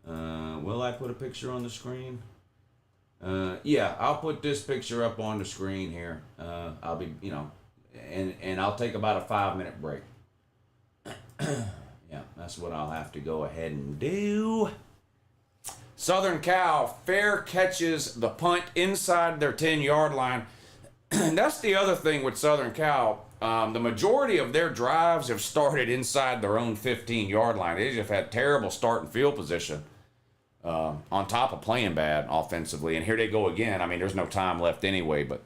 Will I put a picture on the screen? Yeah, I'll put this picture up on the screen here. I'll be, and I'll take about a 5-minute break. Yeah, that's what I'll have to go ahead and do. Southern Cal fair catches the punt inside their 10-yard line. That's the other thing with Southern Cal. The majority of their drives have started inside their own 15-yard line. They just had terrible start and field position on top of playing bad offensively. And here they go again. I mean, there's no time left anyway, but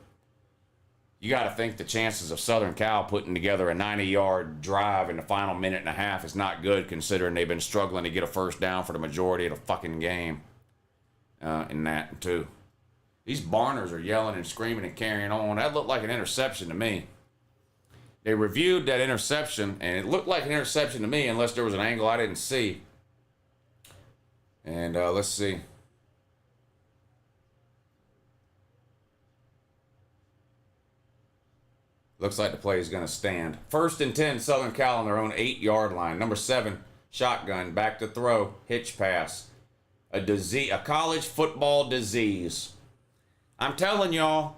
you got to think the chances of Southern Cal putting together a 90-yard drive in the final minute and a half is not good, considering they've been struggling to get a first down for the majority of the fucking game in that, too. These Barners are yelling and screaming and carrying on. That looked like an interception to me. They reviewed that interception, and it looked like an interception to me unless there was an angle I didn't see. And let's see. Looks like the play is going to stand. 1st and 10, Southern Cal on their own 8-yard line. Number 7, shotgun, back to throw, hitch pass. A college football disease. I'm telling y'all,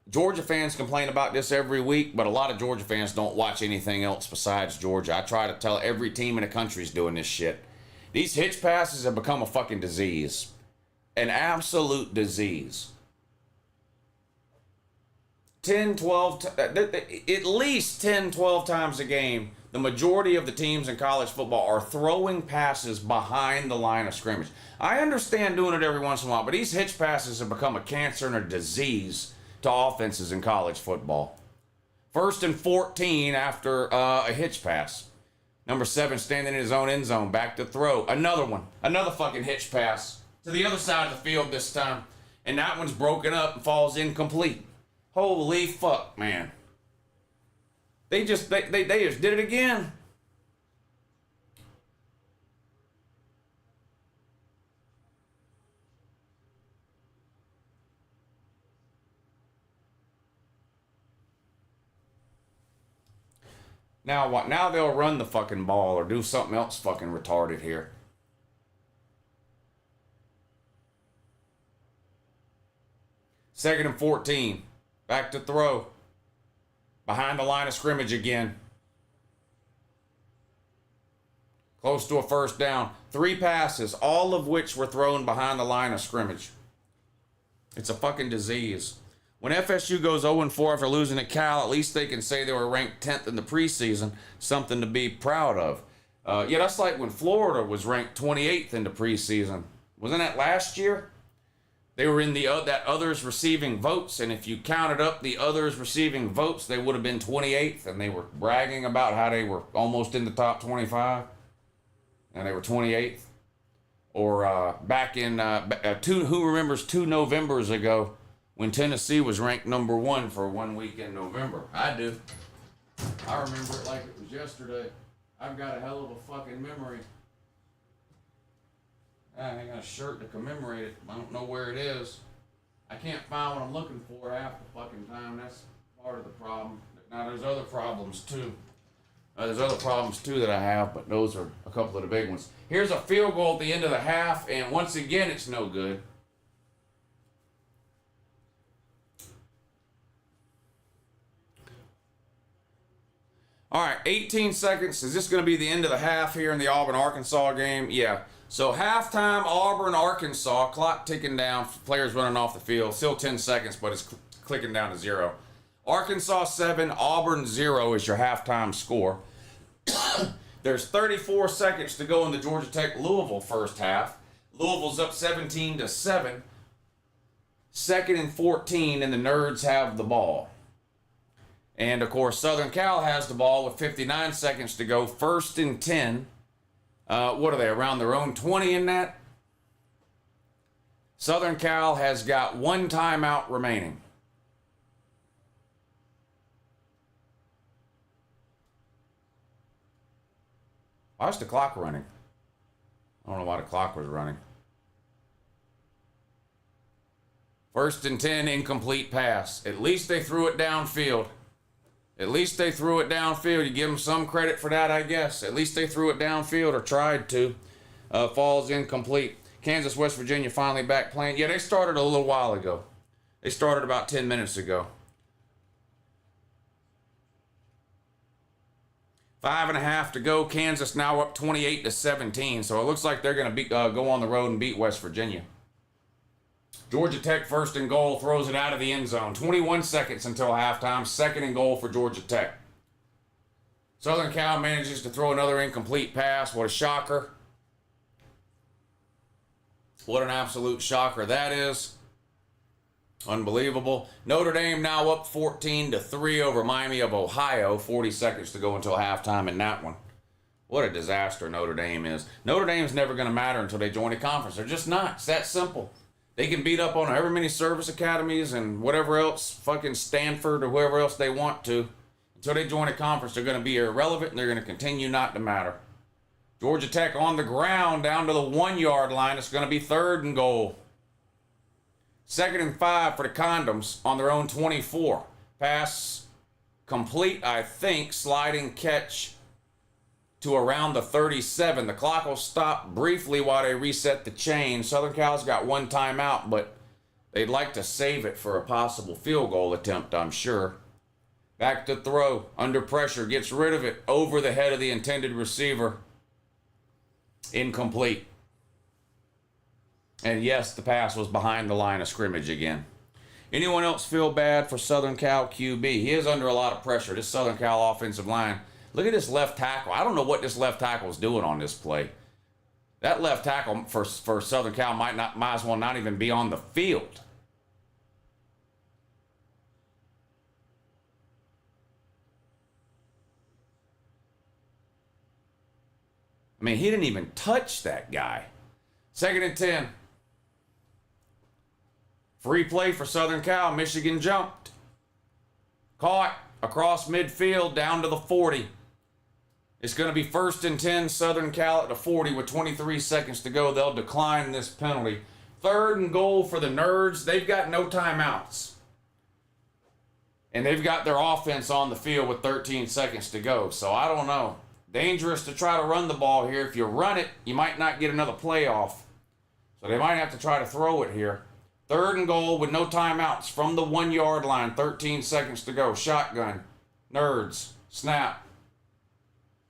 Georgia fans complain about this every week, but a lot of Georgia fans don't watch anything else besides Georgia. I try to tell every team in the country is doing this shit. These hitch passes have become a fucking disease. An absolute disease. 10, 12, at least 10, 12 times a game, the majority of the teams in college football are throwing passes behind the line of scrimmage. I understand doing it every once in a while, but these hitch passes have become a cancer and a disease to offenses in college football. 1st and 14 after a hitch pass. Number 7 standing in his own end zone, back to throw. Another one. Another fucking hitch pass to the other side of the field this time. And that one's broken up and falls incomplete. Holy fuck, man. They just did it again. Now what? Now they'll run the fucking ball or do something else fucking retarded here. Second and 14. Back to throw. Behind the line of scrimmage again. Close to a first down. 3 passes, all of which were thrown behind the line of scrimmage. It's a fucking disease. When FSU goes 0-4 after losing to Cal, at least they can say they were ranked 10th in the preseason. Something to be proud of. Yeah, that's like when Florida was ranked 28th in the preseason. Wasn't that last year? They were in the that others receiving votes, and if you counted up the others receiving votes, they would have been 28th, and they were bragging about how they were almost in the top 25, and they were 28th. Or back in, who remembers 2 Novembers ago, when Tennessee was ranked number 1 for 1 week in November? I do. I remember it like it was yesterday. I've got a hell of a fucking memory. I ain't got a shirt to commemorate it. I don't know where it is. I can't find what I'm looking for half the fucking time. That's part of the problem. Now, there's other problems, too. There's other problems, too, that I have, but those are a couple of the big ones. Here's a field goal at the end of the half, and once again, it's no good. All right, 18 seconds. Is this going to be the end of the half here in the Auburn-Arkansas game? Yeah. So halftime, Auburn, Arkansas, clock ticking down, players running off the field. Still 10 seconds, but it's clicking down to 0. Arkansas 7, Auburn 0 is your halftime score. There's 34 seconds to go in the Georgia Tech-Louisville first half. Louisville's up 17-7. 2nd and 14, and the Nerds have the ball. And, of course, Southern Cal has the ball with 59 seconds to go. 1st and 10. What are they, around their own 20 in that? Southern Cal has got 1 timeout remaining. Why is the clock running? I don't know why the clock was running. 1st and 10, incomplete pass. At least they threw it downfield. At least they threw it downfield. You give them some credit for that, I guess. At least they threw it downfield or tried to. Falls incomplete. Kansas, West Virginia finally back playing. Yeah, they started a little while ago. They started about 10 minutes ago. 5.5 to go. Kansas now up 28-17. So it looks like they're going to go on the road and beat West Virginia. Georgia Tech 1st and goal, throws it out of the end zone. 21 seconds until halftime. 2nd and goal for Georgia Tech. Southern Cal manages to throw another incomplete pass. What a shocker. What an absolute shocker that is. Unbelievable. Notre Dame now up 14-3 over Miami of Ohio. 40 seconds to go until halftime in that one. What a disaster Notre Dame is. Notre Dame's never going to matter until they join a conference. They're just not. It's that simple. They can beat up on however many service academies and whatever else, fucking Stanford or whoever else they want to. Until they join a conference, they're going to be irrelevant and they're going to continue not to matter. Georgia Tech on the ground down to the 1-yard line. It's going to be 3rd and goal. 2nd and 5 for the Condoms on their own 24. Pass complete, I think. Sliding catch to around the 37. The clock will stop briefly while they reset the chain. Southern Cal's got 1 timeout, but they'd like to save it for a possible field goal attempt, I'm sure. Back to throw. Under pressure. Gets rid of it. Over the head of the intended receiver. Incomplete. And yes, the pass was behind the line of scrimmage again. Anyone else feel bad for Southern Cal QB? He is under a lot of pressure. This Southern Cal offensive line. Look at this left tackle. I don't know what this left tackle is doing on this play. That left tackle for Southern Cal might as well not even be on the field. I mean, he didn't even touch that guy. 2nd and 10. Free play for Southern Cal. Michigan jumped. Caught across midfield down to the 40. It's going to be 1st and 10, Southern Cal at the 40 with 23 seconds to go. They'll decline this penalty. 3rd and goal for the Nerds. They've got no timeouts. And they've got their offense on the field with 13 seconds to go. So I don't know. Dangerous to try to run the ball here. If you run it, you might not get another playoff. So they might have to try to throw it here. 3rd and goal with no timeouts from the 1 yard line. 13 seconds to go. Shotgun. Nerds. Snap.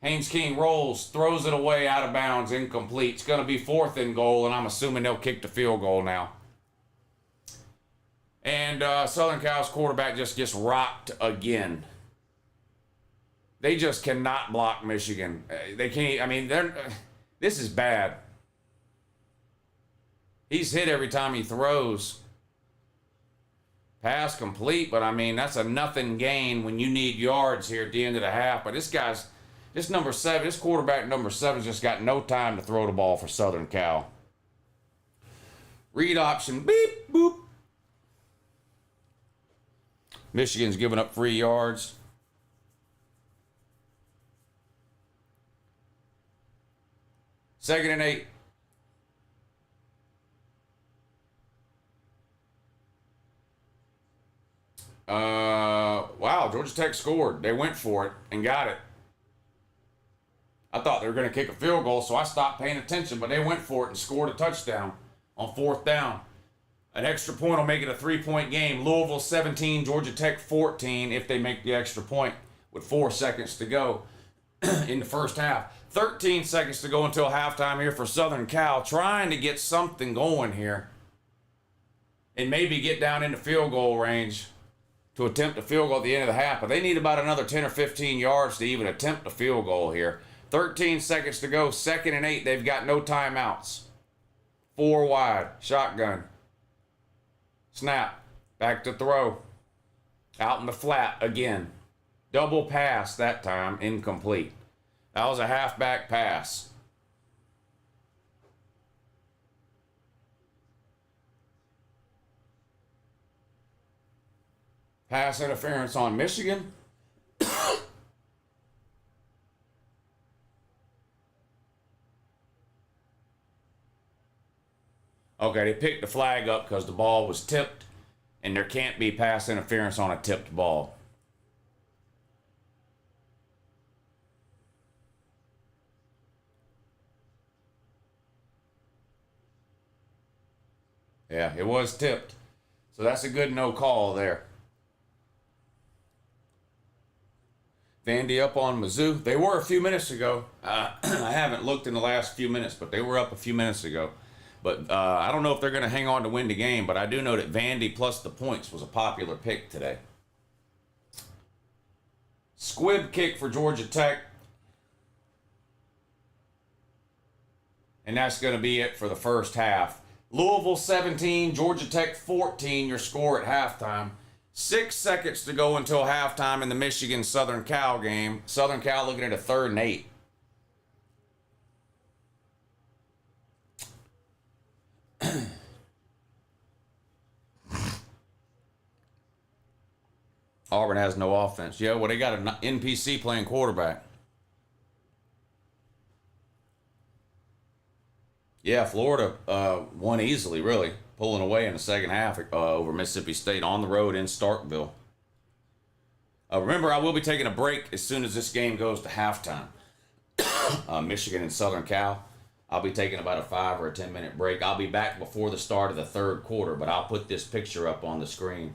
Haynes King rolls, throws it away out of bounds, incomplete. It's going to be 4th and goal, and I'm assuming they'll kick the field goal now. And Southern Cal's quarterback just gets rocked again. They just cannot block Michigan. They can't. I mean, this is bad. He's hit every time he throws. Pass complete, but I mean, that's a nothing gain when you need yards here at the end of the half. But this number 7, this quarterback number 7's just got no time to throw the ball for Southern Cal. Read option, beep, boop. Michigan's giving up 3 yards. Second and 8. Wow, Georgia Tech scored. They went for it and got it. I thought they were going to kick a field goal, so I stopped paying attention, but they went for it and scored a touchdown on 4th down. An extra point will make it a 3-point game. Louisville 17, Georgia Tech 14 if they make the extra point with 4 seconds to go in the first half. 13 seconds to go until halftime here for Southern Cal, trying to get something going here and maybe get down into field goal range to attempt a field goal at the end of the half. But they need about another 10 or 15 yards to even attempt a field goal here. 13 seconds to go, 2nd and 8. They've got no timeouts. 4 wide, shotgun. Snap, back to throw. Out in the flat again. Double pass that time, incomplete. That was a halfback pass. Pass interference on Michigan. Okay, they picked the flag up because the ball was tipped, and there can't be pass interference on a tipped ball. Yeah, it was tipped. So that's a good no call there. Vandy up on Mizzou. They were a few minutes ago. I haven't looked in the last few minutes, but they were up a few minutes ago. But I don't know if they're going to hang on to win the game, but I do know that Vandy plus the points was a popular pick today. Squib kick for Georgia Tech. And that's going to be it for the first half. Louisville 17, Georgia Tech 14, your score at halftime. 6 seconds to go until halftime in the Michigan-Southern Cal game. Southern Cal looking at a 3rd and 8. Auburn has no offense. Yeah, well, they got an NPC playing quarterback. Yeah, Florida won easily, really, pulling away in the second half over Mississippi State on the road in Starkville. Remember, I will be taking a break as soon as this game goes to halftime. Michigan and Southern Cal. I'll be taking about a 5 or a 10-minute break. I'll be back before the start of the third quarter, but I'll put this picture up on the screen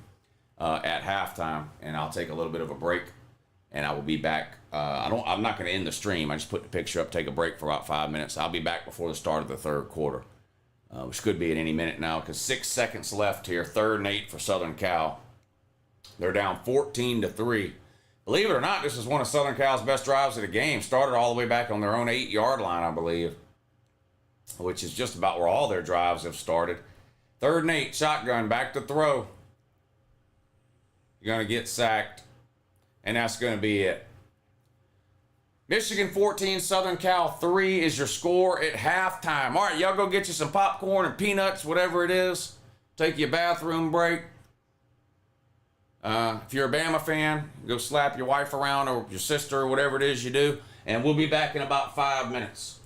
at halftime, and I'll take a little bit of a break, and I will be back. I'm not going to end the stream. I just put the picture up, take a break for about 5 minutes. I'll be back before the start of the third quarter, which could be at any minute now, because 6 seconds left here. 3rd and 8 for Southern Cal. They're down 14-3. Believe it or not, this is one of Southern Cal's best drives of the game. Started all the way back on their own 8-yard line, I believe, which is just about where all their drives have started. 3rd and 8, shotgun, back to throw. You're going to get sacked, and that's going to be it. Michigan 14, Southern Cal 3 is your score at halftime. All right, y'all go get you some popcorn and peanuts, whatever it is. Take you a bathroom break. If you're a Bama fan, go slap your wife around or your sister or whatever it is you do. And we'll be back in about 5 minutes.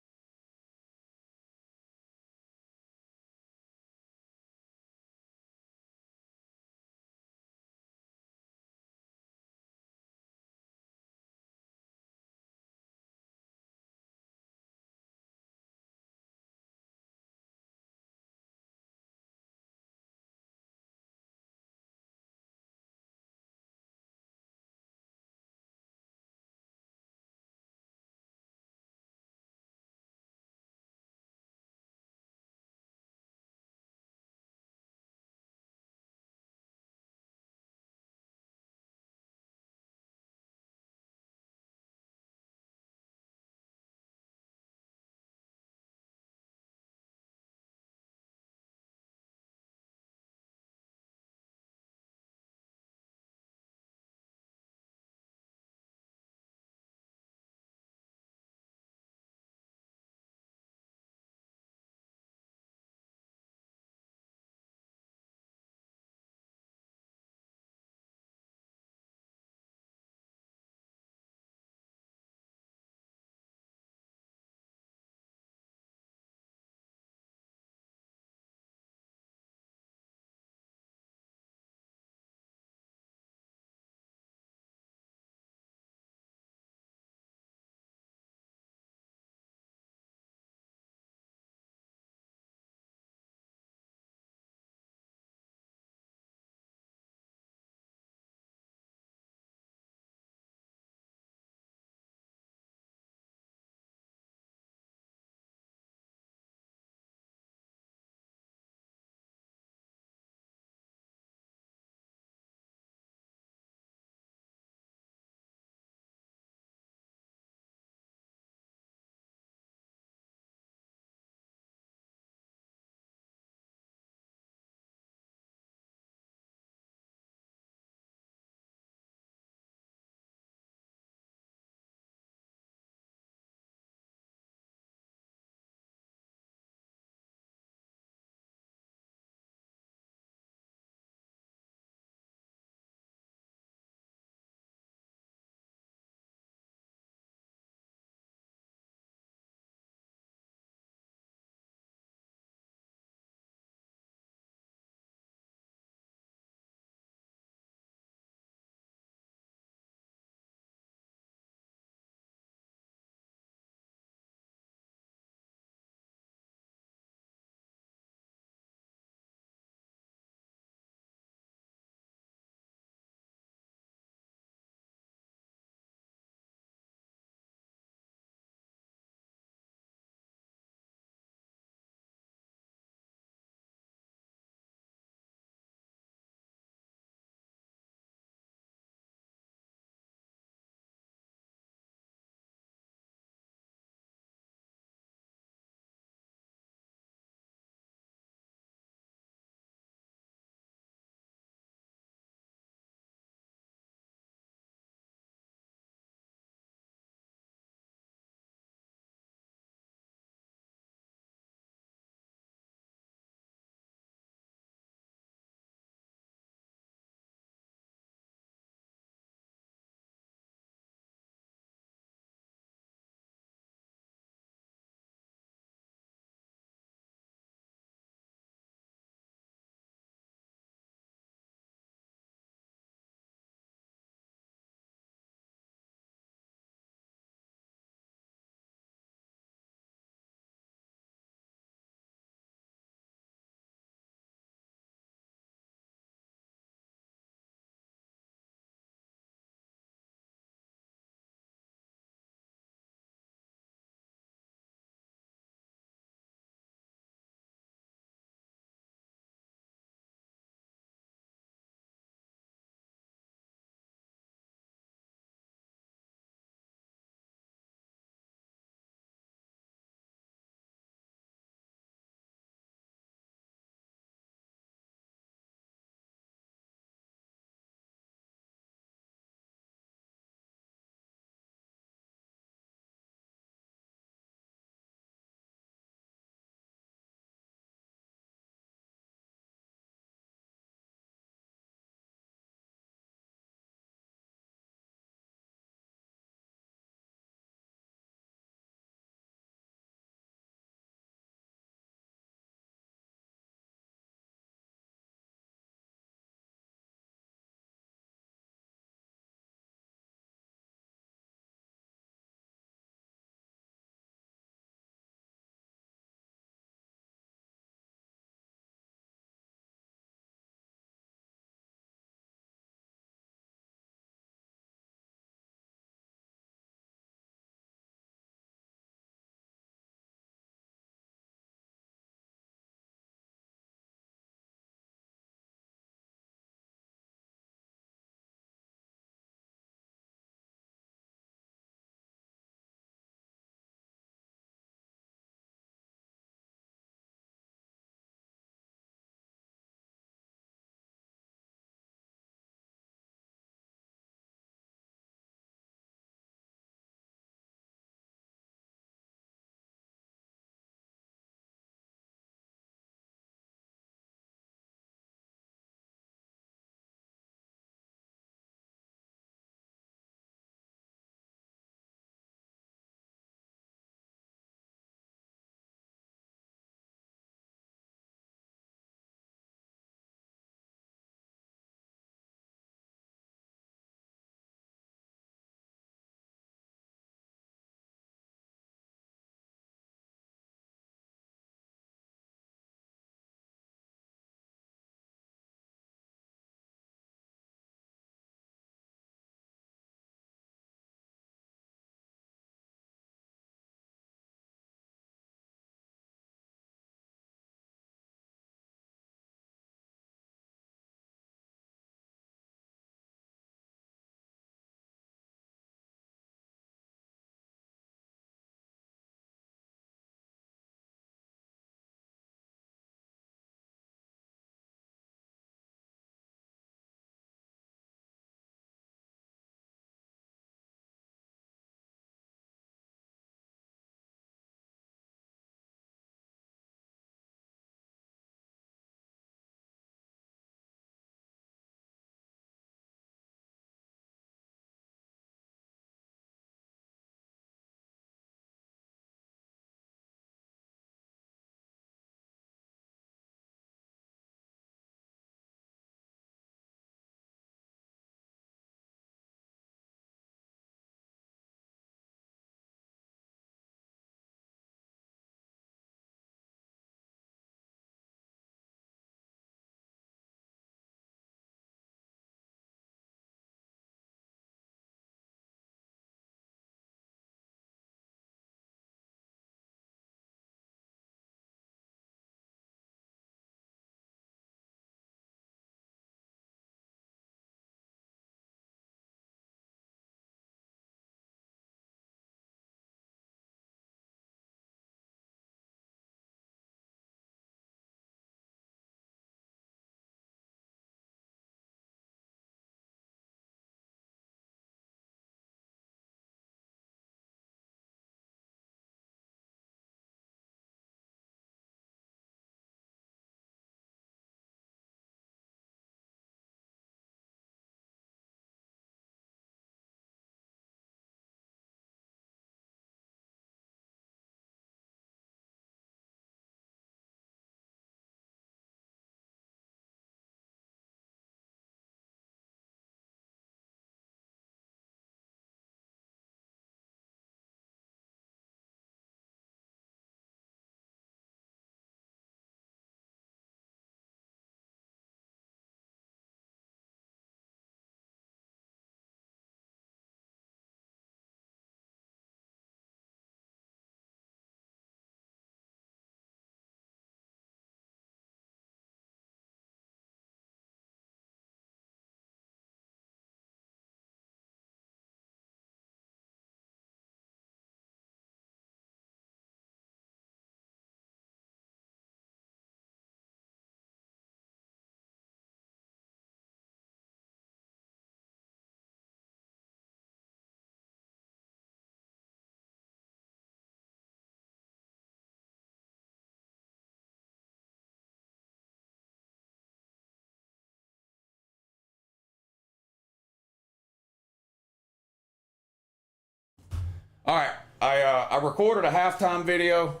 All right, I recorded a halftime video.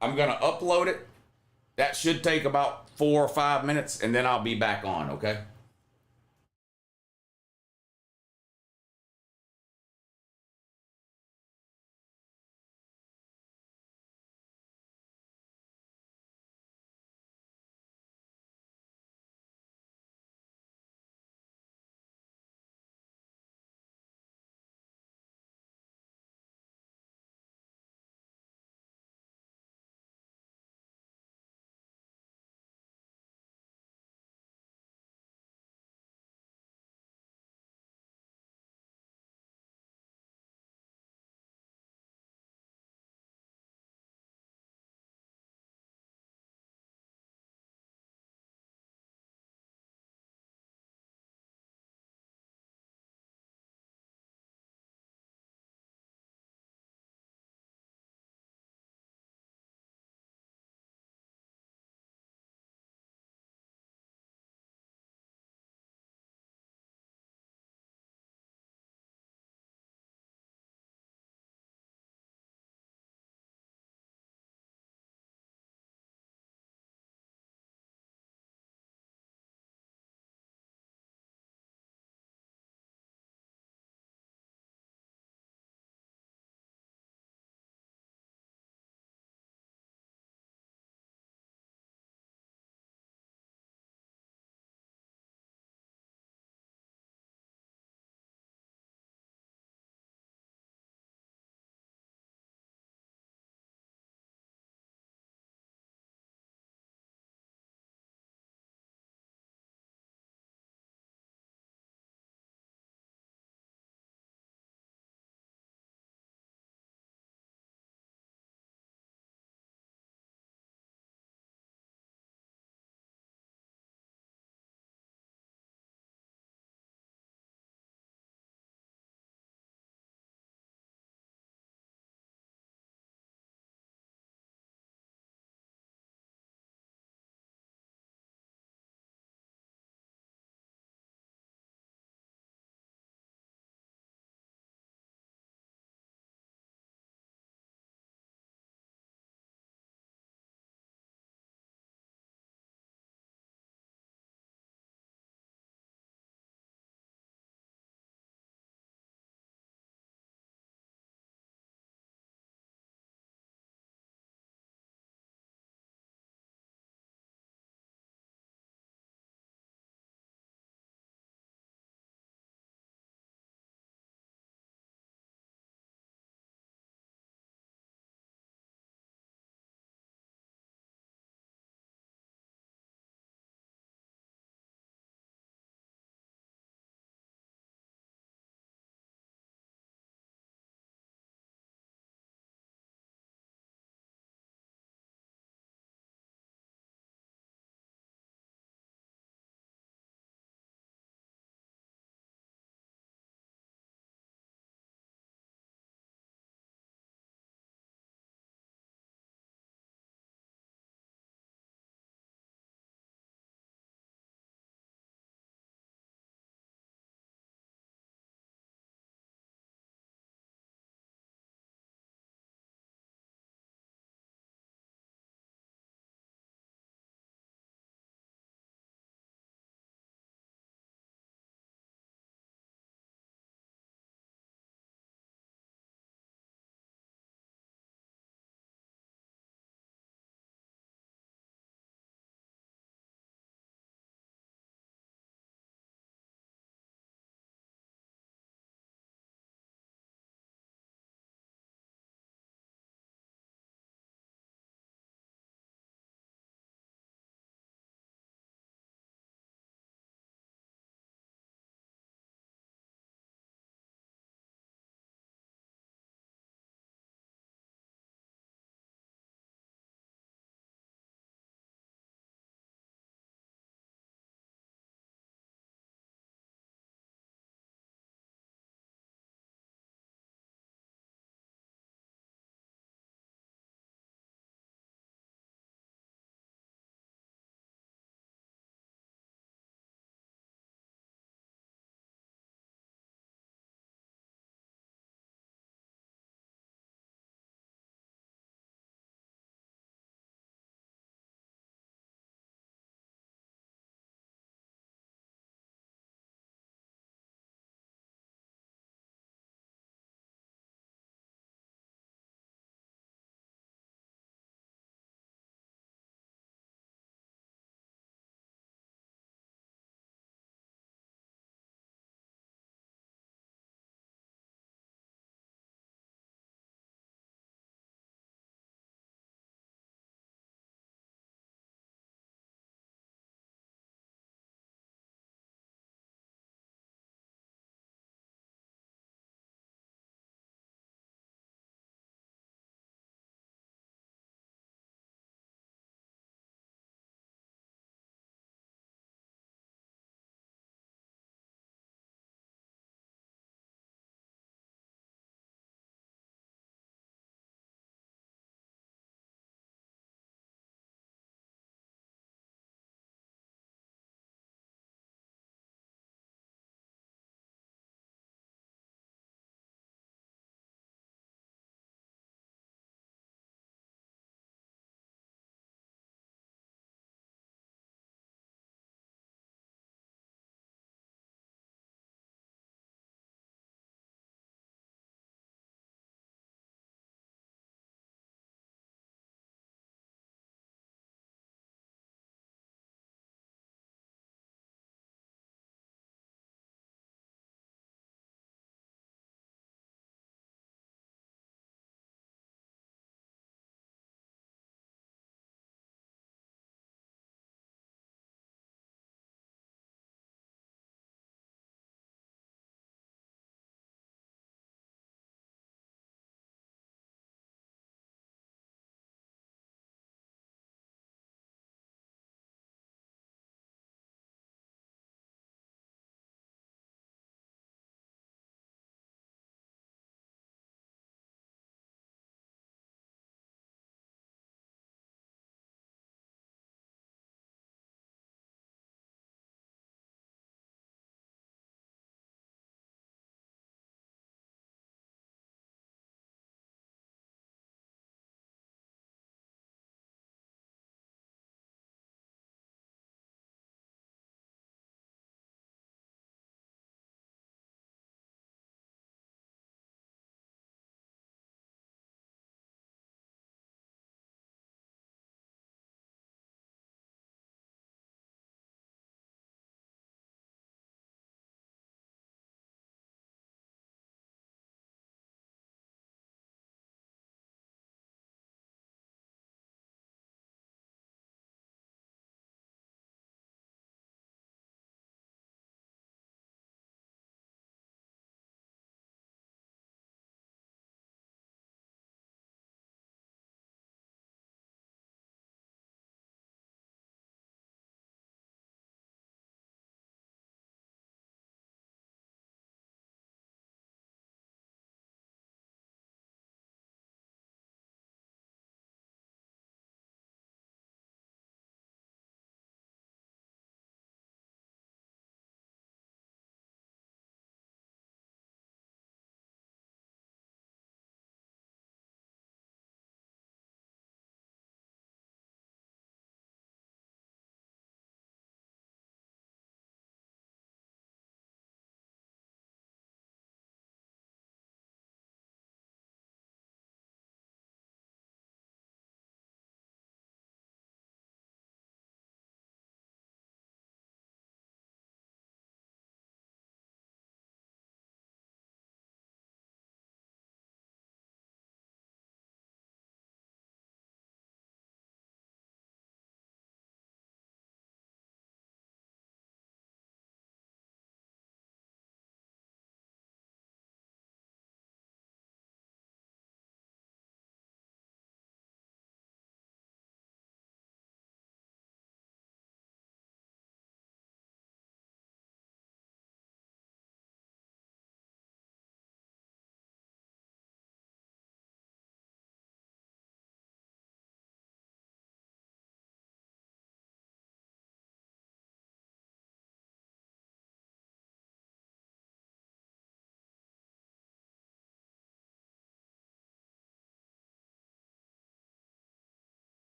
I'm gonna upload it. That should take about 4 or 5 minutes, and then I'll be back on. Okay.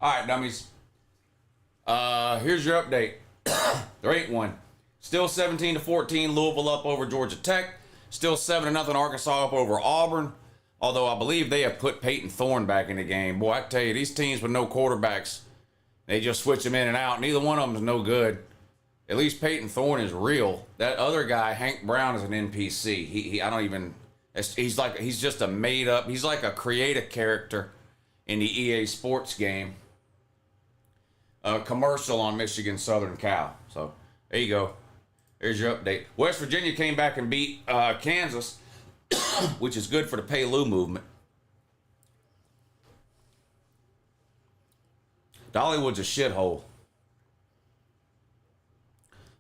All right, dummies. Here's your update. There ain't one. Still 17-14, Louisville up over Georgia Tech. Still 7-0 Arkansas up over Auburn. Although I believe they have put Peyton Thorne back in the game. Boy, I tell you, these teams with no quarterbacks, they just switch them in and out. Neither one of them is no good. At least Peyton Thorne is real. That other guy, Hank Brown, is an NPC. I don't even. He's just a made up. He's like a creative character in the EA Sports game. A commercial on Michigan Southern Cal. So there you go. There's your update. West Virginia came back and beat Kansas, which is good for the Pay Lou movement. Dollywood's a shithole.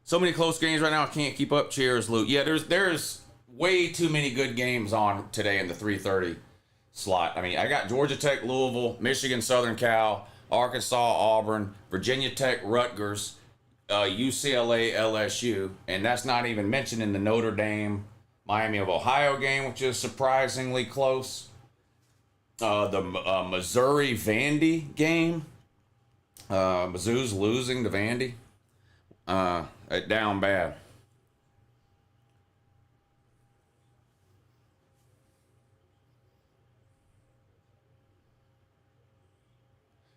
So many close games right now. I can't keep up. Cheers, Lou. Yeah, there's way too many good games on today in the 3:30 slot. I mean, I got Georgia Tech, Louisville, Michigan, Southern Cal, Arkansas, Auburn, Virginia Tech, Rutgers, UCLA, LSU, and that's not even mentioning the Notre Dame, Miami of Ohio game, which is surprisingly close. The Missouri Vandy game. Mizzou's losing to Vandy. Down bad.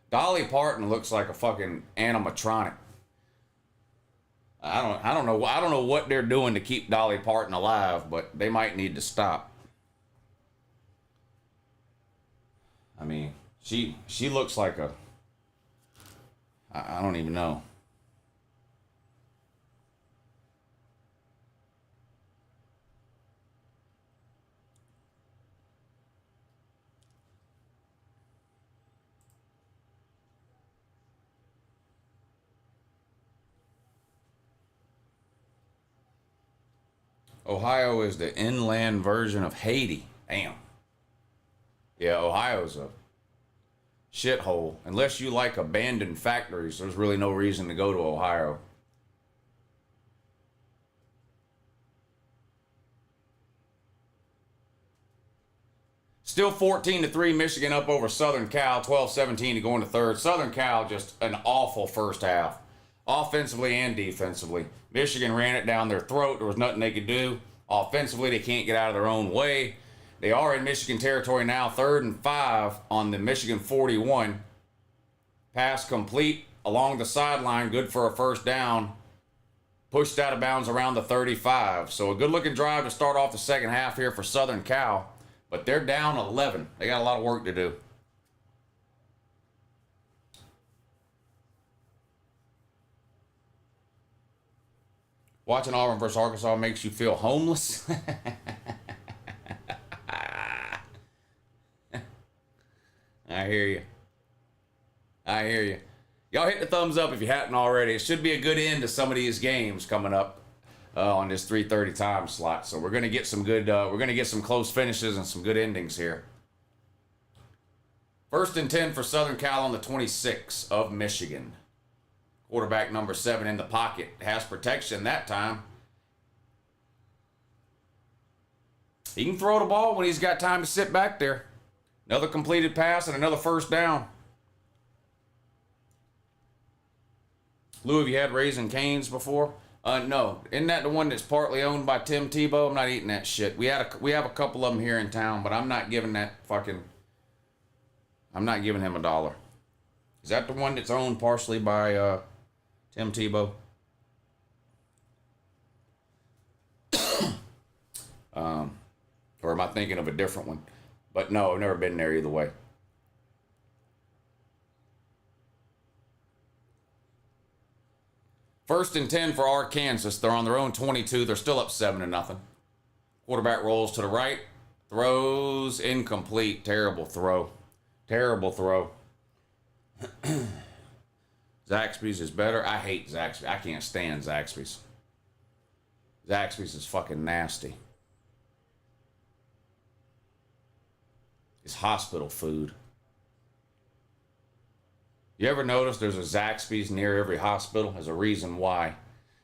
Dolly Parton looks like a fucking animatronic. I don't know what they're doing to keep Dolly Parton alive, but they might need to stop. I mean, she looks like a, I don't even know. Ohio is the inland version of Haiti. Damn. Yeah, Ohio's a shithole. Unless you like abandoned factories, there's really no reason to go to Ohio. Still 14-3, Michigan up over Southern Cal. 12-17 to go into third. Southern Cal, just an awful first half. Offensively and defensively. Michigan ran it down their throat. There was nothing they could do. Offensively, they can't get out of their own way. They are in Michigan territory now, 3rd and 5 on the Michigan 41. Pass complete along the sideline, good for a first down. Pushed out of bounds around the 35. So a good-looking drive to start off the second half here for Southern Cal. But they're down 11. They got a lot of work to do. Watching Auburn versus Arkansas makes you feel homeless. I hear you. I hear you. Y'all hit the thumbs up if you hadn't already. It should be a good end to some of these games coming up on this 3:30 time slot. So we're gonna get some good. We're gonna get some close finishes and some good endings here. 1st and 10 for Southern Cal on the 26 of Michigan. Quarterback number 7 in the pocket. Has protection that time. He can throw the ball when he's got time to sit back there. Another completed pass and another first down. Lou, have you had Raising Cane's before? No. Isn't that the one that's partly owned by Tim Tebow? I'm not eating that shit. We have a couple of them here in town, but I'm not giving that fucking... I'm not giving him $1. Is that the one that's owned partially by Tim Tebow? Or am I thinking of a different one? But no, I've never been there either way. First and 10 for Arkansas. They're on their own 22. They're still up 7-0. Quarterback rolls to the right. Throws incomplete. Terrible throw. Terrible throw. Zaxby's is better. I hate Zaxby's. I can't stand Zaxby's. Zaxby's is fucking nasty. It's hospital food. You ever notice there's a Zaxby's near every hospital? There's a reason why.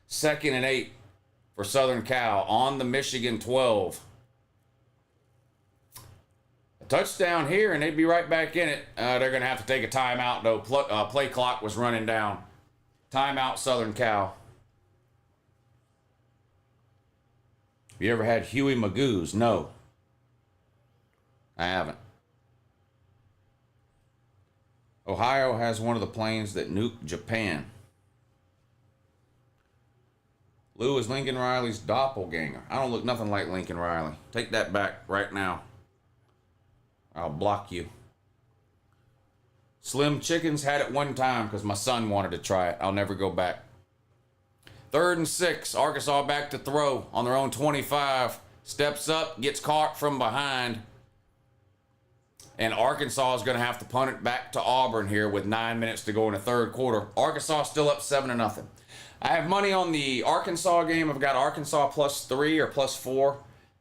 2nd and 8 for Southern Cal on the Michigan 12. A touchdown here, and they'd be right back in it. They're going to have to take a timeout, though. Play clock was running down. Timeout, Southern Cal. Have you ever had Huey Magoo's? No. I haven't. Ohio has one of the planes that nuked Japan. Lou is Lincoln Riley's doppelganger. I don't look nothing like Lincoln Riley. Take that back right now. I'll block you. Slim Chickens had it one time because my son wanted to try it. I'll never go back. 3rd and 6. Arkansas back to throw on their own 25. Steps up, gets caught from behind. And Arkansas is going to have to punt it back to Auburn here with 9 minutes to go in the 3rd quarter. Arkansas still up 7-0. I have money on the Arkansas game. I've got Arkansas +3 or +4.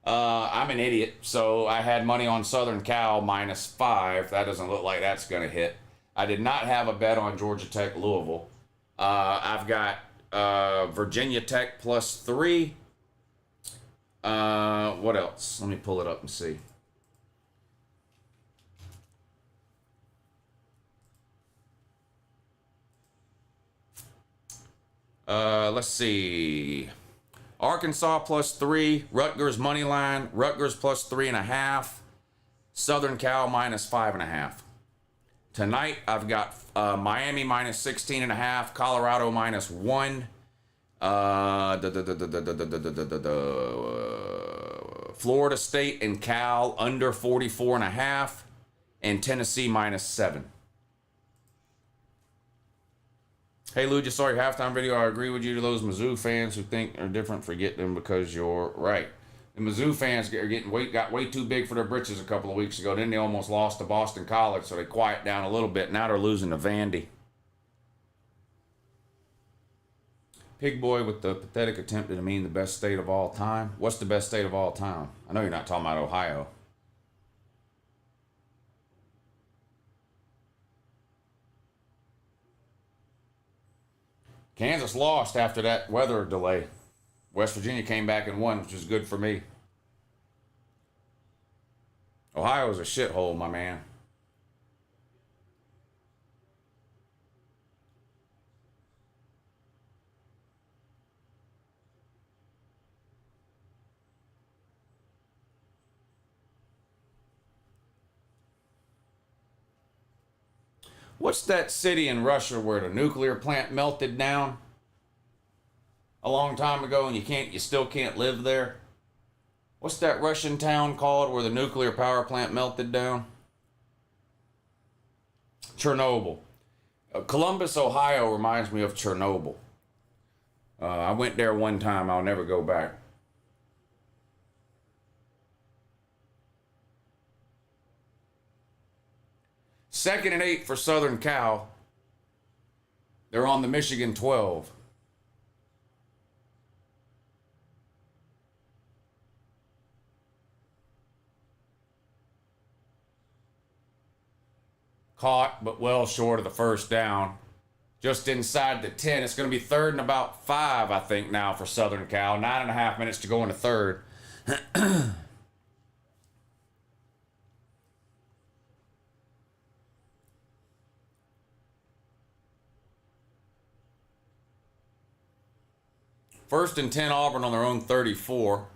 I'm an idiot, so I had money on Southern Cal -5. That doesn't look like that's going to hit. I did not have a bet on Georgia Tech Louisville. I've got Virginia Tech +3. What else? Let me pull it up and see. Let's see. Arkansas +3. Rutgers money line. Rutgers +3.5. Southern Cal -5.5. Tonight I've got Miami -16.5. Colorado -1. Florida State and Cal under 44.5. And Tennessee -7. Hey Lou, just saw your halftime video. I agree with you. To those Mizzou fans who think are different, forget them because you're right. The Mizzou fans got way too big for their britches a couple of weeks ago. Then they almost lost to Boston College, so they quiet down a little bit. Now they're losing to Vandy. Pig Boy with the pathetic attempt to mean the best state of all time. What's the best state of all time? I know you're not talking about Ohio. Kansas lost after that weather delay. West Virginia came back and won, which is good for me. Ohio's a shithole, my man. What's that city in Russia where the nuclear plant melted down a long time ago and you still can't live there? What's that Russian town called where the nuclear power plant melted down? Chernobyl. Columbus, Ohio reminds me of Chernobyl. I went there one time. I'll never go back. Second and 8 for Southern Cal. They're on the Michigan 12. Caught, but well short of the first down. Just inside the 10. It's going to be 3rd and about 5, I think, now for Southern Cal. 9.5 minutes to go in the 3rd. First and 10, Auburn on their own 34.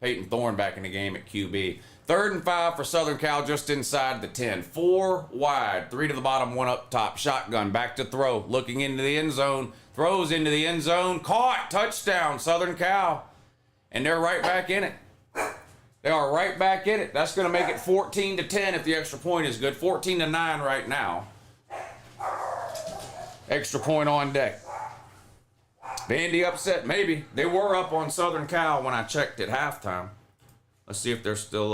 Peyton Thorne back in the game at QB. 3rd and 5 for Southern Cal just inside the 10. 4 wide, 3 to the bottom, 1 up top. Shotgun, back to throw. Looking into the end zone. Throws into the end zone. Caught. Touchdown, Southern Cal. And they're right back in it. They are right back in it. That's going to make it 14-10 if the extra point is good. 14-9 right now. Extra point on deck. Vandy upset, maybe. They were up on Southern Cal when I checked at halftime. Let's see if they're still,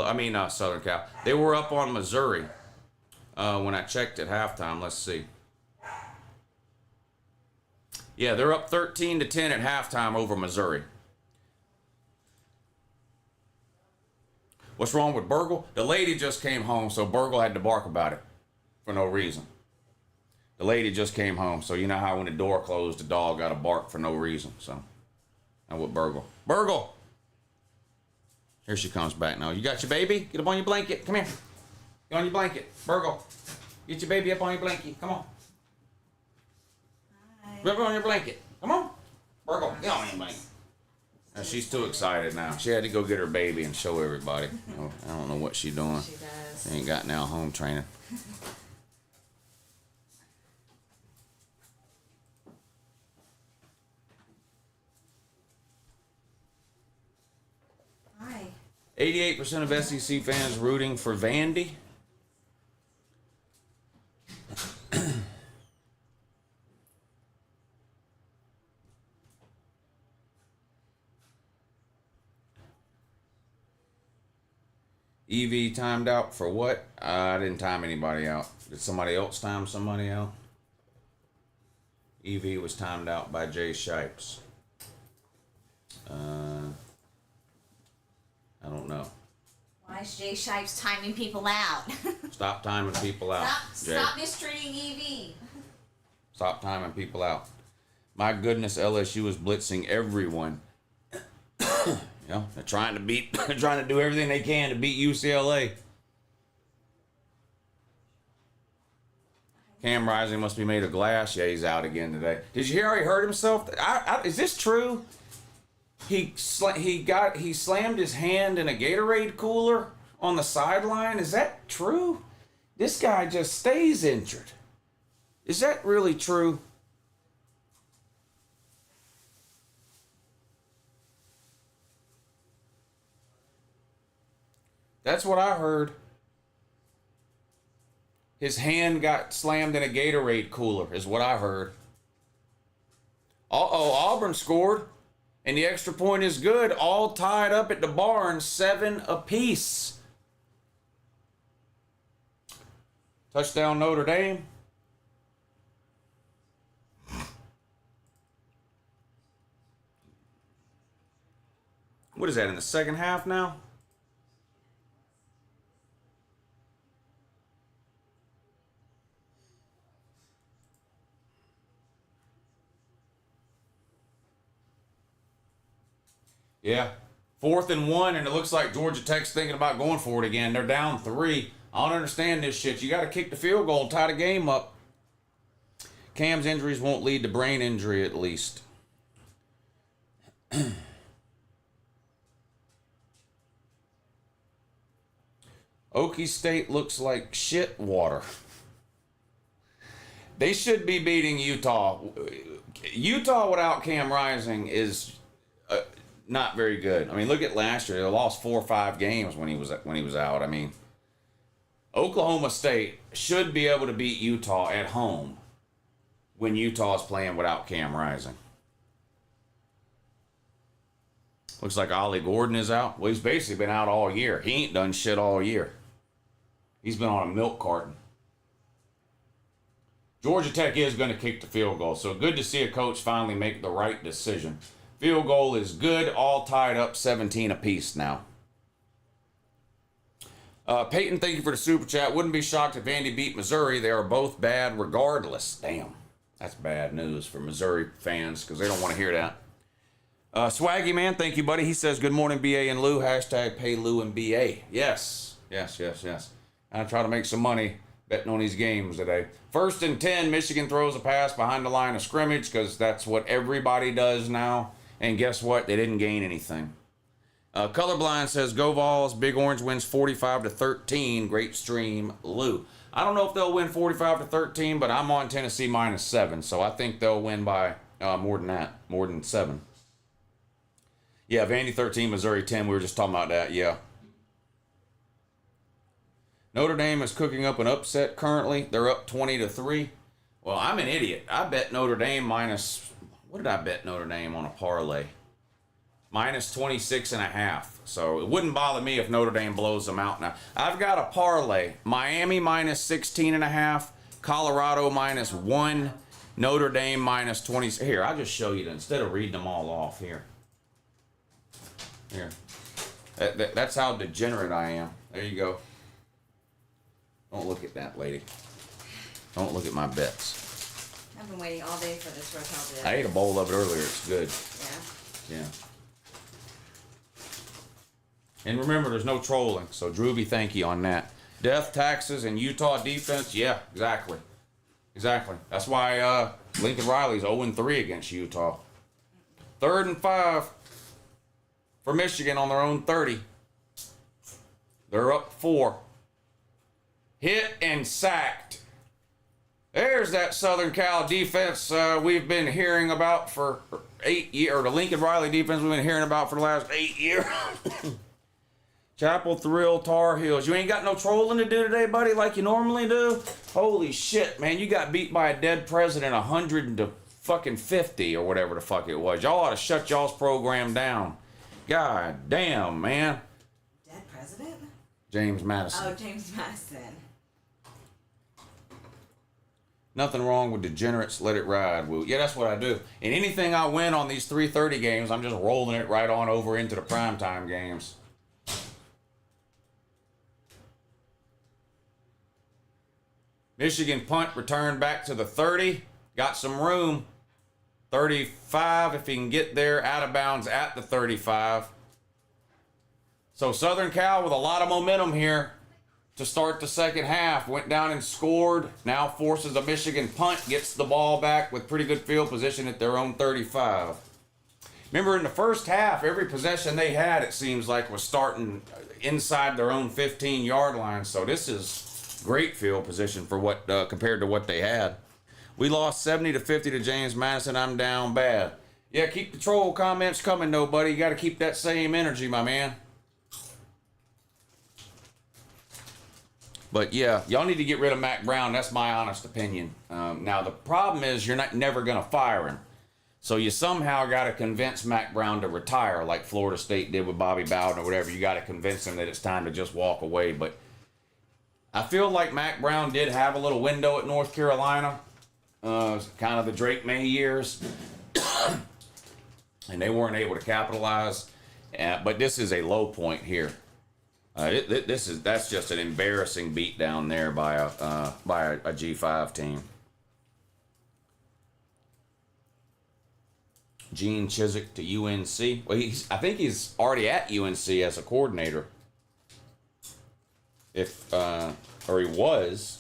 Southern Cal. They were up on Missouri when I checked at halftime. Let's see. Yeah, they're up 13-10 at halftime over Missouri. What's wrong with Burgle? The lady just came home, so Burgle had to bark about it for no reason. The lady just came home, so you know how when the door closed, the dog got to bark for no reason. So, and with Burgle. Burgle! Here she comes back now. You got your baby? Get up on your blanket. Come here. Get on your blanket. Virgo. Get your baby up on your blanket. Come on. Hi. Rub her on your blanket. Come on. Virgo, get on your blanket. Now, she's too excited now. She had to go get her baby and show everybody. I don't know what she's doing. She does. She ain't got now home training. Hi. 88% of SEC fans rooting for Vandy. EV timed out for what? I didn't time anybody out. Did somebody else time somebody out? EV was timed out by Jay Shipes. I don't know. Why is Jay Shipes timing people out? Stop timing people out. Stop mistreating EV. Stop timing people out. My goodness, LSU is blitzing everyone. You know, they're trying to do everything they can to beat UCLA. Cam Rising must be made of glass. Yeah, he's out again today. Did you hear how he hurt himself? Is this true? He slammed his hand in a Gatorade cooler on the sideline. Is that true? This guy just stays injured. Is that really true? That's what I heard. His hand got slammed in a Gatorade cooler, is what I heard. Uh-oh, Auburn scored. And the extra point is good. All tied up at the barn, 7 apiece. Touchdown Notre Dame. What is that, in the second half now? Yeah. 4th and 1, and it looks like Georgia Tech's thinking about going for it again. They're down 3. I don't understand this shit. You got to kick the field goal and tie the game up. Cam's injuries won't lead to brain injury, at least. Okie State looks like shit water. They should be beating Utah. Utah without Cam Rising is not very good. I mean, look at last year. They lost 4 or 5 games when he was out. I mean, Oklahoma State should be able to beat Utah at home when Utah's playing without Cam Rising. Looks like Ollie Gordon is out. Well, he's basically been out all year. He ain't done shit all year. He's been on a milk carton. Georgia Tech is going to kick the field goal, so good to see a coach finally make the right decision. Field goal is good, all tied up 17 apiece now. Peyton, thank you for the super chat. Wouldn't be shocked if Vandy beat Missouri. They are both bad regardless. Damn, that's bad news for Missouri fans because they don't want to hear that. Swaggy Man, thank you, buddy. He says, good morning, BA and Lou. Hashtag pay Lou and BA. Yes. I try to make some money betting on these games today. 1st and 10, Michigan throws a pass behind the line of scrimmage because that's what everybody does now. And guess what? They didn't gain anything. Colorblind says, go Vols. Big Orange wins 45-13. Great stream, Lou. I don't know if they'll win 45-13, but I'm on Tennessee -7. So I think they'll win by more than that. More than 7. Yeah, Vandy 13, Missouri 10. We were just talking about that. Yeah. Notre Dame is cooking up an upset currently. They're up 20-3. Well, I'm an idiot. I bet Notre Dame minus... What did I bet Notre Dame on a parlay? Minus 26.5. So it wouldn't bother me if Notre Dame blows them out now. I've got a parlay. Miami minus 16.5. Colorado minus 1. Notre Dame minus 20. Here, I'll just show you instead of reading them all off. Here. That's how degenerate I am. There you go. Don't look at that, lady. Don't look at my bets. I've been waiting all day for this rotel dip. I ate a bowl of it earlier. It's good. Yeah. And remember, there's no trolling. So, Drewby, thank you on that. Death, taxes, and Utah defense. Yeah, exactly. Exactly. That's why Lincoln Riley's 0-3 against Utah. 3rd and 5 for Michigan on their own 30. They're up 4. Hit and sacked. There's that Southern Cal defense we've been hearing about for 8 years, or the Lincoln Riley defense we've been hearing about for the last 8 years. Chapel Thrill Tar Heels. You ain't got no trolling to do today, buddy, like you normally do? Holy shit, man. You got beat by a dead president 100 to fucking 50 or whatever the fuck it was. Y'all ought to shut y'all's program down. God damn, man. Dead president? James Madison. Oh, James Madison. Nothing wrong with degenerates, let it ride, Woo. Yeah, that's what I do. And anything I win on these 3:30 games, I'm just rolling it right on over into the primetime games. Michigan punt returned back to the 30. Got some room. 35 if he can get there. Out of bounds at the 35. So Southern Cal with a lot of momentum here to start the second half. Went down and scored. Now forces a Michigan punt. Gets the ball back with pretty good field position at their own 35. Remember, in the first half, every possession they had, it seems like, was starting inside their own 15-yard line. So this is great field position for what compared to what they had. We lost 70-50 to James Madison. I'm down bad. Yeah, keep the troll comments coming, though, buddy. You got to keep that same energy, my man. But yeah, y'all need to get rid of Mac Brown. That's my honest opinion. Now, the problem is you're never going to fire him. So you somehow got to convince Mac Brown to retire like Florida State did with Bobby Bowden or whatever. You got to convince him that it's time to just walk away. But I feel like Mac Brown did have a little window at North Carolina. Kind of the Drake May years. And they weren't able to capitalize. But this is a low point here. That's just an embarrassing beat down there by a G5 team. Gene Chizik to UNC. Well, I think he's already at UNC as a coordinator. Or he was.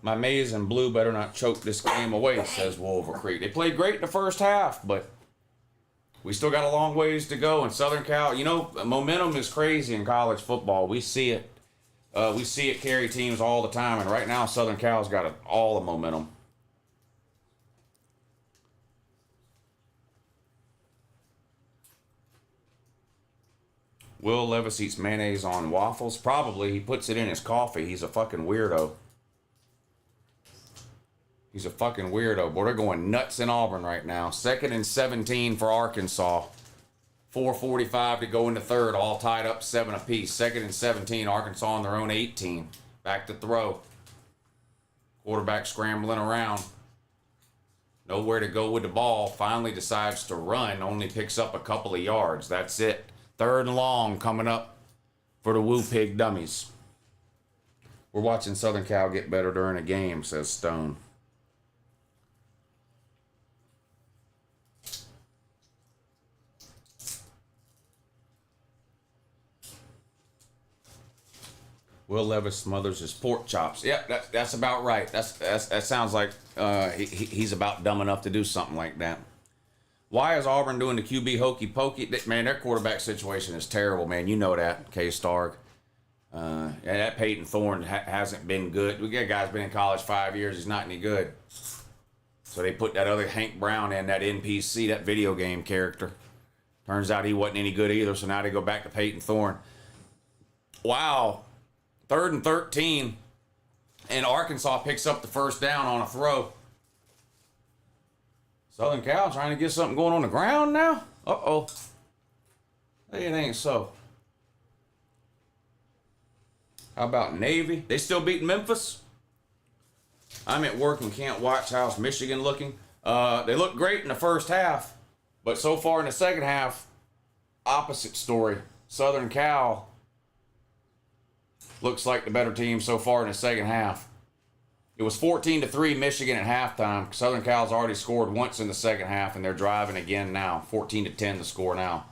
My maize and blue better not choke this game away, says Wolver Creek. They played great in the first half, but we still got a long ways to go. And Southern Cal, you know, momentum is crazy in college football. We see it. We see it carry teams all the time. And right now, Southern Cal's got all the momentum. Will Levis eats mayonnaise on waffles? Probably. He puts it in his coffee. He's a fucking weirdo. He's a fucking weirdo. Boy, they're going nuts in Auburn right now. 2nd and 17 for Arkansas. 4:45 to go in the third. All tied up 7 apiece. 2nd and 17. Arkansas on their own 18. Back to throw. Quarterback scrambling around. Nowhere to go with the ball. Finally decides to run. Only picks up a couple of yards. That's it. 3rd and long coming up for the Woo Pig dummies. We're watching Southern Cal get better during a game, says Stone. Will Levis smothers his pork chops. Yep, that's about right. That sounds like he's about dumb enough to do something like that. Why is Auburn doing the QB hokey pokey? Man, their quarterback situation is terrible, man. You know that, K. Stark. That Peyton Thorne hasn't been good. We got a guy's been in college 5 years. He's not any good. So they put that other Hank Brown in, that NPC, that video game character. Turns out he wasn't any good either, so now they go back to Peyton Thorne. Wow. 3rd and 13, and Arkansas picks up the first down on a throw. Southern Cal trying to get something going on the ground now? Uh-oh. It ain't so. How about Navy? They still beating Memphis? I'm at work and can't watch. How's Michigan looking? They look great in the first half, but so far in the second half, opposite story. Southern Cal looks like the better team so far in the second half. It was 14-3 Michigan at halftime. Southern Cal's already scored once in the second half, and they're driving again now. 14-10 the score now.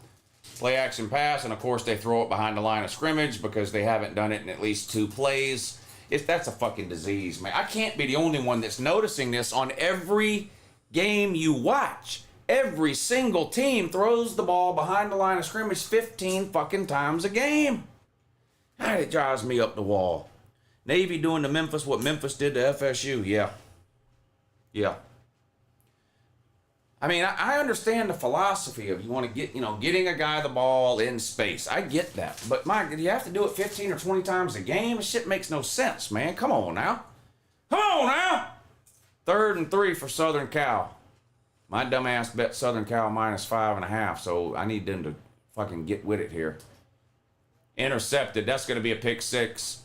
Play action pass, and of course they throw it behind the line of scrimmage because they haven't done it in at least 2 plays. That's a fucking disease, man. I can't be the only one that's noticing this on every game you watch. Every single team throws the ball behind the line of scrimmage 15 fucking times a game. It drives me up the wall. Navy doing to Memphis what Memphis did to FSU. Yeah. I mean, I understand the philosophy of you want to get, getting a guy the ball in space. I get that. But, Mike, you have to do it 15 or 20 times a game? This shit makes no sense, man. Come on now. 3rd and 3 for Southern Cal. My dumb ass bet Southern Cal -5.5, so I need them to fucking get with it here. Intercepted. That's going to be a pick 6.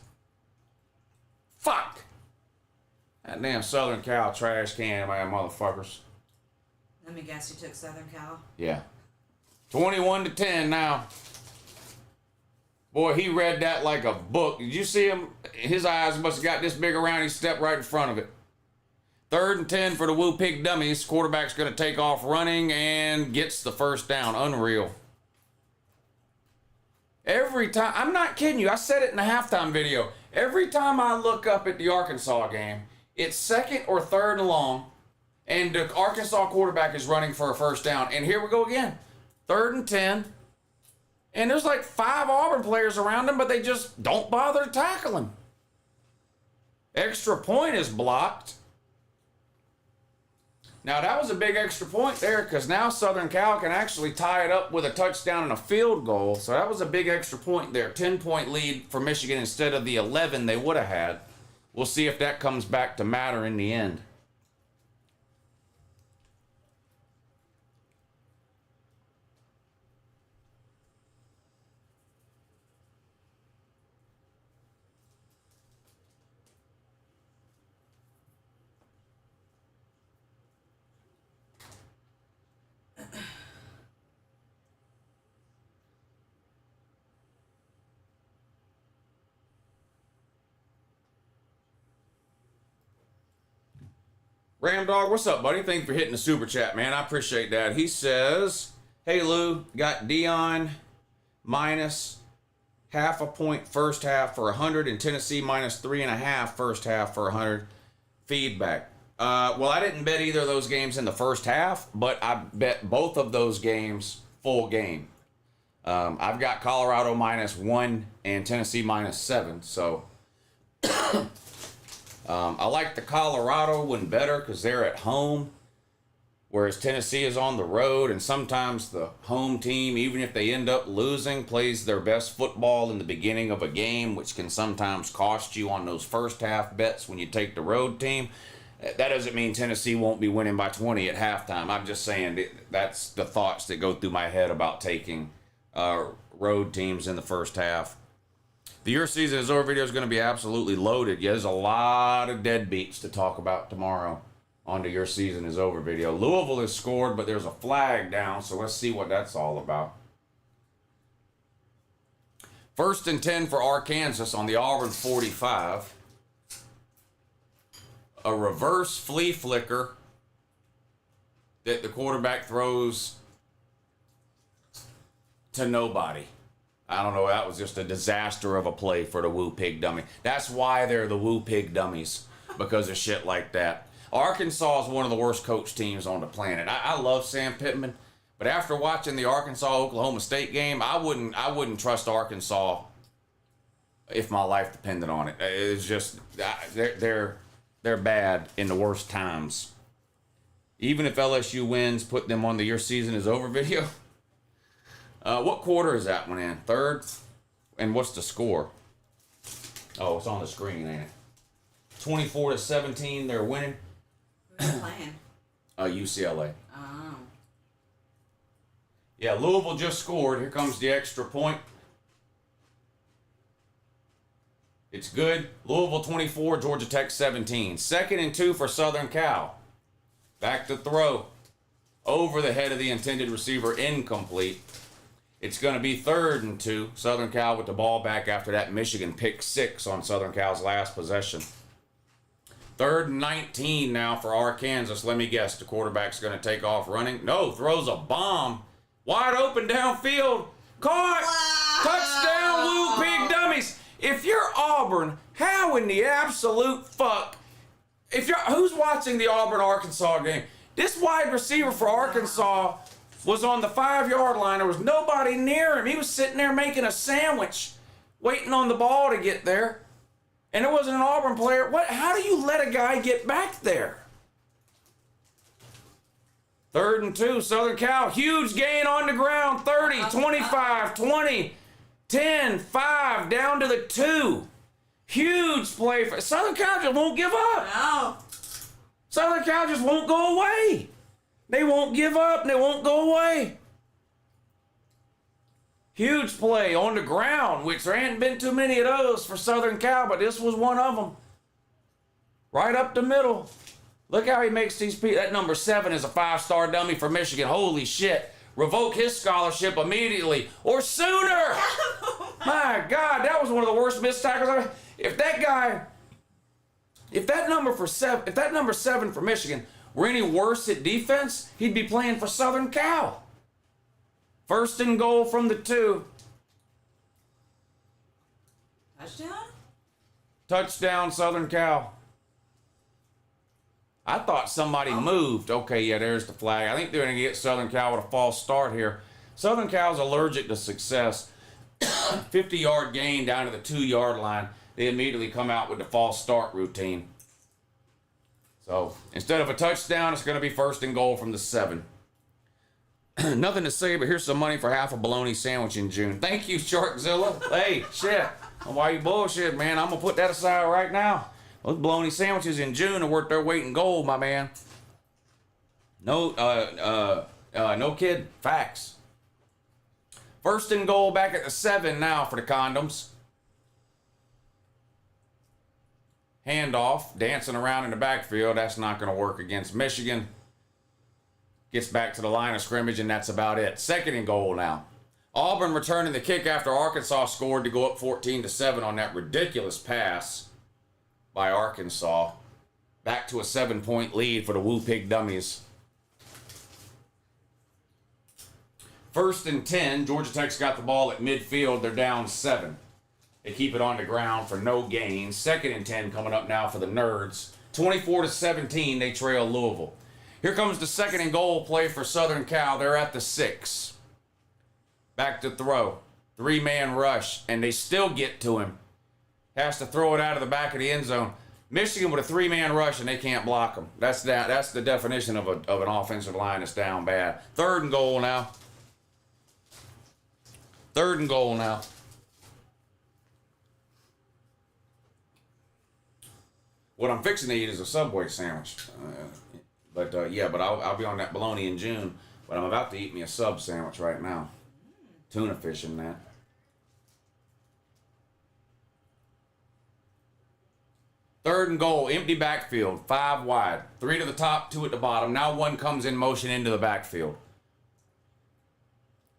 Fuck! That damn Southern Cal trash can, man, motherfuckers. Let me guess, you took Southern Cal? Yeah. 21-10 now. Boy, he read that like a book. Did you see him? His eyes must have got this big around. He stepped right in front of it. 3rd and 10 for the Woo Pig Dummies. Quarterback's going to take off running and gets the first down. Unreal. Every time, I'm not kidding you. I said it in the halftime video. Every time I look up at the Arkansas game, it's 2nd or 3rd and long, and the Arkansas quarterback is running for a first down. And here we go again. 3rd and 10. And there's like 5 Auburn players around him, but they just don't bother to tackle him. Extra point is blocked. Now, that was a big extra point there because now Southern Cal can actually tie it up with a touchdown and a field goal. So that was a big extra point there. 10-point lead for Michigan instead of the 11 they would have had. We'll see if that comes back to matter in the end. Ram Dog, what's up, buddy? Thank you for hitting the super chat, man. I appreciate that. He says, hey, Lou, got Dion -0.5 point first half for 100 and Tennessee -3.5 first half for 100. Feedback. Well, I didn't bet either of those games in the first half, but I bet both of those games full game. I've got Colorado -1 and Tennessee -7, so... I like the Colorado one better because they're at home, whereas Tennessee is on the road, and sometimes the home team, even if they end up losing, plays their best football in the beginning of a game, which can sometimes cost you on those first half bets when you take the road team. That doesn't mean Tennessee won't be winning by 20 at halftime. I'm just saying that's the thoughts that go through my head about taking road teams in the first half. The Your Season Is Over video is going to be absolutely loaded. Yeah, there's a lot of deadbeats to talk about tomorrow on the Your Season Is Over video. Louisville has scored, but there's a flag down, so let's see what that's all about. 1st and 10 for Arkansas on the Auburn 45. A reverse flea flicker that the quarterback throws to nobody. I don't know, that was just a disaster of a play for the Woo Pig Dummy. That's why they're the Woo Pig Dummies, because of shit like that. Arkansas is one of the worst coach teams on the planet. I love Sam Pittman, but after watching the Arkansas-Oklahoma State game, I wouldn't trust Arkansas if my life depended on it. It's just, they're bad in the worst times. Even if LSU wins, put them on the Your Season Is Over video. What quarter is that one in? 3rd? And what's the score? Oh, it's on the screen, ain't it? 24-17, they're winning. Who's playing? UCLA. Oh. Yeah, Louisville just scored. Here comes the extra point. It's good. Louisville 24, Georgia Tech 17. 2nd and 2 for Southern Cal. Back to throw. Over the head of the intended receiver, incomplete. It's going to be 3rd and 2. Southern Cal with the ball back after that Michigan pick 6 on Southern Cal's last possession. 3rd and 19 now for Arkansas. Let me guess, the quarterback's going to take off running. No, throws a bomb. Wide open downfield. Caught. Touchdown, Woo Pig Dummies. If you're Auburn, how in the absolute fuck? Who's watching the Auburn-Arkansas game? This wide receiver for Arkansas was on the 5-yard line. There was nobody near him. He was sitting there making a sandwich, waiting on the ball to get there. And it wasn't an Auburn player. How do you let a guy get back there? 3rd and 2, Southern Cal. Huge gain on the ground. 30, 25, 20, 10, 5, down to the 2. Huge play for Southern Cal. Just won't give up. No. Southern Cal just won't go away. They won't give up. They won't go away. Huge play on the ground, which there hadn't been too many of those for Southern Cal, but this was one of them. Right up the middle. Look how he makes these people. That number 7 is a 5-star dummy for Michigan. Holy shit. Revoke his scholarship immediately or sooner. My God, that was one of the worst missed tackles ever. If that number 7 for Michigan were any worse at defense, he'd be playing for Southern Cal. 1st and goal from the 2. Touchdown? Touchdown, Southern Cal. I thought somebody moved. Okay, yeah, there's the flag. I think they're going to get Southern Cal with a false start here. Southern Cal's allergic to success. 50-yard gain down to the 2-yard line. They immediately come out with the false start routine. So instead of a touchdown, it's going to be 1st and goal from the 7. Nothing to say, but here's some money for half a bologna sandwich in June. Thank you, Sharkzilla. Hey, shit. Why you bullshit, man? I'm going to put that aside right now. Those bologna sandwiches in June are worth their weight in gold, my man. No kid. Facts. 1st and goal back at the 7 now for the Condoms. Handoff, dancing around in the backfield. That's not going to work against Michigan. Gets back to the line of scrimmage, and that's about it. 2nd and goal now. Auburn returning the kick after Arkansas scored to go up 14-7 on that ridiculous pass by Arkansas. Back to a 7-point lead for the Woo Pig Dummies. 1st and 10. Georgia Tech's got the ball at midfield. They're down 7. They keep it on the ground for no gains. 2nd and 10 coming up now for the Nerds. 24-17, they trail Louisville. Here comes the 2nd and goal play for Southern Cal. They're at the 6. Back to throw. 3-man rush, and they still get to him. Has to throw it out of the back of the end zone. Michigan with a 3-man rush, and they can't block them. That's the definition of an offensive line that's down bad. 3rd and goal now. 3rd and goal now. What I'm fixing to eat is a Subway sandwich. But I'll be on that bologna in June. But I'm about to eat me a sub sandwich right now. Tuna fish in that. Third and goal, empty backfield, 5 wide. 3 to the top, 2 at the bottom. Now 1 comes in motion into the backfield.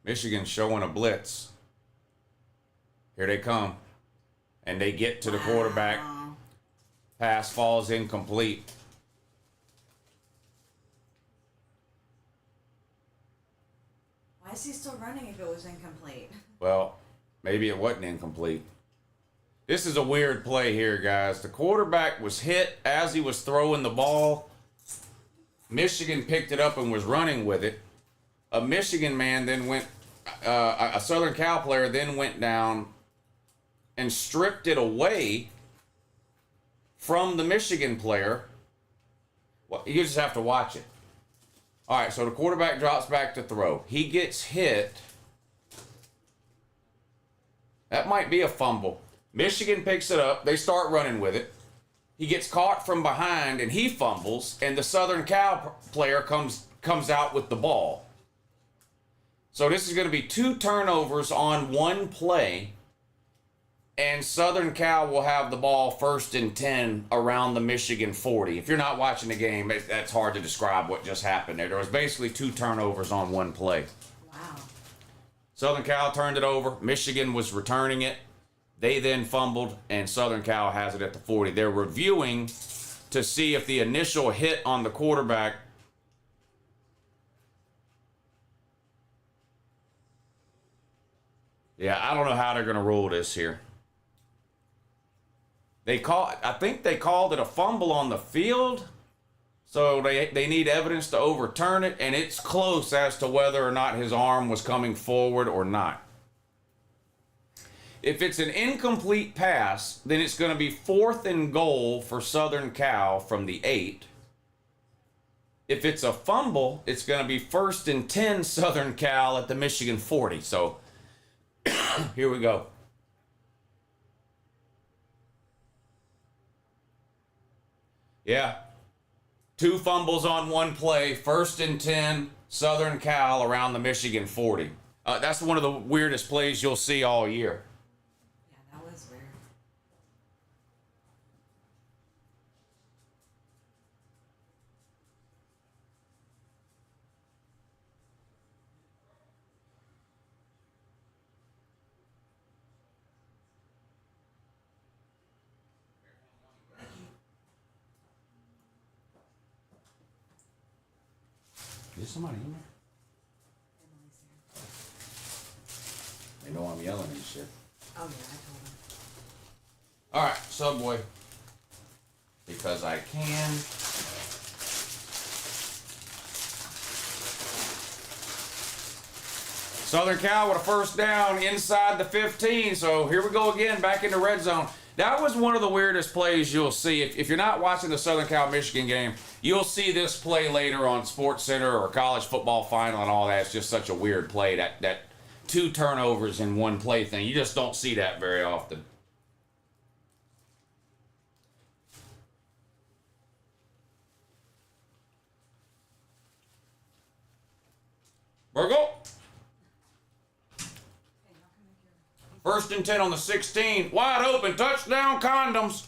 Michigan showing a blitz. Here they come. And they get to the quarterback. Pass falls incomplete. Why is he still running if it was incomplete? Well, maybe it wasn't incomplete. This is a weird play here, guys. The quarterback was hit as he was throwing the ball. Michigan picked it up and was running with it. A Michigan man then went, a Southern Cal player then went down and stripped it away from the Michigan player. Well, you just have to watch it. All right, so the quarterback drops back to throw. He gets hit. That might be a fumble. Michigan picks it up. They start running with it. He gets caught from behind and he fumbles, and the Southern Cal player comes out with the ball. So this is going to be 2 turnovers on 1 play, and Southern Cal will have the ball 1st and 10 around the Michigan 40. If you're not watching the game, that's hard to describe what just happened there. There was basically 2 turnovers on 1 play. Wow. Southern Cal turned it over. Michigan was returning it. They then fumbled, and Southern Cal has it at the 40. They're reviewing to see if the initial hit on the quarterback I don't know how they're going to rule this here. I think they called it a fumble on the field. So they need evidence to overturn it, and it's close as to whether or not his arm was coming forward or not. If it's an incomplete pass, then it's going to be 4th and goal for Southern Cal from the 8. If it's a fumble, it's going to be 1st and 10 Southern Cal at the Michigan 40. So here we go. Yeah. 2 fumbles on 1 play, 1st and 10, Southern Cal around the Michigan 40. That's one of the weirdest plays you'll see all year. Yeah, that was weird. Is somebody in there? Emily's here. They know I'm yelling and shit. Oh, yeah, I told him. All right, Subway. Because I can. Southern Cal with a 1st down inside the 15. So here we go again, back in the red zone. That was one of the weirdest plays you'll see. If you're not watching the Southern Cal-Michigan game, you'll see this play later on SportsCenter or College Football Final and all that. It's just such a weird play, that 2 turnovers in 1 play thing. You just don't see that very often. Burgle. 1st and 10 on the 16. Wide open. Touchdown, Condoms.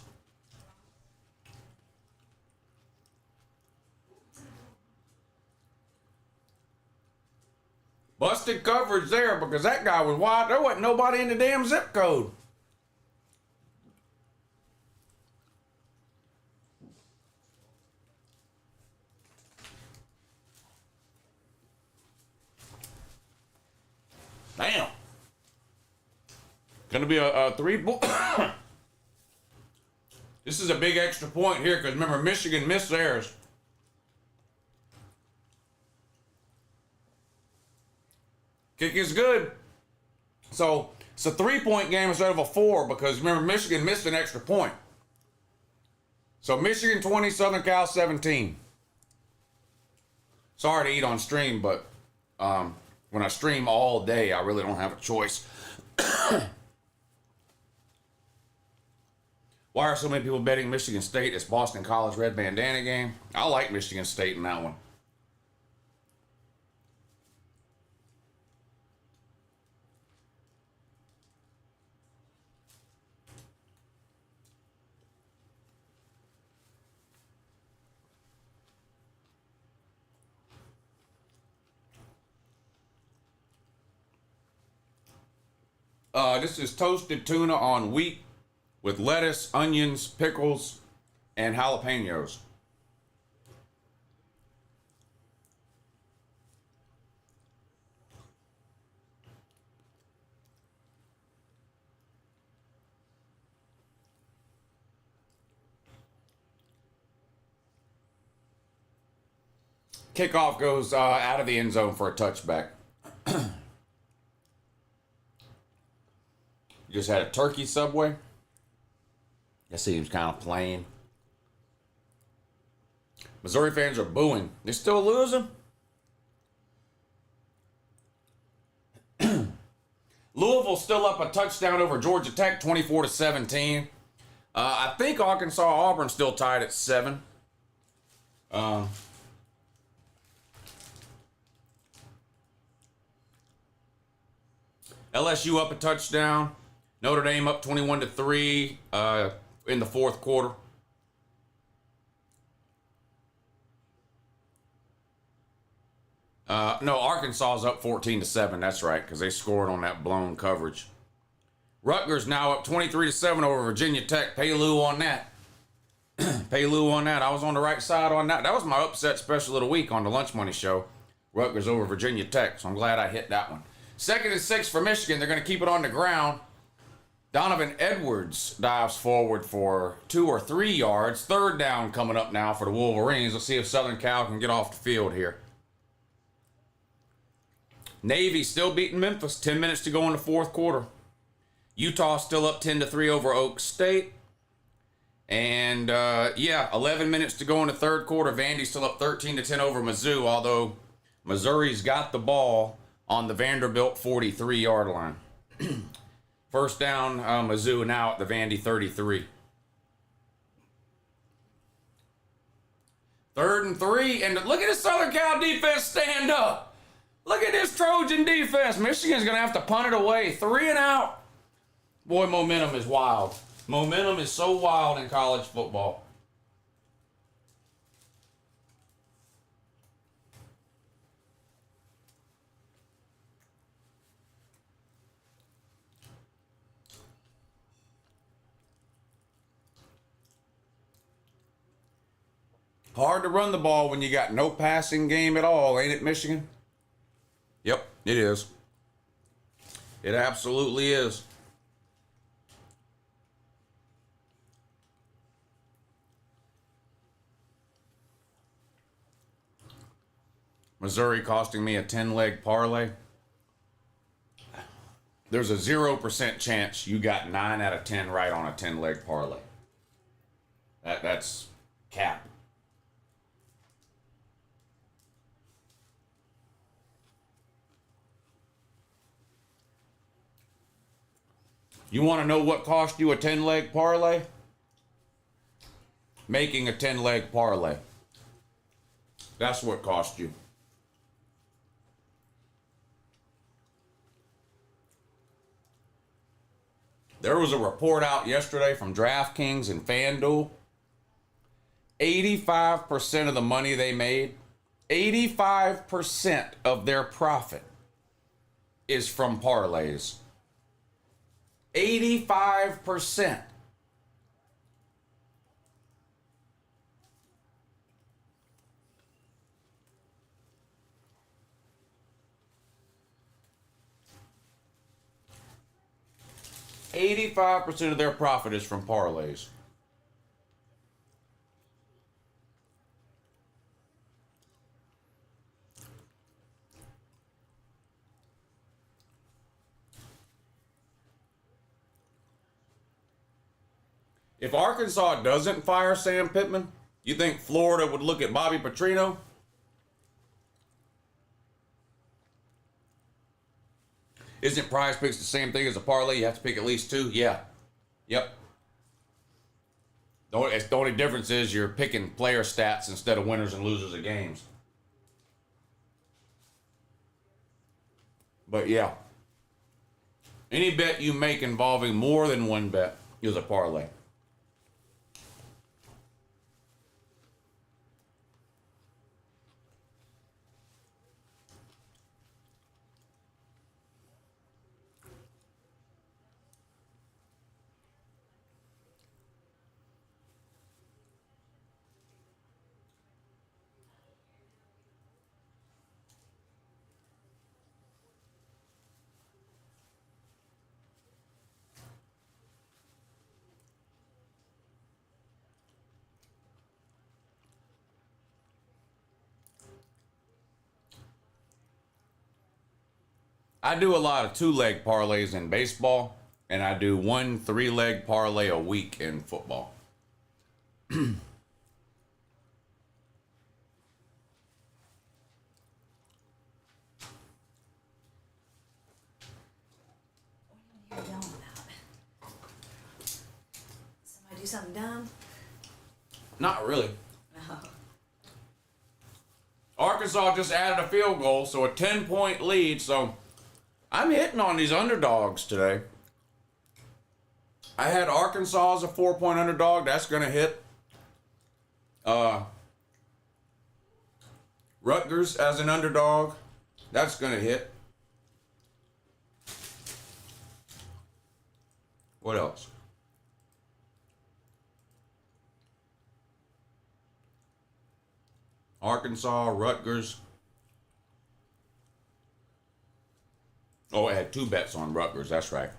Busted coverage there because that guy was wide. There wasn't nobody in the damn zip code. Damn. Gonna be a 3 This is a big extra point here because remember, Michigan missed theirs. Kick is good. So it's a 3-point game instead of a 4 because remember, Michigan missed an extra point. So Michigan 20, Southern Cal 17. Sorry to eat on stream, but when I stream all day, I really don't have a choice. Why are so many people betting Michigan State? It's Boston College red bandana game. I like Michigan State in that one. This is toasted tuna on wheat with lettuce, onions, pickles, and jalapenos. Kickoff goes out of the end zone for a touchback. You just had a turkey, Subway? That seems kind of plain. Missouri fans are booing. They're still losing? Louisville still up a touchdown over Georgia Tech, 24-17. I think Arkansas Auburn still tied at 7. LSU up a touchdown. Notre Dame up 21-3 in the 4th quarter. No, Arkansas's up 14-7. That's right, because they scored on that blown coverage. Rutgers now up 23-7 over Virginia Tech. Pay Lou on that. Pay Lou on that. I was on the right side on that. That was my upset special of the week on the Lunch Money Show. Rutgers over Virginia Tech. So I'm glad I hit that one. 2nd and 6 for Michigan. They're going to keep it on the ground. Donovan Edwards dives forward for 2 or 3 yards. 3rd down coming up now for the Wolverines. Let's see if Southern Cal can get off the field here. Navy still beating Memphis. 10 minutes to go in the 4th quarter. Utah still up 10-3 over Oak State. And 11 minutes to go in the 3rd quarter. Vandy's still up 13-10 over Mizzou, although Missouri's got the ball on the Vanderbilt 43-yard line. 1st down, Mizzou now at the Vandy 33. 3rd and 3, and look at the Southern Cal defense stand up. Look at this Trojan defense. Michigan's going to have to punt it away. 3 and out. Boy, momentum is wild. Momentum is so wild in college football. Hard to run the ball when you got no passing game at all, ain't it, Michigan? Yep, it is. It absolutely is. Missouri costing me a 10-leg parlay. There's a 0% chance you got 9 out of 10 right on a 10-leg parlay. That's cap. You want to know what cost you a 10-leg parlay? Making a 10-leg parlay. That's what cost you. There was a report out yesterday from DraftKings and FanDuel. 85% of the money they made, 85% of their profit is from parlays. 85%. $85% of their profit is from parlays. If Arkansas doesn't fire Sam Pittman, you think Florida would look at Bobby Petrino? Isn't PrizePicks the same thing as a parlay? You have to pick at least 2? Yeah. Yep. The only difference is you're picking player stats instead of winners and losers of games. But yeah. Any bet you make involving more than one bet is a parlay. I do a lot of 2-leg parlays in baseball, and I do 1 3-leg parlay a week in football. What are you yelling about? Somebody do something dumb? Not really. No. Arkansas just added a field goal, so a 10-point lead, so I'm hitting on these underdogs today. I had Arkansas as a 4-point underdog. That's going to hit. Rutgers as an underdog. That's going to hit. What else? Arkansas, Rutgers. Oh, I had 2 bets on Rutgers. That's right.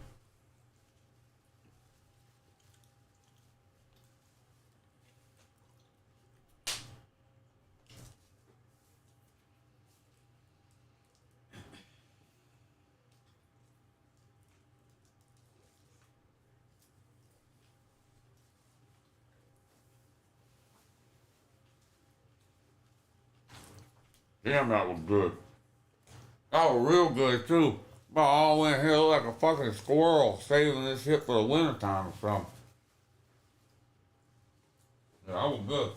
Damn, that was good. That was real good, too. I all went here like a fucking squirrel saving this shit for the wintertime or something. Yeah, that was good.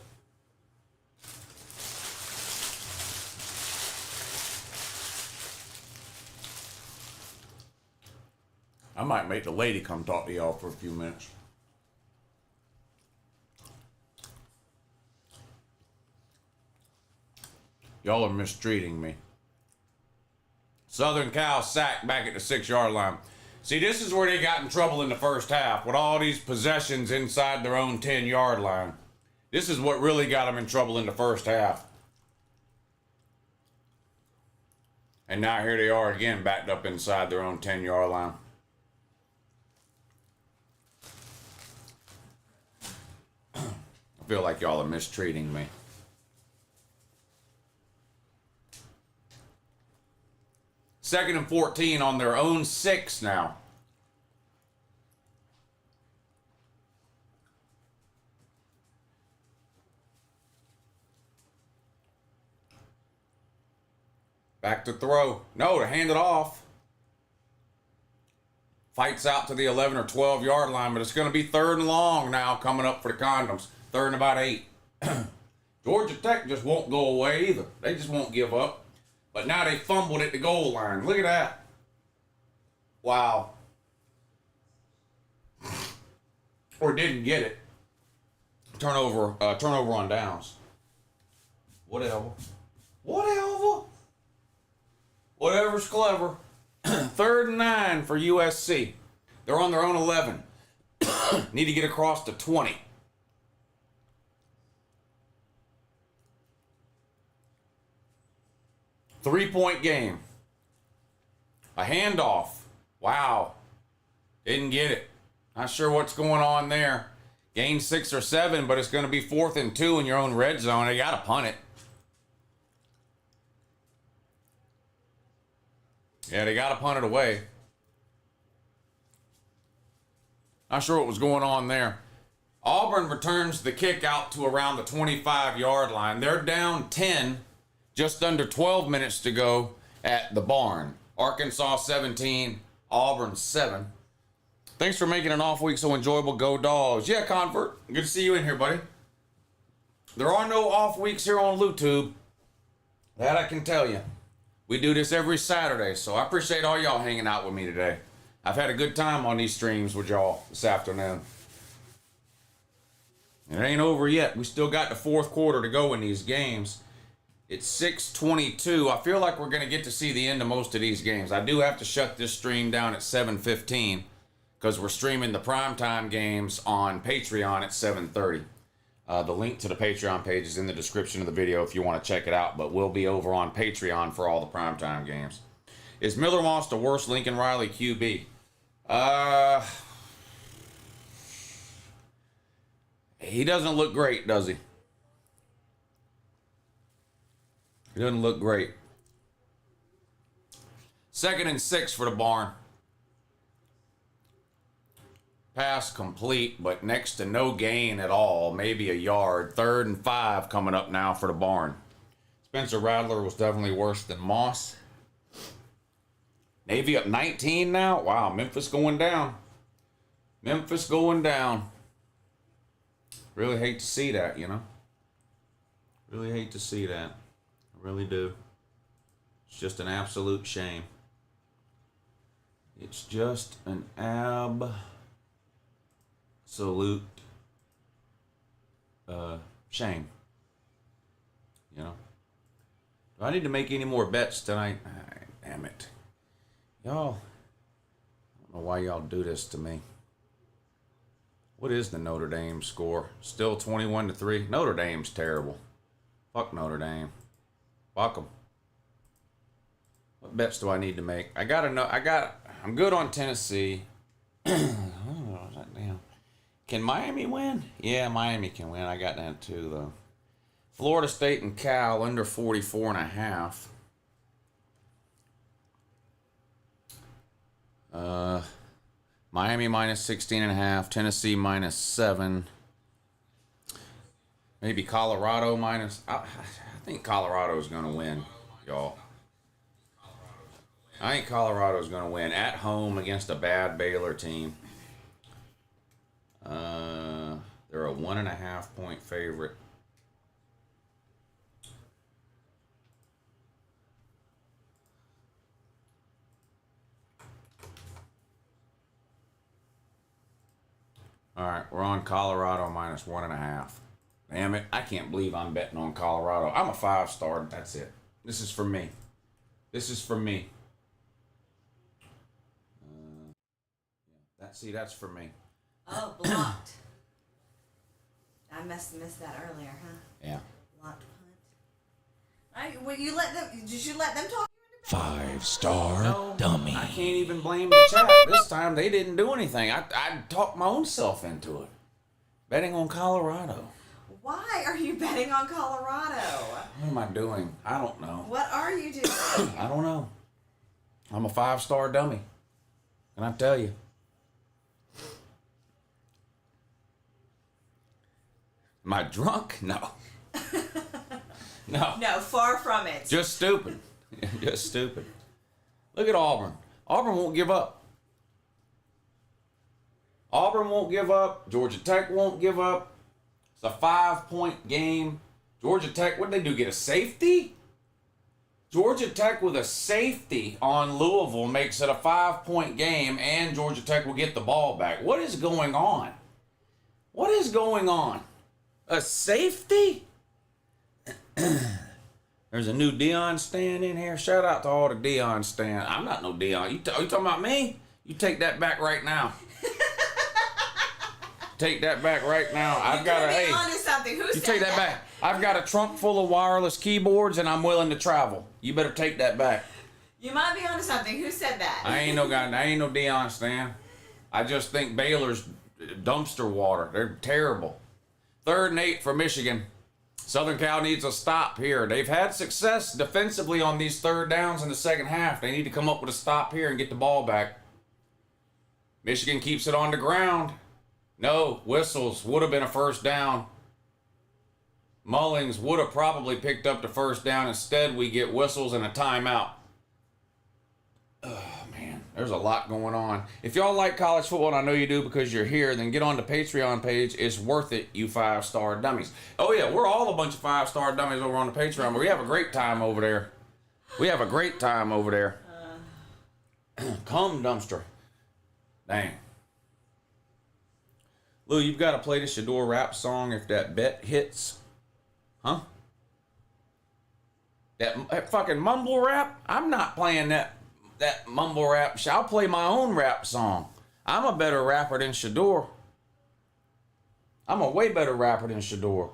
I might make the lady come talk to y'all for a few minutes. Y'all are mistreating me. Southern Cal sacked back at the 6-yard line. See, this is where they got in trouble in the first half with all these possessions inside their own 10-yard line. This is what really got them in trouble in the first half. And now here they are again, backed up inside their own 10-yard line. I feel like y'all are mistreating me. Second and 14 on their own 6 now. Back to throw. No, to hand it off. Fights out to the 11 or 12 yard line, but it's going to be 3rd and long now coming up for the Condoms. 3rd and about 8. Georgia Tech just won't go away either. They just won't give up. But now they fumbled at the goal line. Look at that. Wow. Or didn't get it. Turnover on downs. Whatever. Whatever's clever. 3rd and 9 for USC. They're on their own 11. Need to get across to 20. Three-point game. A handoff. Wow. Didn't get it. Not sure what's going on there. Gain 6 or 7, but it's going to be 4th and 2 in your own red zone. You got to punt it. Yeah, they got to punt it away. Not sure what was going on there. Auburn returns the kick out to around the 25-yard line. They're down 10. Just under 12 minutes to go at the barn. Arkansas 17, Auburn 7. Thanks for making an off week so enjoyable. Go Dogs. Yeah, Convert. Good to see you in here, buddy. There are no off weeks here on LouTube. That I can tell you. We do this every Saturday, so I appreciate all y'all hanging out with me today. I've had a good time on these streams with y'all this afternoon. It ain't over yet. We still got the 4th quarter to go in these games. It's 6:22. I feel like we're going to get to see the end of most of these games. I do have to shut this stream down at 7:15 because we're streaming the primetime games on Patreon at 7:30. The link to the Patreon page is in the description of the video if you want to check it out, but we'll be over on Patreon for all the primetime games. Is Miller Moss the worst Lincoln Riley QB? He doesn't look great, does he? He doesn't look great. 2nd and 6 for the barn. Pass complete, but next to no gain at all. Maybe a yard. 3rd and 5 coming up now for the barn. Spencer Rattler was definitely worse than Moss. Navy up 19 now. Wow, Memphis going down. Memphis going down. Really hate to see that, you know. Really hate to see that. I really do. It's just an absolute shame. It's just an absolute shame. You know. Do I need to make any more bets tonight? Damn it. Y'all, I don't know why y'all do this to me. What is the Notre Dame score? Still 21-3. Notre Dame's terrible. Fuck Notre Dame. Fuck 'em. What bets do I need to make? I'm good on Tennessee. Oh, damn. Can Miami win? Yeah, Miami can win. I got that too, though. Florida State and Cal under 44.5. Miami minus 16.5. Tennessee minus 7. Maybe Colorado minus. I think Colorado's going to win, y'all. I think Colorado's going to win at home against a bad Baylor team. They're a 1.5 point favorite. All right, we're on Colorado minus 1.5. Damn it, I can't believe I'm betting on Colorado. I'm a 5-star. That's it. This is for me. This is for me. That's for me. Oh, blocked. I missed that earlier, huh? Yeah. Blocked punt. Did you let them talk? 5-star dummy. I can't even blame the chat. This time they didn't do anything. I talked my own self into it. Betting on Colorado. Why are you betting on Colorado? What am I doing? I don't know. What are you doing? I don't know. I'm a 5-star dummy. Can I tell you? Am I drunk? No. No. No, far from it. Just stupid. Just stupid. Look at Auburn. Auburn won't give up. Auburn won't give up. Georgia Tech won't give up. It's a 5-point game. Georgia Tech, what did they do? Get a safety? Georgia Tech with a safety on Louisville makes it a 5-point game, and Georgia Tech will get the ball back. What is going on? What is going on? A safety? There's a new Dion stand in here. Shout out to all the Dion stand. I'm not no Dion. You talking about me? You take that back right now. Take that back right now. I've got a hey. Onto something. Who You said take that back. I've got a trunk full of wireless keyboards, and I'm willing to travel. You better take that back. You might be onto something. Who said that? I ain't no guy. I ain't no Dion stan. I just think Baylor's dumpster water. They're terrible. 3rd and 8 for Michigan. Southern Cal needs a stop here. They've had success defensively on these 3rd downs in the second half. They need to come up with a stop here and get the ball back. Michigan keeps it on the ground. No, whistles. Would have been a 1st down. Mullings would have probably picked up the 1st down. Instead, we get whistles and a timeout. Oh, man. There's a lot going on. If y'all like college football, and I know you do because you're here, then get on the Patreon page. It's worth it, you 5-star dummies. Oh, yeah, we're all a bunch of 5-star dummies over on the Patreon, but we have a great time over there. We have a great time over there. Come, dumpster. Dang. Lou, you've got to play the Shador rap song if that bet hits. Huh? That fucking mumble rap? I'm not playing that mumble rap. I'll play my own rap song. I'm a better rapper than Shador. I'm a way better rapper than Shador.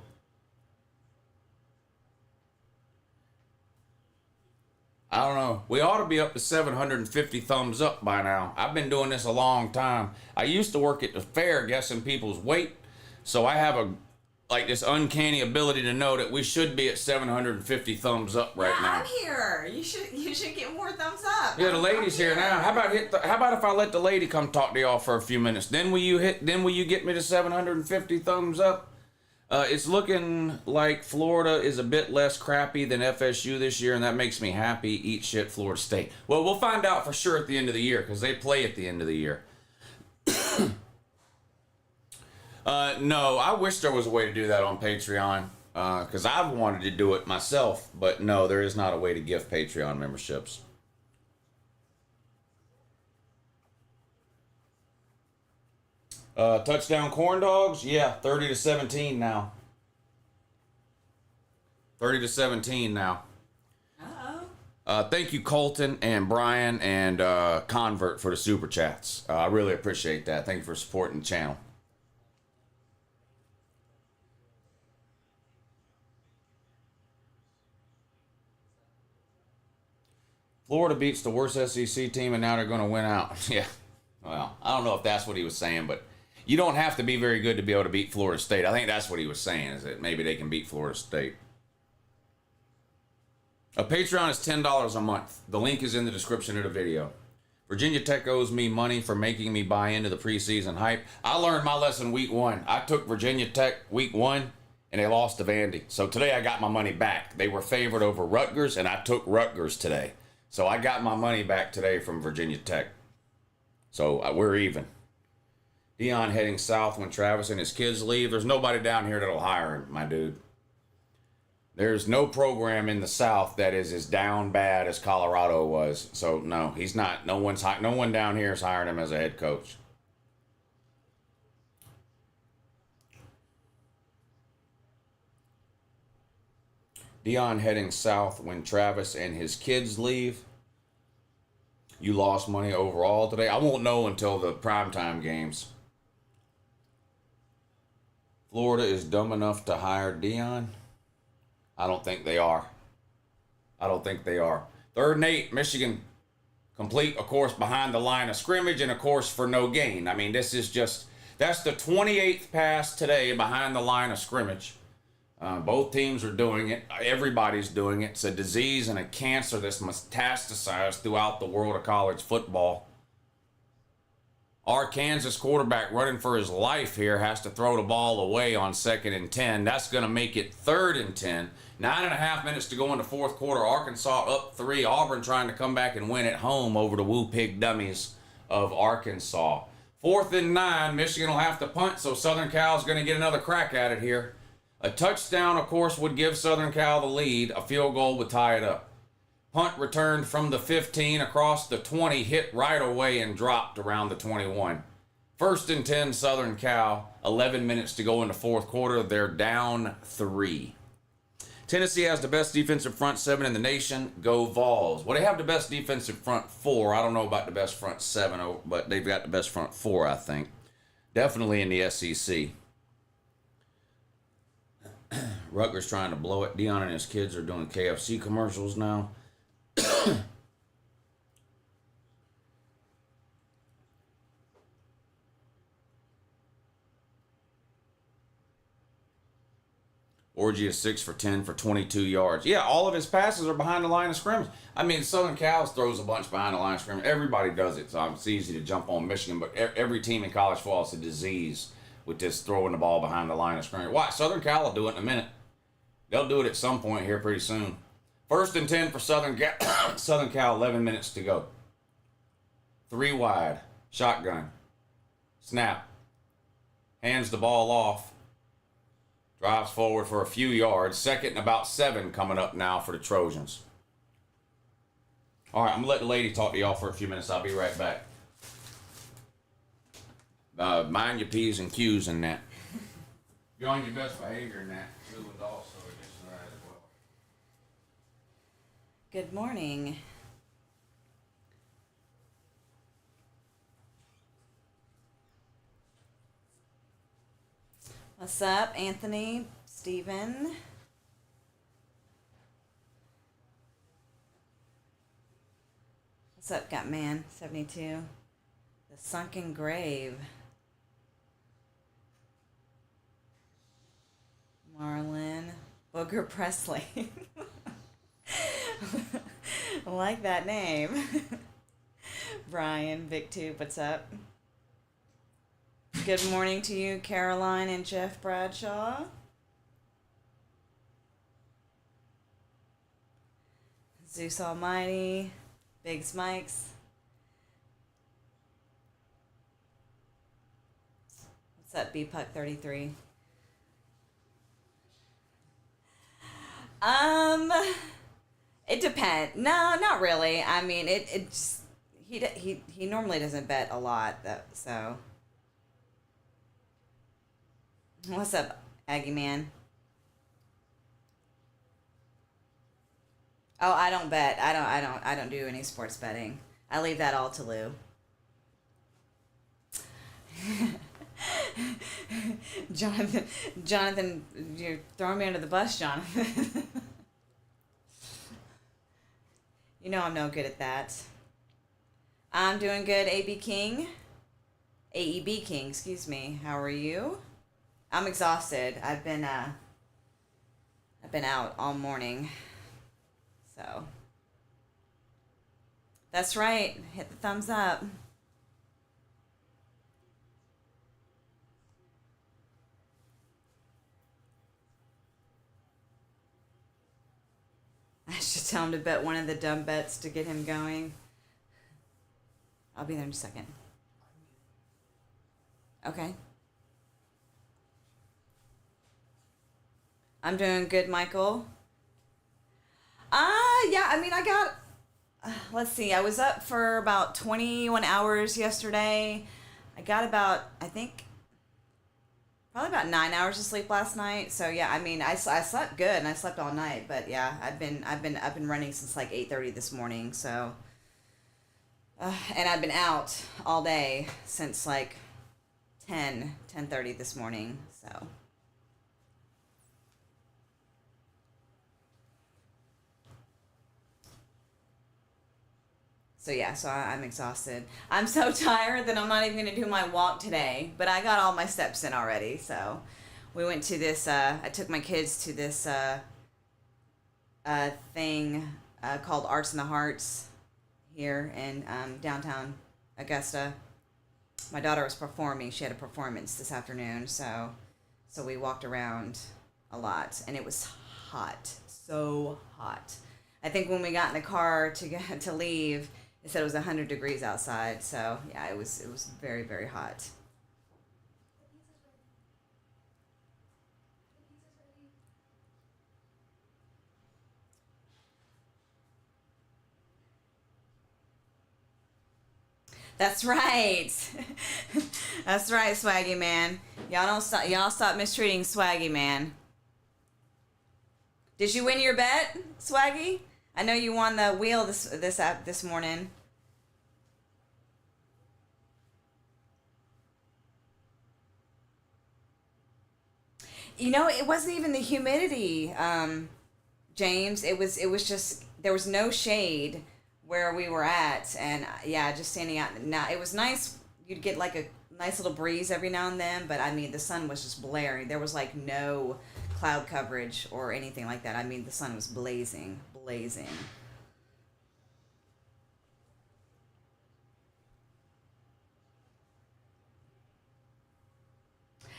I don't know. We ought to be up to 750 thumbs up by now. I've been doing this a long time. I used to work at the fair guessing people's weight, so I have this uncanny ability to know that we should be at 750 thumbs up right now. I'm here. You should get more thumbs up. Yeah, the lady's here now. How about if I let the lady come talk to y'all for a few minutes? Then will you get me to 750 thumbs up? It's looking like Florida is a bit less crappy than FSU this year, and that makes me happy. Eat shit, Florida State. Well, we'll find out for sure at the end of the year because they play at the end of the year. No, I wish there was a way to do that on Patreon because I've wanted to do it myself, but no, there is not a way to gift Patreon memberships. Touchdown corn dogs? Yeah, 30-17 now. 30-17 now. Uh-oh. Thank you, Colton and Brian and Convert for the super chats. I really appreciate that. Thank you for supporting the channel. Florida beats the worst SEC team, and now they're going to win out. Yeah. Well, I don't know if that's what he was saying, but you don't have to be very good to be able to beat Florida State. I think that's what he was saying, is that maybe they can beat Florida State. A Patreon is $10 a month. The link is in the description of the video. Virginia Tech owes me money for making me buy into the preseason hype. I learned my lesson week 1. I took Virginia Tech week 1, and they lost to Vandy. So today I got my money back. They were favored over Rutgers, and I took Rutgers today. So I got my money back today from Virginia Tech. So we're even. Dion heading south when Travis and his kids leave. There's nobody down here that'll hire him, my dude. There's no program in the South that is as down bad as Colorado was. So no, he's not. No one down here is hiring him as a head coach. Dion heading south when Travis and his kids leave. You lost money overall today. I won't know until the primetime games. Florida is dumb enough to hire Dion. I don't think they are. I don't think they are. 3rd and 8, Michigan complete a course behind the line of scrimmage and a course for no gain. I mean, this is just, that's the 28th pass today behind the line of scrimmage. Both teams are doing it. Everybody's doing it. It's a disease and a cancer that's metastasized throughout the world of college football. Our Kansas quarterback running for his life here has to throw the ball away on 2nd and 10. That's going to make it 3rd and 10. 9.5 minutes to go in the 4th quarter. Arkansas up 3. Auburn trying to come back and win at home over the Woo Pig Dummies of Arkansas. 4th and 9. Michigan will have to punt, so Southern Cal is going to get another crack at it here. A touchdown, of course, would give Southern Cal the lead. A field goal would tie it up. Punt returned from the 15 across the 20, hit right away and dropped around the 21. 1st and 10, Southern Cal. 11 minutes to go in the 4th quarter. They're down 3. Tennessee has the best defensive front 7 in the nation. Go Vols. Well, they have the best defensive front 4. I don't know about the best front 7, but they've got the best front 4, I think. Definitely in the SEC. Rutgers trying to blow it. Dion and his kids are doing KFC commercials now. Orgy is 6 for 10 for 22 yards. Yeah, all of his passes are behind the line of scrimmage. I mean, Southern Cal throws a bunch behind the line of scrimmage. Everybody does it, so it's easy to jump on Michigan, but every team in college football is a disease with this throwing the ball behind the line of scrimmage. Why? Southern Cal will do it in a minute. They'll do it at some point here pretty soon. 1st and 10 for Southern Cal, 11 minutes to go. 3 wide. Shotgun. Snap. Hands the ball off. Drives forward for a few yards. 2nd and about 7 coming up now for the Trojans. All right, I'm going to let the lady talk to y'all for a few minutes. I'll be right back. Mind your P's and Q's in that. You're on your best behavior in that. Too, and also against that as well. Good morning. What's up, Anthony? Steven? What's up, Gutman? 72. The Sunken Grave. Marlin. Booger Presley. I like that name. Brian, VicTube, what's up? Good morning to you, Caroline and Jeff Bradshaw. Zeus Almighty, Big Smikes. What's up, BPuck33? It depends. No, not really. I mean, it just, he normally doesn't bet a lot, though, so. What's up, Aggie Man? Oh, I don't bet. I don't do any sports betting. I leave that all to Lou. Jonathan, you're throwing me under the bus, Jonathan. You know I'm no good at that. I'm doing good, AB King. AEB King, excuse me. How are you? I'm exhausted. I've been out all morning. So that's right. Hit the thumbs up. I should tell him to bet one of the dumb bets to get him going. I'll be there in a second. Okay. I'm doing good, Michael. Yeah, I mean, I got, let's see, I was up for about 21 hours yesterday. I got about, I think, probably about 9 hours of sleep last night. So yeah, I mean, I slept good and I slept all night, but yeah, I've been running since like 8:30 this morning. So, and I've been out all day since like 10:30 this morning. So yeah, so I'm exhausted. I'm so tired that I'm not even going to do my walk today, but I got all my steps in already. So we went to this, I took my kids to this thing called Arts in the Hearts here in downtown Augusta. My daughter was performing. She had a performance this afternoon, so we walked around a lot, and it was hot, so hot. I think when we got in the car to leave, it said it was 100 degrees outside. So yeah, it was very, very hot. That's right. That's right, Swaggy Man. Y'all stop mistreating Swaggy Man. Did you win your bet, Swaggy? I know you won the wheel this morning. You know, it wasn't even the humidity, James. It was just there was no shade where we were at, and yeah, just standing out. Now it was nice. You'd get like a nice little breeze every now and then, but I mean the sun was just blaring. There was like no cloud coverage or anything like that. I mean the sun was blazing.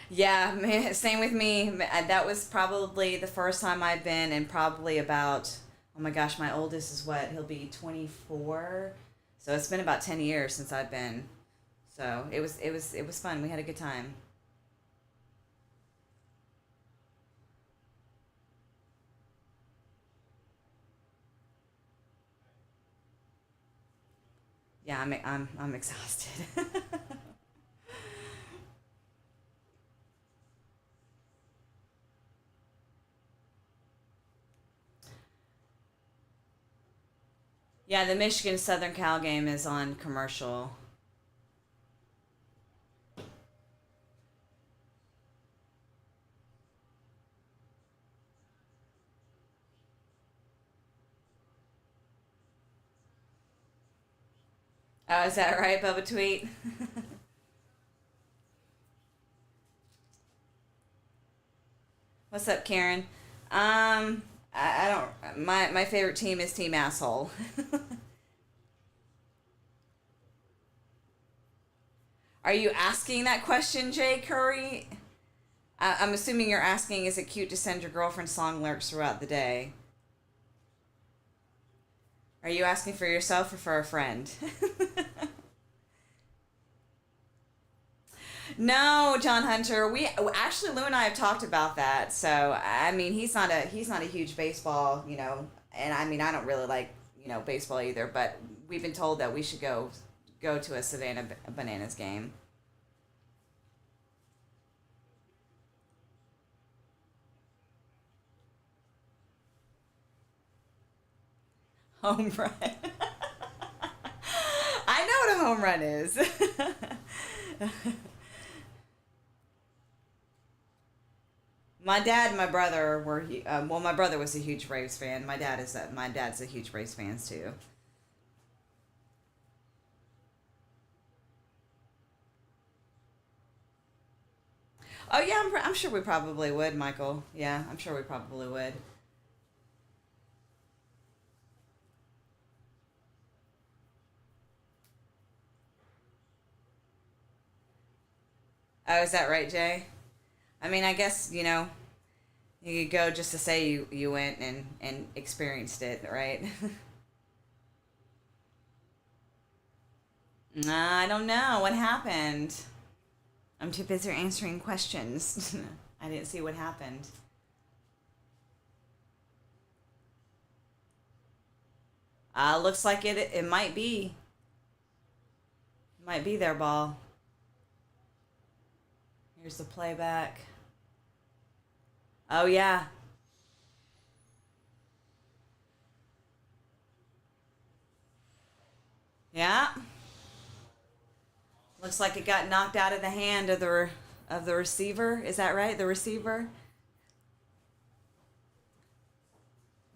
Yeah, man, same with me. That was probably the first time I've been in probably about, oh my gosh, my oldest is what? He'll be 24. So it's been about 10 years since I've been. So it was fun. We had a good time. Yeah, I'm exhausted. Yeah, the Michigan Southern Cal game is on commercial. Oh, is that right, Bubba Tweet? What's up, Karen? I don't. My favorite team is Team Asshole. Are you asking that question, Jay Curry? I'm assuming you're asking, is it cute to send your girlfriend song lyrics throughout the day? Are you asking for yourself or for a friend? No, John Hunter. We actually Lou and I have talked about that. So I mean, he's not a huge baseball, and I mean I don't really like baseball either. But we've been told that we should go to a Savannah Bananas game. Home run. I know what a home run is. My dad and my brother were well. My brother was a huge Braves fan. My dad's a huge Braves fan too. Oh yeah, I'm sure we probably would, Michael. Yeah, I'm sure we probably would. Oh, is that right, Jay? I mean, I guess, you know, you could go just to say you went and experienced it, right? I don't know. What happened? I'm too busy answering questions. I didn't see what happened. Looks like it might be. Might be their ball. Here's the playback. Oh, yeah. Yeah. Looks like it got knocked out of the hand of the receiver. Is that right? The receiver?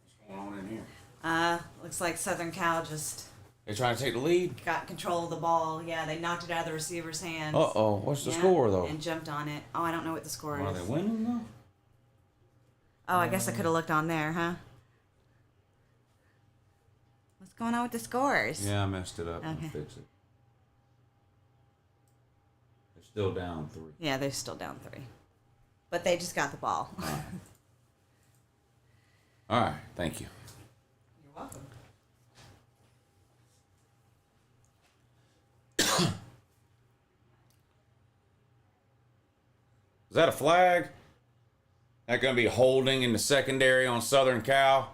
What's going on in here? Looks like Southern Cal just They trying to take the lead? got control of the ball. Yeah, they knocked it out of the receiver's hands. Uh-oh. What's the Yeah, score, though? and jumped on it. Oh, I don't know what the score Are is. they winning, though? Oh, I guess I could have looked on there, huh? What's going on with the scores? Yeah, I messed it up. Okay. I'll fix it. They're still down 3. Yeah, they're still down 3. But they just got the ball. All right. All right. Thank you. You're welcome. Is that a flag? That going to be holding in the secondary on Southern Cal?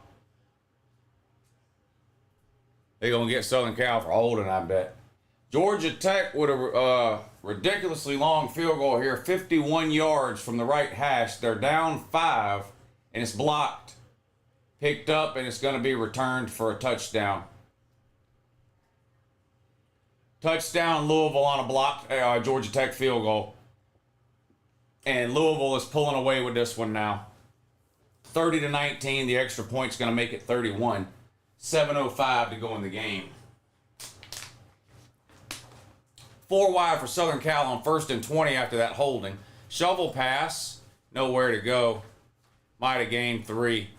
They're going to get Southern Cal for holding, I bet. Georgia Tech with a ridiculously long field goal here, 51 yards from the right hash. They're down 5, and it's blocked. Picked up, and it's going to be returned for a touchdown. Touchdown, Louisville on a blocked Georgia Tech field goal. And Louisville is pulling away with this one now. 30-19. The extra point's going to make it 31. 7:05 to go in the game. 4 wide for Southern Cal on 1st and 20 after that holding. Shovel pass. Nowhere to go. Might have gained 3.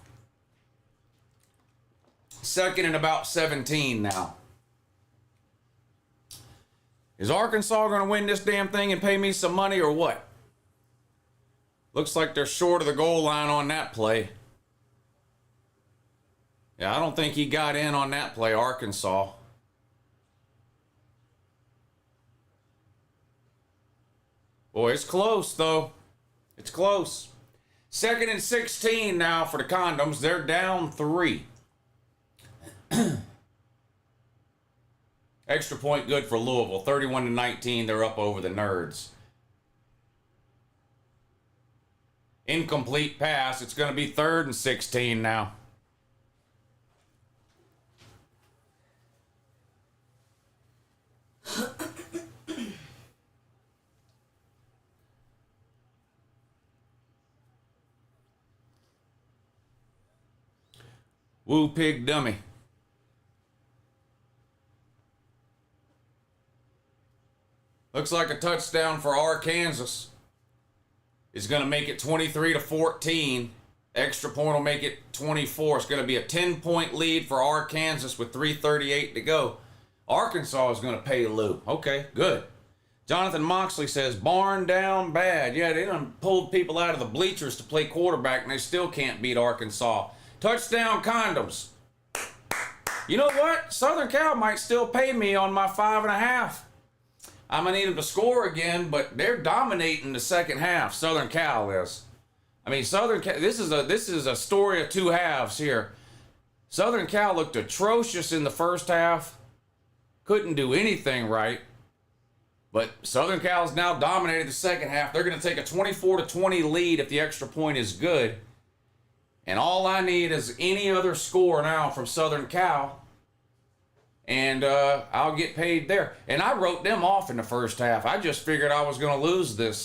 2nd and about 17 now. Is Arkansas going to win this damn thing and pay me some money or what? Looks like they're short of the goal line on that play. Yeah, I don't think he got in on that play, Arkansas. Boy, it's close, though. It's close. 2nd and 16 now for the Condoms. They're down 3. Extra point good for Louisville. 31-19. They're up over the Nerds. Incomplete pass. It's going to be 3rd and 16 now. Woo pig dummy. Looks like a touchdown for Arkansas. Is going to make it 23-14. Extra point will make it 24. It's going to be a 10-point lead for Arkansas with 3:38 to go. Arkansas is going to pay Lou. Okay, good. Jonathan Moxley says, barn down bad. Yeah, they done pulled people out of the bleachers to play quarterback, and they still can't beat Arkansas. Touchdown Condoms. You know what? Southern Cal might still pay me on my 5.5. I'm going to need them to score again, but they're dominating the second half. Southern Cal is. I mean, Southern Cal, this is a story of 2 halves here. Southern Cal looked atrocious in the first half. Couldn't do anything right. But Southern Cal's now dominated the second half. They're going to take a 24-20 lead if the extra point is good. And all I need is any other score now from Southern Cal. And I'll get paid there. And I wrote them off in the first half. I just figured I was going to lose this.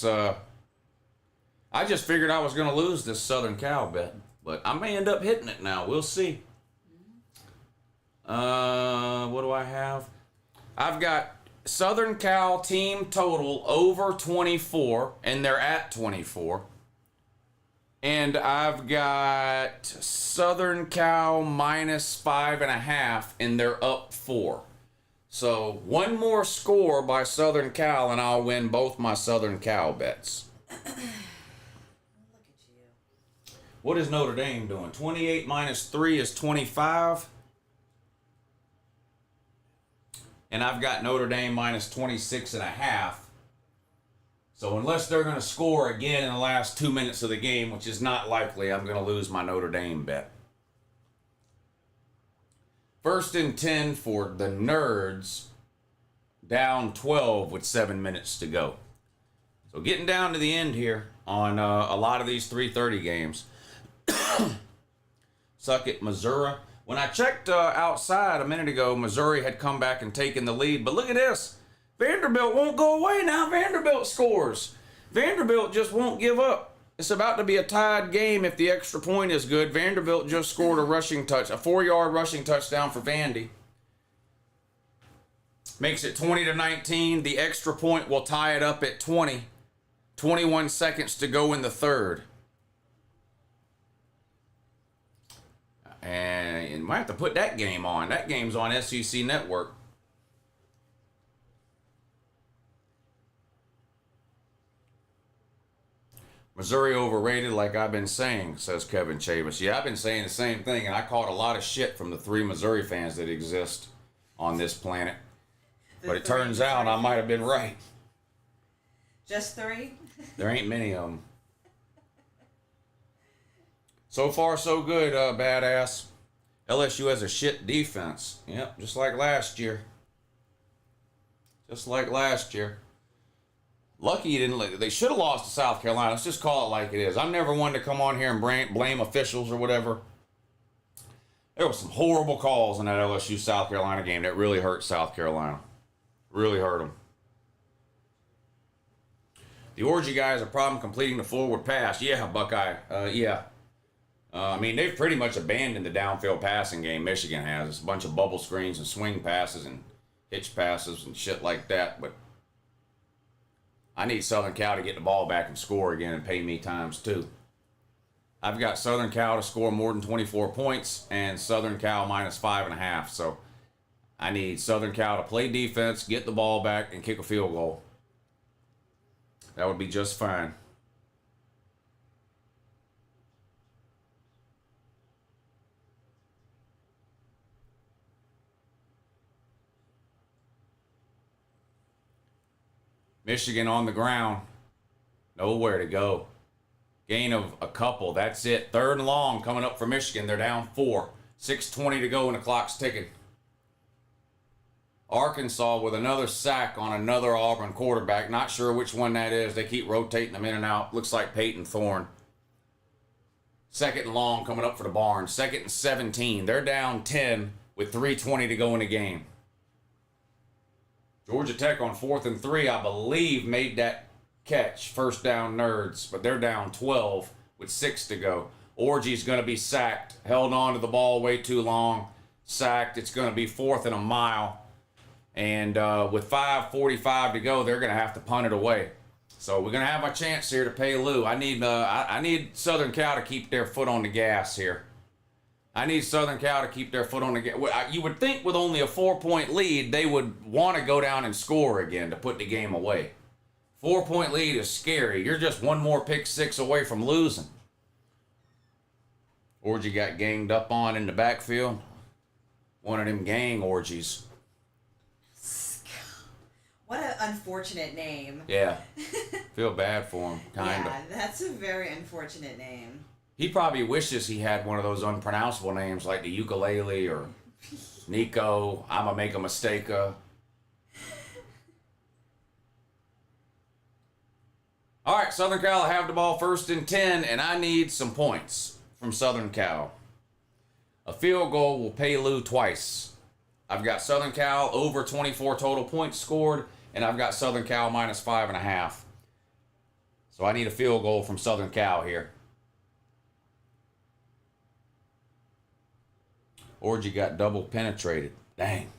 Southern Cal bet. But I may end up hitting it now. We'll see. What do I have? I've got Southern Cal team total over 24, and they're at 24. And I've got Southern Cal minus 5.5, and they're up 4. So one more score by Southern Cal, and I'll win both my Southern Cal bets. Look at you. What is Notre Dame doing? 28 minus 3 is 25. And I've got Notre Dame minus 26.5. So unless they're going to score again in the last 2 minutes of the game, which is not likely, I'm going to lose my Notre Dame bet. 1st and 10 for the Nerds, down 12 with 7 minutes to go. So getting down to the end here on a lot of these 3:30 games. Suck it, Missouri. When I checked outside a minute ago, Missouri had come back and taken the lead. But look at this. Vanderbilt won't go away now. Vanderbilt scores. Vanderbilt just won't give up. It's about to be a tied game if the extra point is good. Vanderbilt just scored a 4-yard rushing touchdown for Vandy. Makes it 20-19. The extra point will tie it up at 20. 21 seconds to go in the third. And you might have to put that game on. That game's on SEC Network. Missouri overrated like I've been saying, says Kevin Chavis. Yeah, I've been saying the same thing, and I caught a lot of shit from the 3 Missouri fans that exist on this planet. But it turns out I might have been right. Just 3? There ain't many of them. So far, so good, badass. LSU has a shit defense. Yep, just like last year. Just like last year. Lucky you didn't. They should have lost to South Carolina. Let's just call it like it is. I'm never one to come on here and blame officials or whatever. There were some horrible calls in that LSU South Carolina game that really hurt South Carolina. Really hurt them. The Orgy guy has a problem completing the forward pass. Yeah, Buckeye. Yeah. I mean, they've pretty much abandoned the downfield passing game. Michigan has. It's a bunch of bubble screens and swing passes and hitch passes and shit like that. But I need Southern Cal to get the ball back and score again and pay me ×2. I've got Southern Cal to score more than 24 points and Southern Cal minus 5.5. So I need Southern Cal to play defense, get the ball back, and kick a field goal. That would be just fine. Michigan on the ground. Nowhere to go. Gain of a couple. That's it. 3rd and long coming up for Michigan. They're down 4. 6:20 to go and the clock's ticking. Arkansas with another sack on another Auburn quarterback. Not sure which one that is. They keep rotating them in and out. Looks like Peyton Thorne. 2nd and long coming up for the Barnes. 2nd and 17. They're down 10 with 3:20 to go in the game. Georgia Tech on 4th and 3, I believe, made that catch. 1st down, Nerds. But they're down 12 with 6 to go. Orgy's going to be sacked. Held on to the ball way too long. Sacked. It's going to be 4th and a mile. And with 5:45 to go, they're going to have to punt it away. So we're going to have a chance here to pay Lou. I need Southern Cal to keep their foot on the gas here. I need Southern Cal to keep their foot on the gas. You would think with only a 4-point lead, they would want to go down and score again to put the game away. 4-point lead is scary. You're just one more pick six away from losing. Orgy got ganged up on in the backfield. One of them gang orgies. What an unfortunate name. Yeah. Feel bad for him, kind of. Yeah, that's a very unfortunate name. He probably wishes he had one of those unpronounceable names like the ukulele or Nico, I'ma make a mistake. All right, Southern Cal have the ball 1st and 10, and I need some points from Southern Cal. A field goal will pay Lou twice. I've got Southern Cal over 24 total points scored, and I've got Southern Cal minus 5.5. So I need a field goal from Southern Cal here. Orgy got double penetrated. Dang.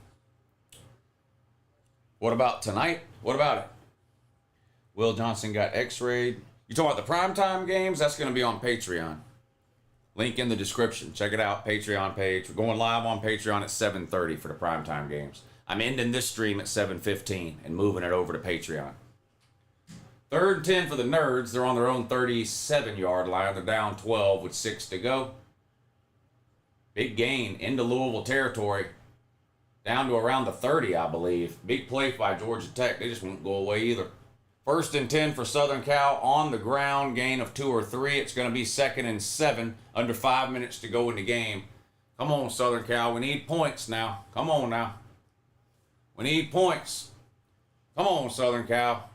What about tonight? What about it? Will Johnson got x-rayed. You talking about the primetime games? That's going to be on Patreon. Link in the description. Check it out, Patreon page. We're going live on Patreon at 7:30 for the primetime games. I'm ending this stream at 7:15 and moving it over to Patreon. 3rd and 10 for the Nerds. They're on their own 37-yard line. They're down 12 with 6 to go. Big gain into Louisville territory. Down to around the 30, I believe. Big play by Georgia Tech. They just won't go away either. 1st and 10 for Southern Cal on the ground. Gain of 2 or 3. It's going to be 2nd and 7. Under 5 minutes to go in the game. Come on, Southern Cal. We need points now. Come on now. We need points. Come on, Southern Cal.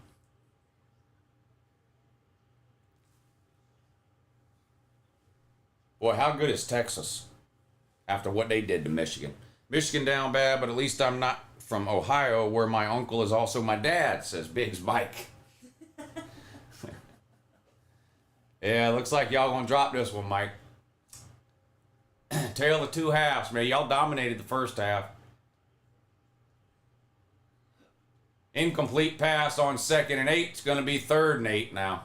Boy, how good is Texas after what they did to Michigan? Michigan down bad, but at least I'm not from Ohio, where my uncle is also my dad, says Biggs Mike. Yeah, looks like y'all gonna drop this one, Mike. Tale of two halves, man. Y'all dominated the first half. Incomplete pass on 2nd and 8. It's gonna be 3rd and 8 now.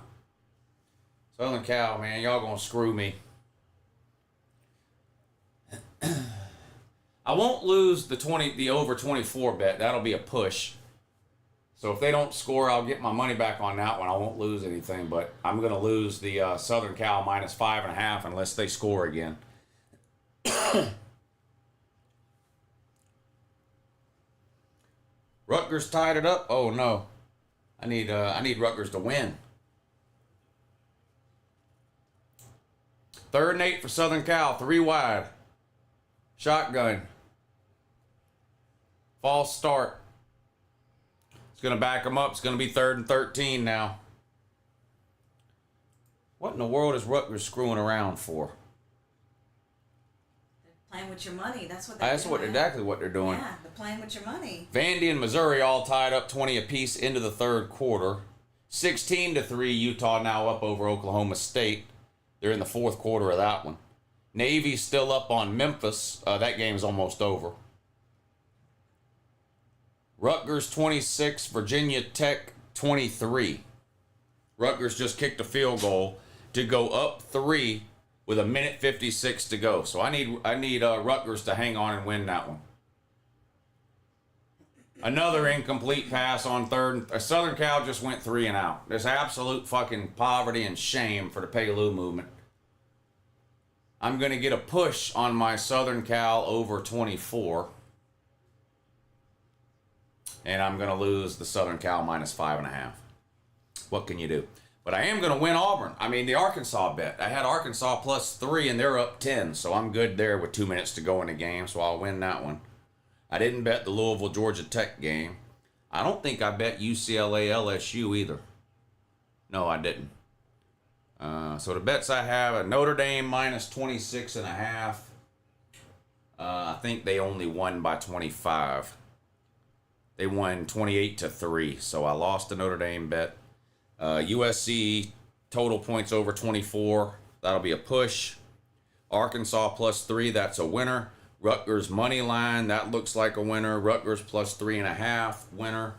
Southern Cal, man, y'all gonna screw me. I won't lose the over 24 bet. That'll be a push. So if they don't score, I'll get my money back on that one. I won't lose anything, but I'm going to lose the Southern Cal minus 5.5 unless they score again. Rutgers tied it up. Oh no, I need Rutgers to win. 3rd and 8 for Southern Cal. 3 wide. Shotgun. False start. It's going to back them up. It's going to be 3rd and 13 now. What in the world is Rutgers screwing around for? They're playing with your money. That's what they're doing. That's exactly what they're doing. Yeah, they're playing with your money. Vandy and Missouri all tied up 20 apiece into the 3rd quarter. 16-3, Utah now up over Oklahoma State. They're in the 4th quarter of that one. Navy's still up on Memphis. That game's almost over. Rutgers 26, Virginia Tech 23. Rutgers just kicked a field goal to go up 3 with 1:56 to go. So I need Rutgers to hang on and win that one. Another incomplete pass on 3rd. Southern Cal just went 3 and out. There's absolute fucking poverty and shame for the Paylou movement. I'm going to get a push on my Southern Cal over 24. And I'm going to lose the Southern Cal minus 5.5. What can you do? But I am going to win Auburn. I mean, the Arkansas bet. I had Arkansas plus 3, and they're up 10. So I'm good there with 2 minutes to go in the game. So I'll win that one. I didn't bet the Louisville Georgia Tech game. I don't think I bet UCLA LSU either. No, I didn't. So the bets I have are Notre Dame minus 26.5. I think they only won by 25. They won 28-3. So I lost the Notre Dame bet. USC total points over 24. That'll be a push. Arkansas plus 3. That's a winner. Rutgers money line. That looks like a winner. Rutgers plus 3.5. Winner.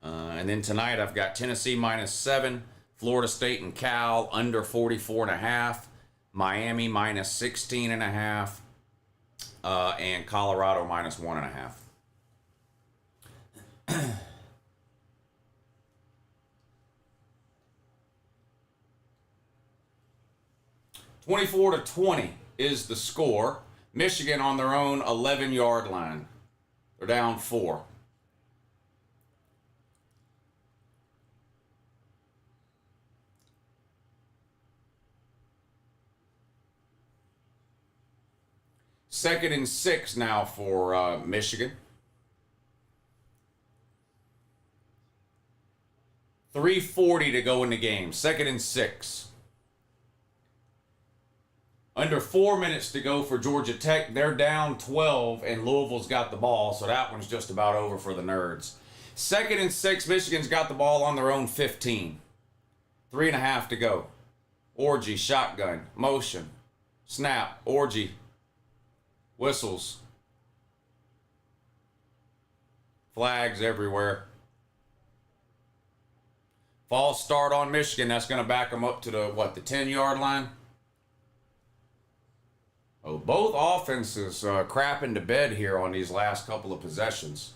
And then tonight I've got Tennessee minus 7. Florida State and Cal under 44.5. Miami minus 16.5. And Colorado minus 1.5. 24-20 is the score. Michigan on their own 11-yard line. They're down 4. Second and 6 now for Michigan. 3:40 to go in the game. 2nd and 6. Under 4 minutes to go for Georgia Tech. They're down 12, and Louisville's got the ball, so that one's just about over for the Nerds. 2nd and 6, Michigan's got the ball on their own 15. 3.5 to go. Orgy, shotgun, motion, snap, Orgy, whistles. Flags everywhere. False start on Michigan. That's going to back them up to the 10-yard line? Oh, both offenses crapping to bed here on these last couple of possessions.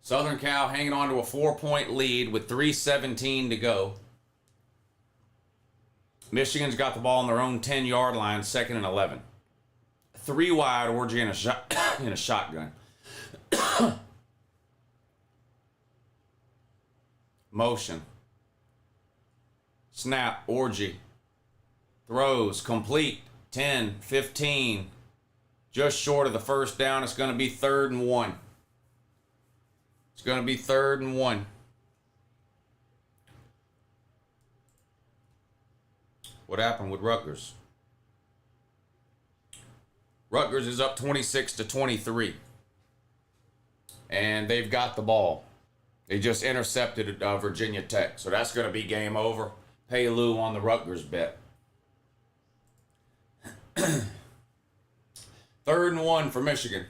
Southern Cal hanging on to a 4-point lead with 3:17 to go. Michigan's got the ball on their own 10-yard line, 2nd and 11. 3 wide, Orgy in a shotgun. Motion. Snap, Orgy. Throws, complete. 10, 15. Just short of the first down. It's going to be 3rd and 1. It's going to be 3rd and 1. What happened with Rutgers? Rutgers is up 26-23. And they've got the ball. They just intercepted Virginia Tech. So that's going to be game over. Pay Lou on the Rutgers bet. 3rd and 1 for Michigan.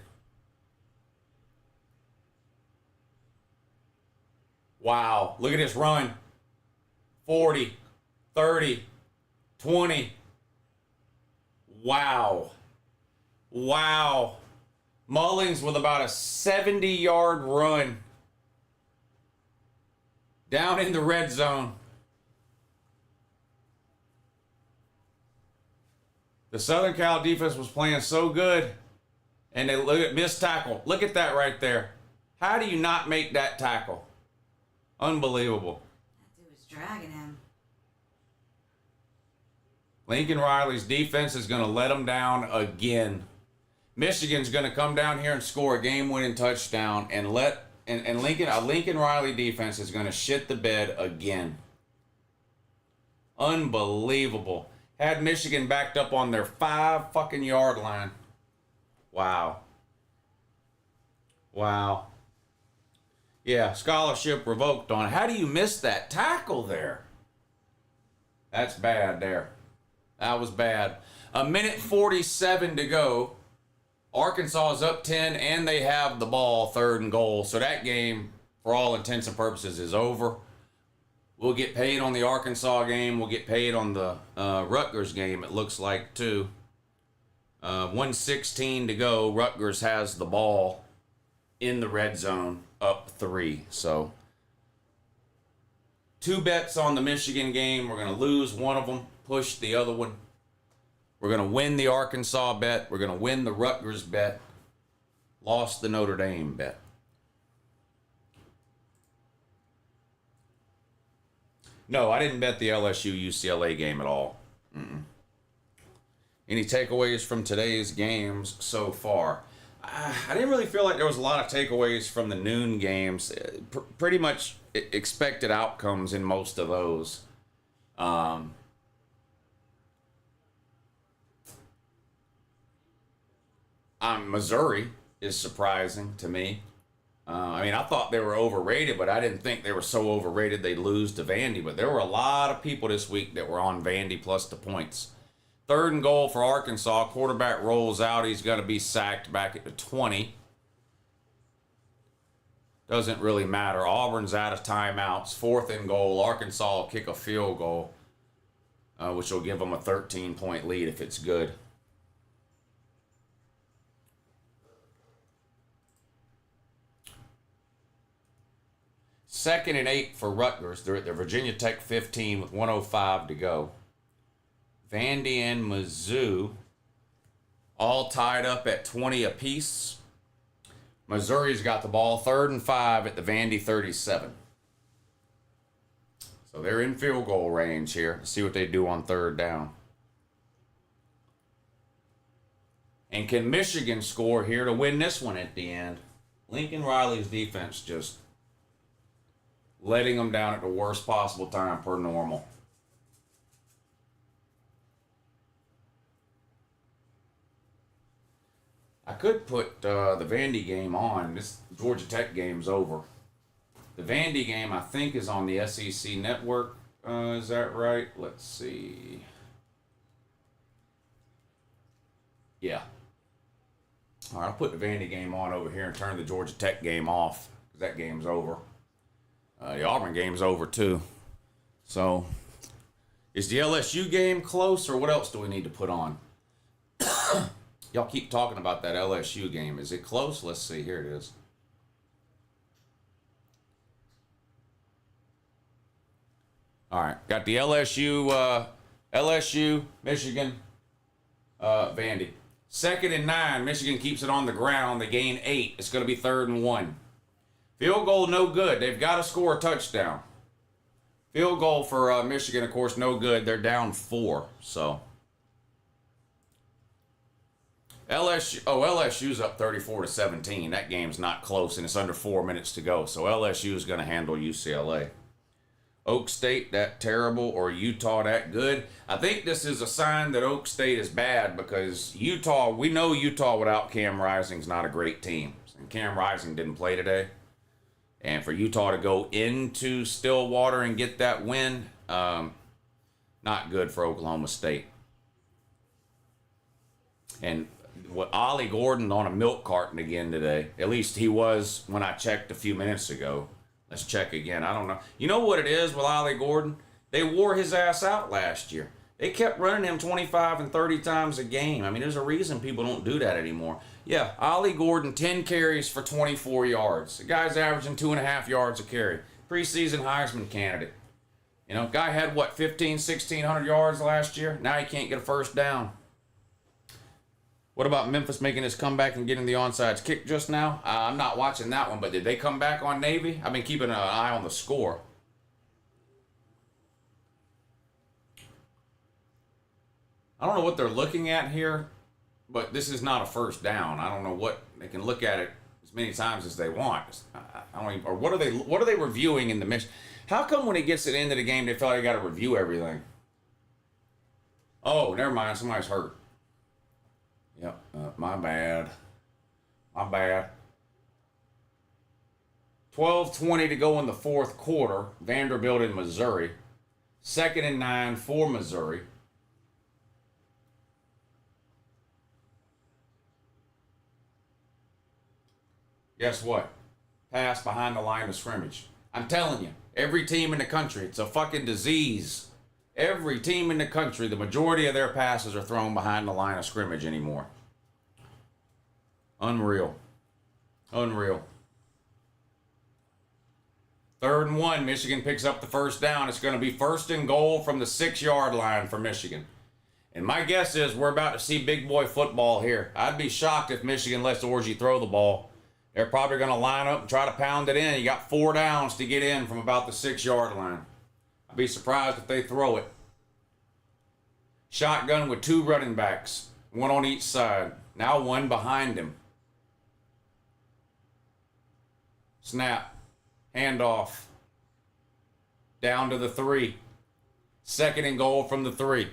Wow. Look at this run. 40, 30, 20. Wow. Wow. Mullings with about a 70-yard run down in the red zone. The Southern Cal defense was playing so good, and they look at missed tackle. Look at that right there. How do you not make that tackle? Unbelievable. That dude was dragging him. Lincoln Riley's defense is going to let them down again. Michigan's going to come down here and score a game-winning touchdown, and a Lincoln Riley defense is going to shit the bed again. Unbelievable. Had Michigan backed up on their 5-fucking-yard line. Wow. Wow. Yeah, scholarship revoked on it. How do you miss that tackle there? That's bad there. That was bad. 1:47 to go. Arkansas is up 10, and they have the ball, 3rd and goal. So that game, for all intents and purposes, is over. We'll get paid on the Arkansas game. We'll get paid on the Rutgers game, it looks like, too. 1:16 to go. Rutgers has the ball in the red zone, up 3. So 2 bets on the Michigan game. We're going to lose one of them, push the other one. We're going to win the Arkansas bet. We're going to win the Rutgers bet. Lost the Notre Dame bet. No, I didn't bet the LSU-UCLA game at all. Any takeaways from today's games so far? I didn't really feel like there was a lot of takeaways from the noon games. Pretty much expected outcomes in most of those. Missouri is surprising to me. I thought they were overrated, but I didn't think they were so overrated they'd lose to Vandy. But there were a lot of people this week that were on Vandy plus the points. 3rd and goal for Arkansas. Quarterback rolls out. He's going to be sacked back at the 20. Doesn't really matter. Auburn's out of timeouts. 4th and goal. Arkansas will kick a field goal, which will give them a 13-point lead if it's good. Second and 8 for Rutgers. They're at their Virginia Tech 15 with 1:05 to go. Vandy and Mizzou all tied up at 20 apiece. Missouri's got the ball, 3rd and 5 at the Vandy 37. So they're in field goal range here. Let's see what they do on 3rd down. And can Michigan score here to win this one at the end? Lincoln Riley's defense just letting them down at the worst possible time per normal. I could put the Vandy game on. This Georgia Tech game's over. The Vandy game, I think, is on the SEC network. Is that right? Let's see. Yeah. All right, I'll put the Vandy game on over here and turn the Georgia Tech game off. That game's over. The Auburn game's over too. So, is the LSU game close, or what else do we need to put on? Y'all keep talking about that LSU game. Is it close? Let's see. Here it is. All right, got the LSU, Michigan, Vandy. 2nd and 9. Michigan keeps it on the ground. They gain 8. It's going to be 3rd and 1. Field goal, no good. They've got to score a touchdown. Field goal for Michigan, of course, no good. They're down 4. So LSU's up 34-17. That game's not close, and it's under 4 minutes to go. So LSU is going to handle UCLA. Oak State that terrible, or Utah that good. I think this is a sign that Oak State is bad, because Utah, we know Utah without Cam Rising's not a great team. And Cam Rising didn't play today. And for Utah to go into Stillwater and get that win, not good for Oklahoma State. And what Ollie Gordon on a milk carton again today. At least he was when I checked a few minutes ago. Let's check again. I don't know. You know what it is with Ollie Gordon? They wore his ass out last year. They kept running him 25 and 30 times a game. I mean, there's a reason people don't do that anymore. Yeah, Ollie Gordon, 10 carries for 24 yards. The guy's averaging 2.5 yards a carry. Preseason Heisman candidate. You know, guy had, what, 1,600 yards last year? Now he can't get a first down. What about Memphis making his comeback and getting the onside kick just now? I'm not watching that one, but did they come back on Navy? I've been keeping an eye on the score. I don't know what they're looking at here, but this is not a first down. I don't know what they can look at it as many times as they want. I don't even, or what are they reviewing in the mission? How come when it gets to the end of the game they feel like they got to review everything? Oh, never mind. Somebody's hurt. Yep, my bad. 12:20 to go in the 4th quarter. Vanderbilt in Missouri. 2nd and 9 for Missouri. Guess what? Pass behind the line of scrimmage. I'm telling you, every team in the country, it's a fucking disease. Every team in the country, the majority of their passes are thrown behind the line of scrimmage anymore. Unreal. 3rd and 1, Michigan picks up the first down. It's going to be 1st and goal from the 6-yard line for Michigan. And my guess is we're about to see big boy football here. I'd be shocked if Michigan lets Orji throw the ball. They're probably going to line up and try to pound it in. You got 4 downs to get in from about the 6-yard line. I'd be surprised if they throw it. Shotgun with 2 running backs, 1 on each side. Now 1 behind him. Snap. Handoff. Down to the 3. 2nd and goal from the 3.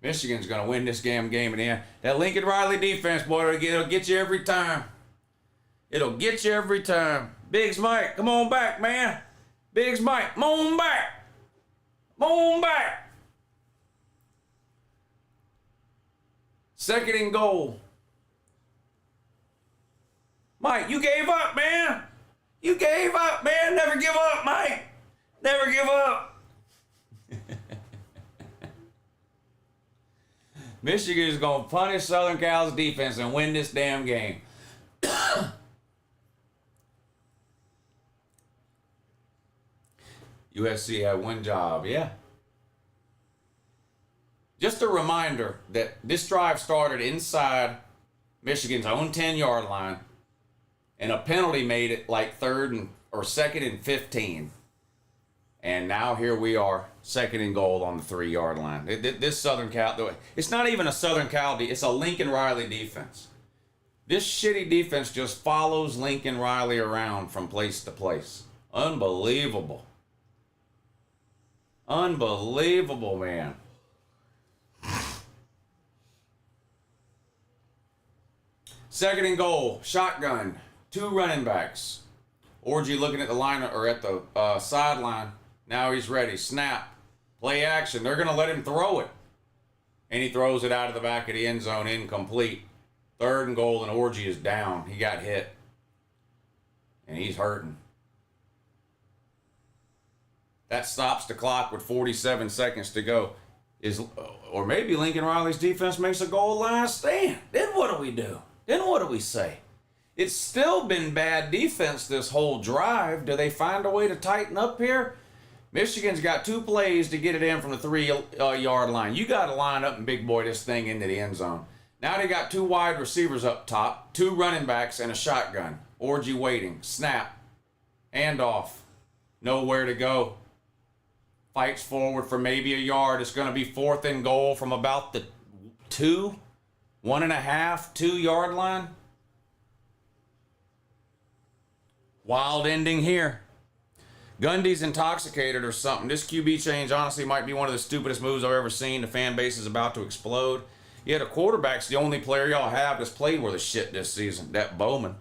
Michigan's going to win this damn game in the end. That Lincoln Riley defense, boy, it'll get you every time. It'll get you every time. Biggs Mike, come on back, man. Biggs Mike, come on back. Come on back. 2nd and goal. Mike, you gave up, man. You gave up, man. Never give up, Mike. Never give up. Michigan is going to punish Southern Cal's defense and win this damn game. USC had 1 job, yeah. Just a reminder that this drive started inside Michigan's own 10-yard line, and a penalty made it like 2nd and 15. And now here we are, 2nd and goal on the 3-yard line. This Southern Cal, it's not even a Southern Cal, it's a Lincoln Riley defense. This shitty defense just follows Lincoln Riley around from place to place. Unbelievable. Unbelievable, man. Second and goal, shotgun, 2 running backs. Orji looking at the line or at the sideline. Now he's ready. Snap. Play action. They're going to let him throw it. And he throws it out of the back of the end zone, incomplete. 3rd and goal, and Orji is down. He got hit. and he's hurting. That stops the clock with 47 seconds to go. Or maybe Lincoln Riley's defense makes a goal line stand. Then what do we do? Then what do we say? It's still been bad defense this whole drive. Do they find a way to tighten up here? Michigan's got 2 plays to get it in from the 3-yard line. You got to line up and big boy this thing into the end zone. Now they got 2 wide receivers up top, 2 running backs, and a shotgun. Orgy waiting. Snap. Handoff. Nowhere to go. Fights forward for maybe a yard. It's going to be 4th and goal from about the 1.5, 2-yard line. Wild ending here. Gundy's intoxicated or something. This QB change honestly might be one of the stupidest moves I've ever seen. The fan base is about to explode. Yet a quarterback's the only player y'all have that's played worth a shit this season. That Bowman.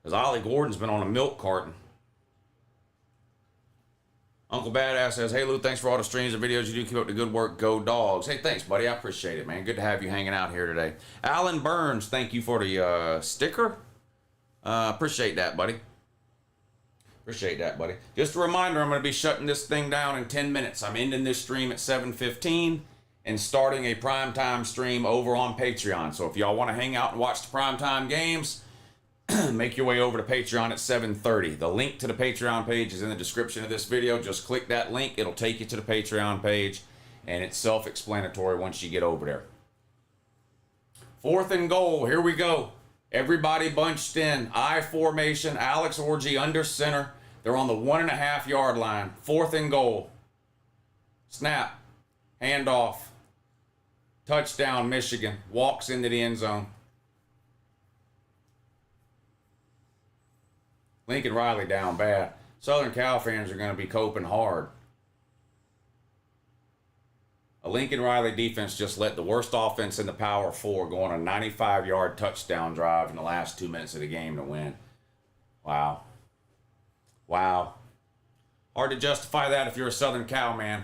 Because Ollie Gordon's been on a milk carton. Uncle Badass says, hey Lou, thanks for all the streams and videos you do. Keep up the good work. Go Dogs. Hey, thanks, buddy. I appreciate it, man. Good to have you hanging out here today. Alan Burns, thank you for the sticker. Appreciate that, buddy. Appreciate that, buddy. Just a reminder, I'm going to be shutting this thing down in 10 minutes. I'm ending this stream at 7:15 and starting a primetime stream over on Patreon. So if y'all want to hang out and watch the primetime games, make your way over to Patreon at 7:30. The link to the Patreon page is in the description of this video. Just click that link. It'll take you to the Patreon page, and it's self-explanatory once you get over there. 4th and goal. Here we go. Everybody bunched in. I formation. Alex Orgy under center. They're on the 1.5-yard line. 4th and goal. Snap. Handoff. Touchdown, Michigan. Walks into the end zone. Lincoln Riley down bad. Southern Cal fans are going to be coping hard. A Lincoln Riley defense just let the worst offense in the Power 4 go on a 95-yard touchdown drive in the last 2 minutes of the game to win. Wow. Wow. Hard to justify that if you're a Southern Cal man.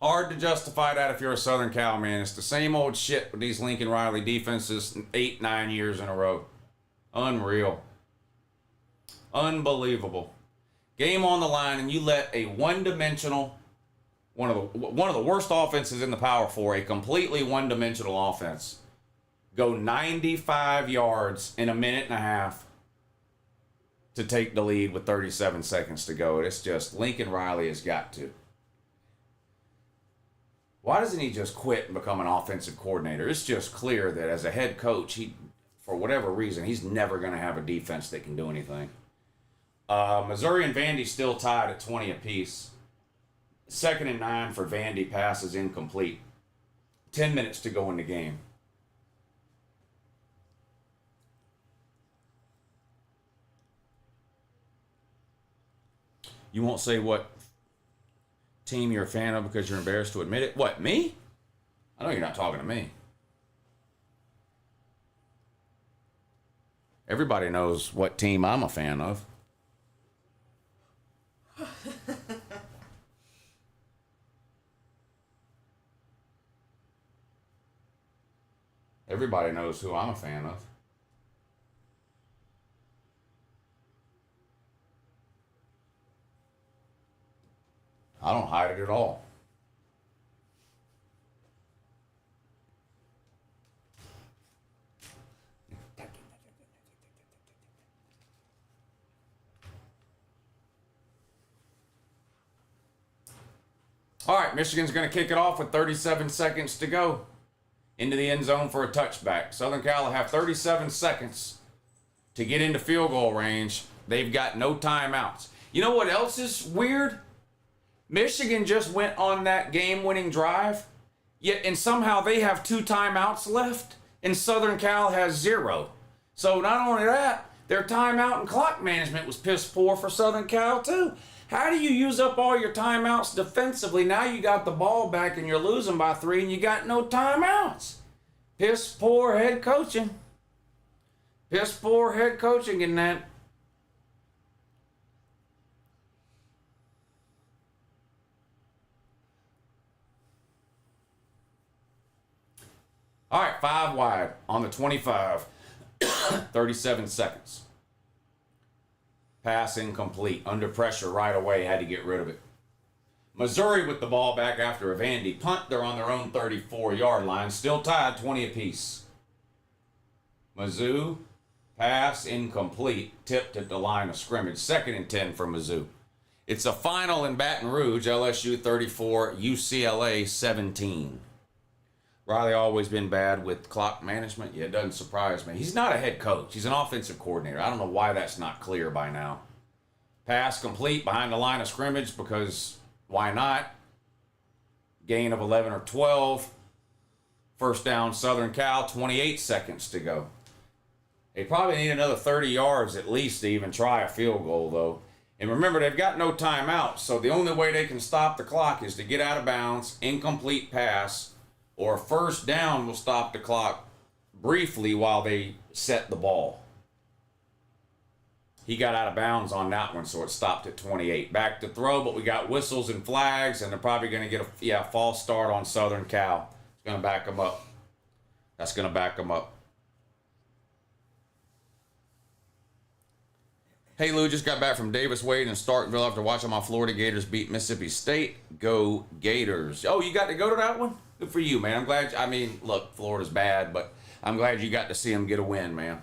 Hard to justify that if you're a Southern Cal man. It's the same old shit with these Lincoln Riley defenses 8-9 years in a row. Unreal. Unbelievable. Game on the line, and you let a one-dimensional, one of the worst offenses in the Power 4, a completely one-dimensional offense, go 95 yards in a minute and a half to take the lead with 37 seconds to go. It's just, Lincoln Riley has got to. Why doesn't he just quit and become an offensive coordinator? It's just clear that as a head coach, he, for whatever reason, he's never going to have a defense that can do anything. Missouri and Vandy still tied at 20 apiece. 2nd and 9 for Vandy. Pass is incomplete. 10 minutes to go in the game. You won't say what team you're a fan of because you're embarrassed to admit it? What, me? I know you're not talking to me. Everybody knows what team I'm a fan of. Everybody knows who I'm a fan of. I don't hide it at all. All right, Michigan's going to kick it off with 37 seconds to go into the end zone for a touchback. Southern Cal will have 37 seconds to get into field goal range. They've got no timeouts. You know what else is weird? Michigan just went on that game-winning drive, and somehow they have 2 timeouts left, and Southern Cal has 0. So not only that, their timeout and clock management was piss poor for Southern Cal too. How do you use up all your timeouts defensively? Now you got the ball back and you're losing by 3 and you got no timeouts. Piss poor head coaching. Piss poor head coaching in that. All right, 5 wide on the 25. 37 seconds. Pass incomplete. Under pressure right away. Had to get rid of it. Missouri with the ball back after a Vandy punt. They're on their own 34-yard line. Still tied 20 apiece. Mizzou. Pass incomplete. Tipped at the line of scrimmage. 2nd and 10 for Mizzou. It's a final in Baton Rouge. LSU 34, UCLA 17. Riley always been bad with clock management. Yeah, it doesn't surprise me. He's not a head coach. He's an offensive coordinator. I don't know why that's not clear by now. Pass complete behind the line of scrimmage because why not? Gain of 11 or 12. First down, Southern Cal, 28 seconds to go. They probably need another 30 yards at least to even try a field goal, though. And remember, they've got no timeout, so the only way they can stop the clock is to get out of bounds, incomplete pass, or a first down will stop the clock briefly while they set the ball. He got out of bounds on that one, so it stopped at 28. Back to throw, but we got whistles and flags, and they're probably going to get a false start on Southern Cal. It's going to back them up. That's going to back them up. Hey, Lou, just got back from Davis Wade in Starkville after watching my Florida Gators beat Mississippi State. Go Gators. Oh, you got to go to that one? Good for you, man. I'm glad. I mean, look, Florida's bad, but I'm glad you got to see them get a win, man.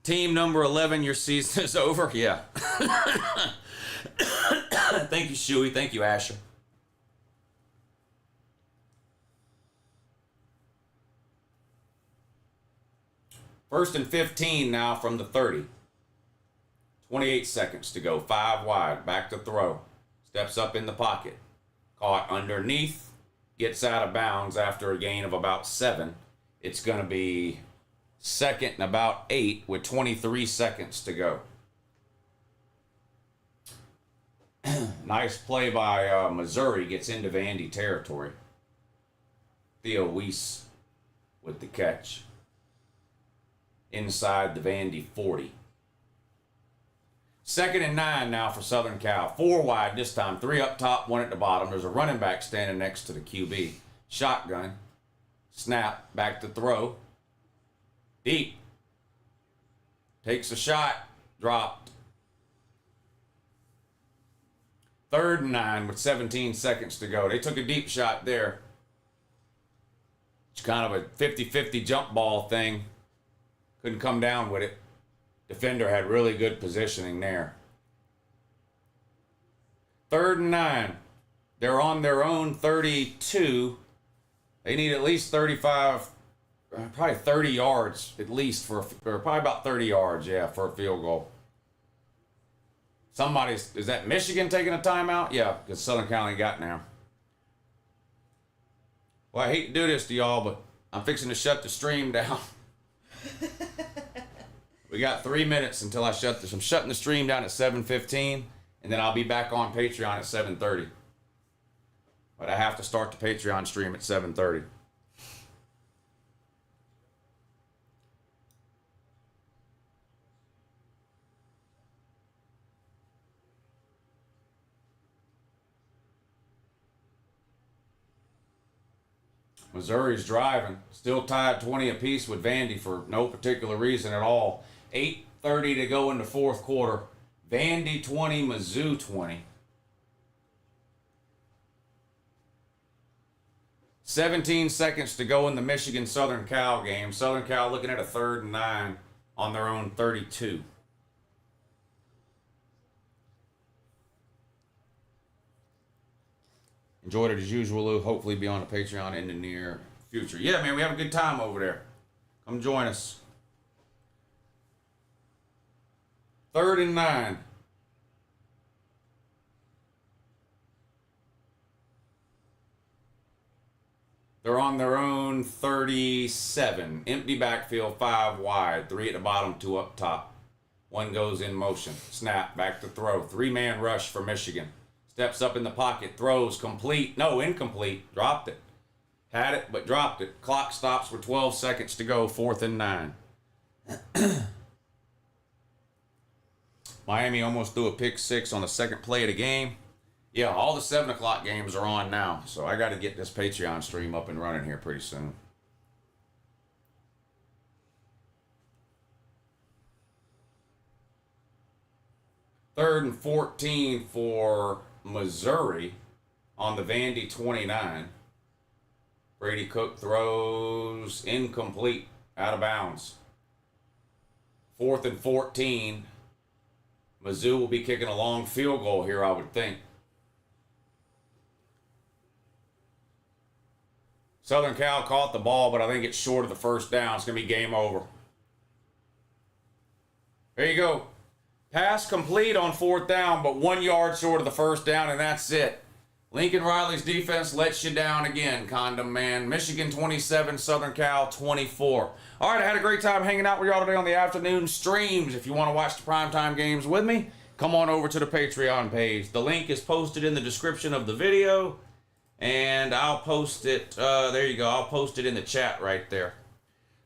Team number 11, your season is over? Yeah. Thank you, Shuey. Thank you, Asher. First and 15 now from the 30. 28 seconds to go. 5 wide. Back to throw. Steps up in the pocket. Caught underneath. Gets out of bounds after a gain of about 7. It's going to be 2nd and about 8 with 23 seconds to go. Nice play by Missouri. Gets into Vandy territory. Theo Weiss with the catch. Inside the Vandy 40. 2nd and 9 now for Southern Cal. 4 wide this time. 3 up top, 1 at the bottom. There's a running back standing next to the QB. Shotgun. Snap. Back to throw. Deep. Takes a shot. Dropped. 3rd and 9 with 17 seconds to go. They took a deep shot there. It's kind of a 50-50 jump ball thing. Couldn't come down with it. Defender had really good positioning there. 3rd and 9. They're on their own 32. They need at least 35, probably 30 yards at least or probably about 30 yards, yeah, for a field goal. Is that Michigan taking a timeout? Yeah, because Southern Cal ain't got now. Well, I hate to do this to y'all, but I'm fixing to shut the stream down. We got 3 minutes until I shut this. I'm shutting the stream down at 7:15, and then I'll be back on Patreon at 7:30. But I have to start the Patreon stream at 7:30. Missouri's driving. Still tied 20 apiece with Vandy for no particular reason at all. 8:30 to go in the 4th quarter. Vandy 20, Mizzou 20. 17 seconds to go in the Michigan-Southern Cal game. Southern Cal looking at a 3rd and 9 on their own 32. Enjoyed it as usual, Lou. Hopefully be on the Patreon in the near future. Yeah, man, we have a good time over there. Come join us. 3rd and 9. They're on their own 37. Empty backfield, 5 wide. 3 at the bottom, 2 up top. 1 goes in motion. Snap, back to throw. 3-man rush for Michigan. Steps up in the pocket, throws, complete. No, incomplete. Dropped it. Had it, but dropped it. Clock stops with 12 seconds to go, 4th and 9. Miami almost threw a pick 6 on the 2nd play of the game. Yeah, all the 7 o'clock games are on now, so I got to get this Patreon stream up and running here pretty soon. 3rd and 14 for Missouri on the Vandy 29. Brady Cook throws incomplete, out of bounds. 4th and 14. Mizzou will be kicking a long field goal here, I would think. Southern Cal caught the ball, but I think it's short of the first down. It's going to be game over. There you go. Pass complete on 4th down, but 1 yard short of the first down, and that's it. Lincoln Riley's defense lets you down again, Condom Man. Michigan 27, Southern Cal 24. All right, I had a great time hanging out with y'all today on the afternoon streams. If you want to watch the primetime games with me, come on over to the Patreon page. The link is posted in the description of the video, and I'll post it. There you go. I'll post it in the chat right there.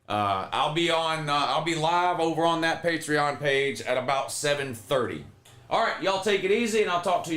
I'll be live over on that Patreon page at about 7:30. All right, y'all take it easy, and I'll talk to you